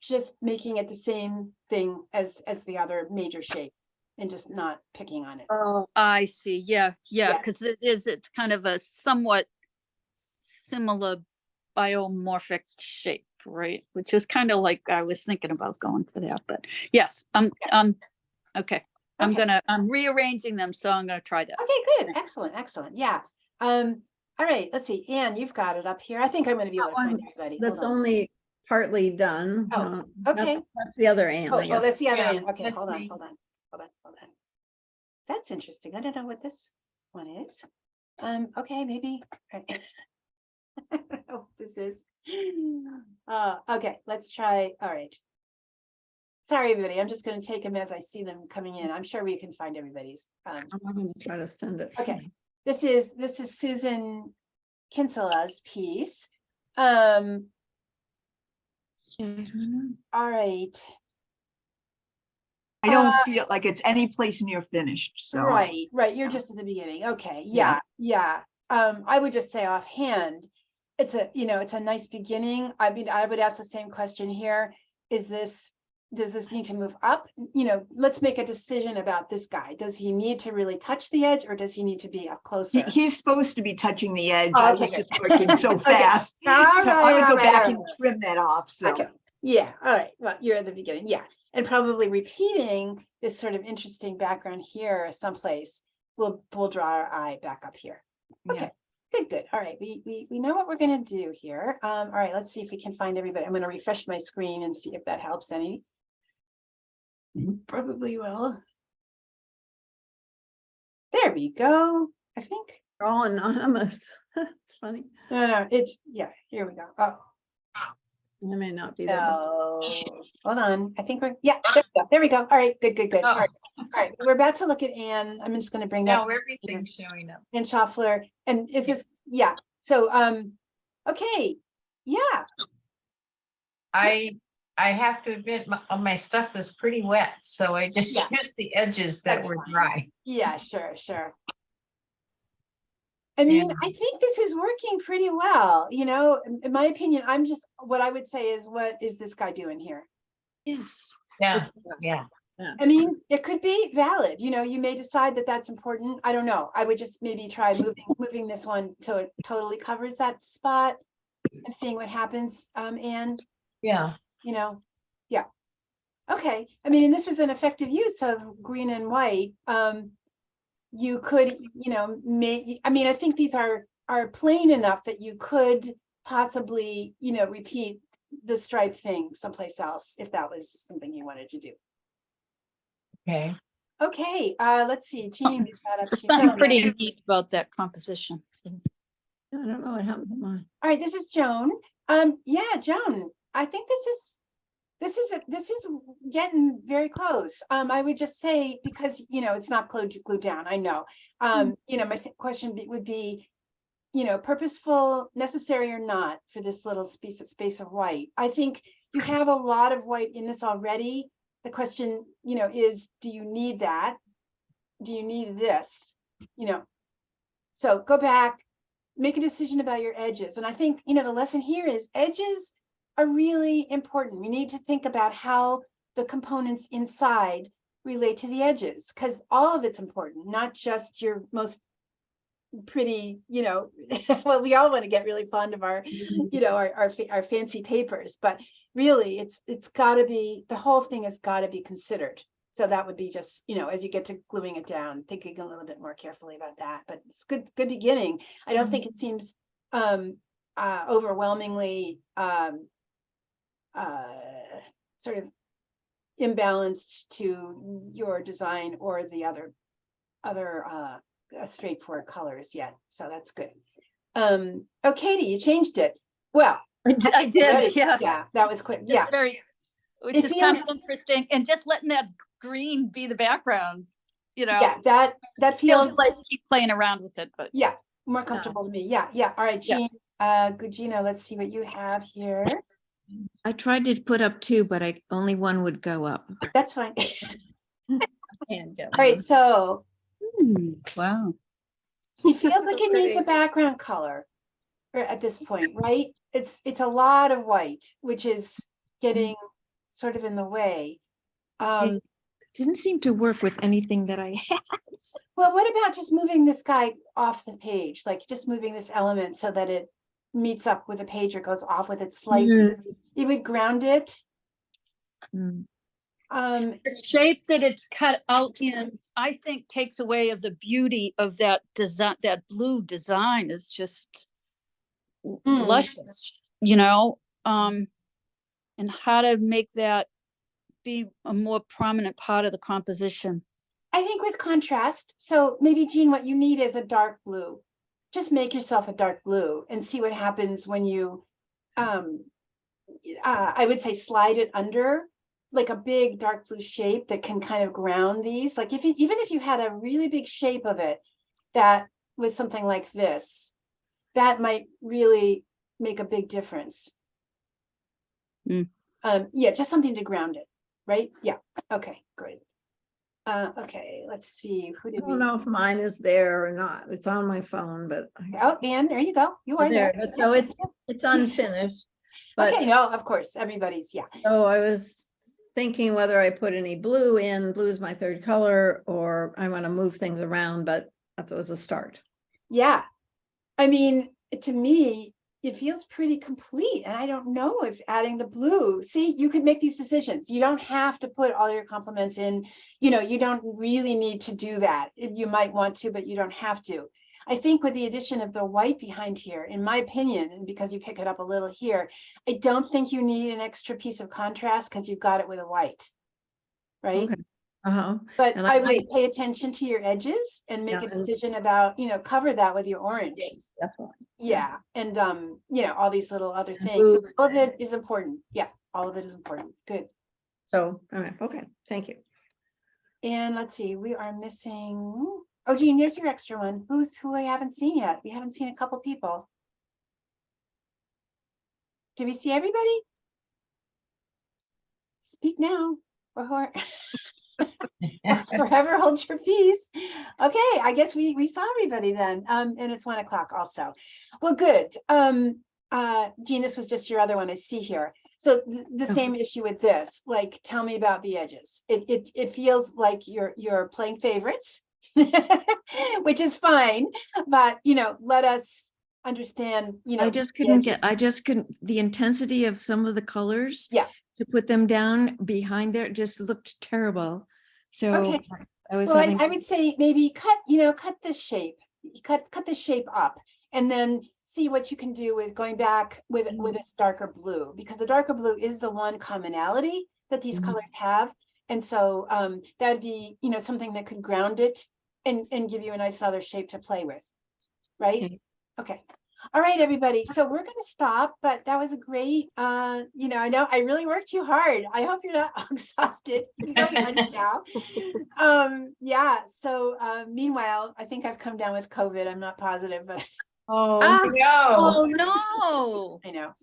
just making it the same thing as the other major shape and just not picking on it. Oh, I see. Yeah. Because it's kind of a somewhat similar biomorphic shape, right? Which is kind of like I was thinking about going for that, but yes, okay. I'm rearranging them, so I'm gonna try that. Okay, good, excellent. Yeah. All right, let's see, Anne, you've got it up here. I think I'm gonna be able to find everybody. That's Hold on. only partly done. Oh, okay. That's the other Anne. I guess. That's the other Yeah, Anne. Okay, that's hold on. me. That's interesting. I don't know what this one is. Okay, maybe. All right. I don't know what this is. Okay, let's try. All right. Sorry, everybody. I'm just going to take them as I see them coming in. I'm sure we can find everybody's. I'm going to try to send it. Okay. This is Susan Kinsela's piece. All right. I don't feel like it's any place near finished, so. Right. You're just at the beginning. Okay. Yeah. I would just say offhand, it's a nice beginning. I mean, I would ask the same question here. Does this need to move up? Let's make a decision about this guy. Does he need to really touch the edge, or does he need to be up closer? He's supposed to be touching the edge. Oh, I okay, was good. just working so Okay. fast. So I would go back and trim that off, so. Okay. Yeah. All right. Well, you're at the beginning. Yeah. And probably repeating this sort of interesting background here someplace will draw our eye back up here. Okay. Yeah. Good. All right. We know what we're going to do here. All right. Let's see if we can find everybody. I'm going to refresh my screen and see if that helps any. Probably will. There we go. I think. They're all anonymous. It's funny. No, it's, yeah, here we go. Oh, I may not be there. so hold on. I think there we go. All right, good. All right. We're about to look at Anne. I'm just going to bring that. Now everything's showing up. And Schaffler. And is this, So, okay, yeah, I have to admit, my stuff was pretty wet, so I just Yeah. used the edges that That's were fine. dry. yeah, sure. I mean, And- I think this is working pretty well, you know, in my opinion. What I would say is, what is this guy doing here? Yes. Yeah, yeah. I mean, it could be valid, you know, you may decide that that's important. I don't know. I would just maybe try moving this one so it totally covers that spot and seeing what happens. And, Yeah. you know, yeah. Okay. I mean, and this is an effective use of green and white. You could, you know, I mean, I think these are plain enough that you could possibly, you know, repeat the stripe thing someplace else if that was something you wanted to do. Okay. Okay, let's see, Jean, we've got up There's to something Joan. pretty neat about that composition. I don't know what happened to mine. All right, this is Joan. Yeah, Joan, I think this is getting very close. I would just say, because, you know, it's not glued down, I know. You know, my question would be, you know, purposeful, necessary or not for this little space of white. I think you have a lot of white in this already. The question, you know, is, do you need that? Do you need this? You know, so go back, make a decision about your edges. And I think, you know, the lesson here is edges are really important. We need to think about how the components inside relate to the edges, because all of it's important, not just your most pretty, you know, well, we all want to get really fond of our, you know, our fancy papers, but really it's got to be, the whole thing has got to be considered. So that would be just, you know, as you get to gluing it down, thinking a little bit more carefully about that. But it's good beginning. I don't think it seems overwhelmingly sort of imbalanced to your design or the other straightforward colors yet. So that's good. Oh, Katie, you changed it. Well, I did, ready. yeah. Yeah, that was quick. Just Yeah. very, which It is kind feels- of interesting, and just letting that green be the background, you know. Yeah, that Feels feels like keep playing around with it, but yeah, more comfortable to me. Yeah. All right, Yeah. Jean, Gugino, let's see what you have here. I tried to put up two, but only one would go up. That's fine. And get All right, one. so wow. it feels So like it needs a pretty. background color at this point, right? It's a lot of white, which is getting sort of in the way. It didn't seem to work with anything that I had. Well, what about just moving this guy off the page, like just moving this element so that it meets up with the page or goes off with it slightly? You would ground it. Mm. The shape that it's cut out in, I think, takes away of the beauty of that design. That blue design is just luscious, you know. And how to make that be a more prominent part of the composition. I think with contrast. So maybe, Jean, what you need is a dark blue. Just make yourself a dark blue and see what happens when you, I would say, slide it under like a big dark blue shape that can kind of ground these. Like even if you had a really big shape of it that was something like this, that might really make a big difference. Yeah, just something to ground it, right? Yeah. Okay, great. Okay, let's see. Who I did we? don't know if mine is there or not. It's on my phone, but Oh, Anne, there you go. You are there. there. But so it's unfinished. But Okay, no, of course, everybody's, yeah. so I was thinking whether I put any blue in, blue is my third color, or I want to move things around, but that was a start. Yeah. I mean, to me, it feels pretty complete. And I don't know if adding the blue, see, you could make these decisions. You don't have to put all your complements in, you know, you don't really need to do that. You might want to, but you don't have to. I think with the addition of the white behind here, in my opinion, and because you pick it up a little here, I don't think you need an extra piece of contrast because you've got it with a white, right? Okay. Uh-huh. But And I might- would pay attention to your edges and make Yeah, a and- decision about, you know, cover that with your orange. Yes, definitely. Yeah, and you know, all these little other And things. blue. All of it is important. Yeah, all of it is important. Good. So, all right, okay, thank you. And let's see, we are missing. Oh, Jean, here's your extra one. Who I haven't seen yet? We haven't seen a couple people. Do we see everybody? Speak now or forever hold your peace. Okay, I guess we saw everybody then. And it's 1 o'clock also. Well, good. Jean, this was just your other one I see here. So the same issue with this, like, tell me about the edges. It feels like you're playing favorites, which is fine, but let us understand, I just couldn't the intensity of some of the colors. Yeah. To put them down behind there just looked terrible. So Okay. I was Well, having. I would say maybe cut this shape, cut this shape up, and then see what you can do with going back with this darker blue, because the darker blue is the one commonality that these colors have. And so that'd be, something that could ground it and give you a nice other shape to play with. Right? Okay. All right, everybody. So we're going to stop, but that was a great, I know I really worked you hard. I hope you're not exhausted. You can go lunch now. Yeah. So meanwhile, I think I've come down with COVID. I'm not positive, but Oh, Oh, no. no. I know.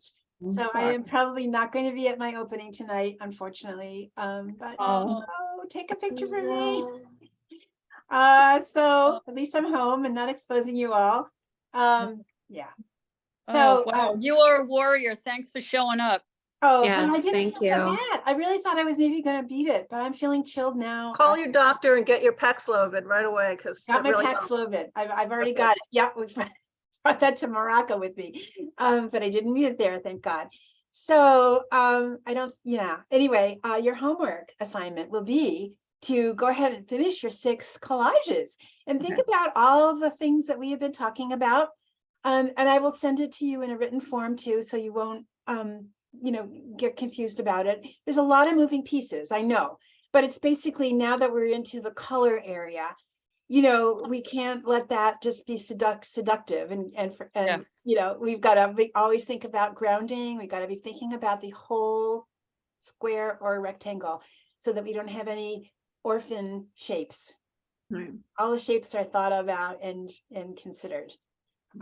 I'm So I sorry. am probably not going to be at my opening tonight, unfortunately. But take a picture for me. So at least I'm home and not exposing you all. Yeah. So, wow, you are a warrior. Thanks for showing up. but I Yes, didn't thank feel so you. bad. I really thought I was maybe going to beat it, but I'm feeling chilled now. Call your doctor and get your Paxlovid right away, because Got my really Paxlovid. I've already Okay. got it. Yeah, brought that to Morocco with me, but I didn't need it there, thank God. So Anyway, your homework assignment will be to go ahead and finish your 6 collages and think about all the things that we have been talking about. And I will send it to you in a written form too, so you won't get confused about it. There's a lot of moving pieces, I know, but it's basically, now that we're into the color area, we can't let that just be seductive and we've got to always think about grounding. We've got to be thinking about the whole square or rectangle so that we don't have any orphan shapes. Right. All the shapes are thought about and considered.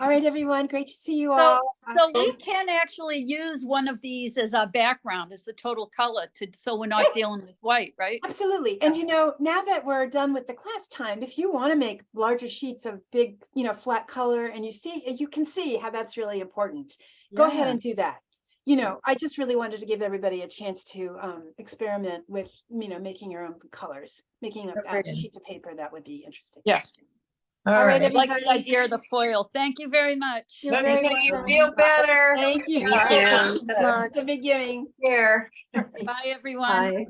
All right, everyone, great to see you all. So we can actually use one of these as our background, as the total color, so we're not dealing with white, right? Absolutely. And now that we're done with the class time, if you want to make larger sheets of big, flat color, and you can see how that's really important, go ahead and do that. I just really wanted to give everybody a chance to experiment with, making your own colors, making sheets of paper. That would be interesting. Yes. All All right, right. I like the everybody. idea of the foil. Thank you very much. You're very You welcome. feel better. Thank you. Thank you. The beginning. Here. Bye, everyone. Bye.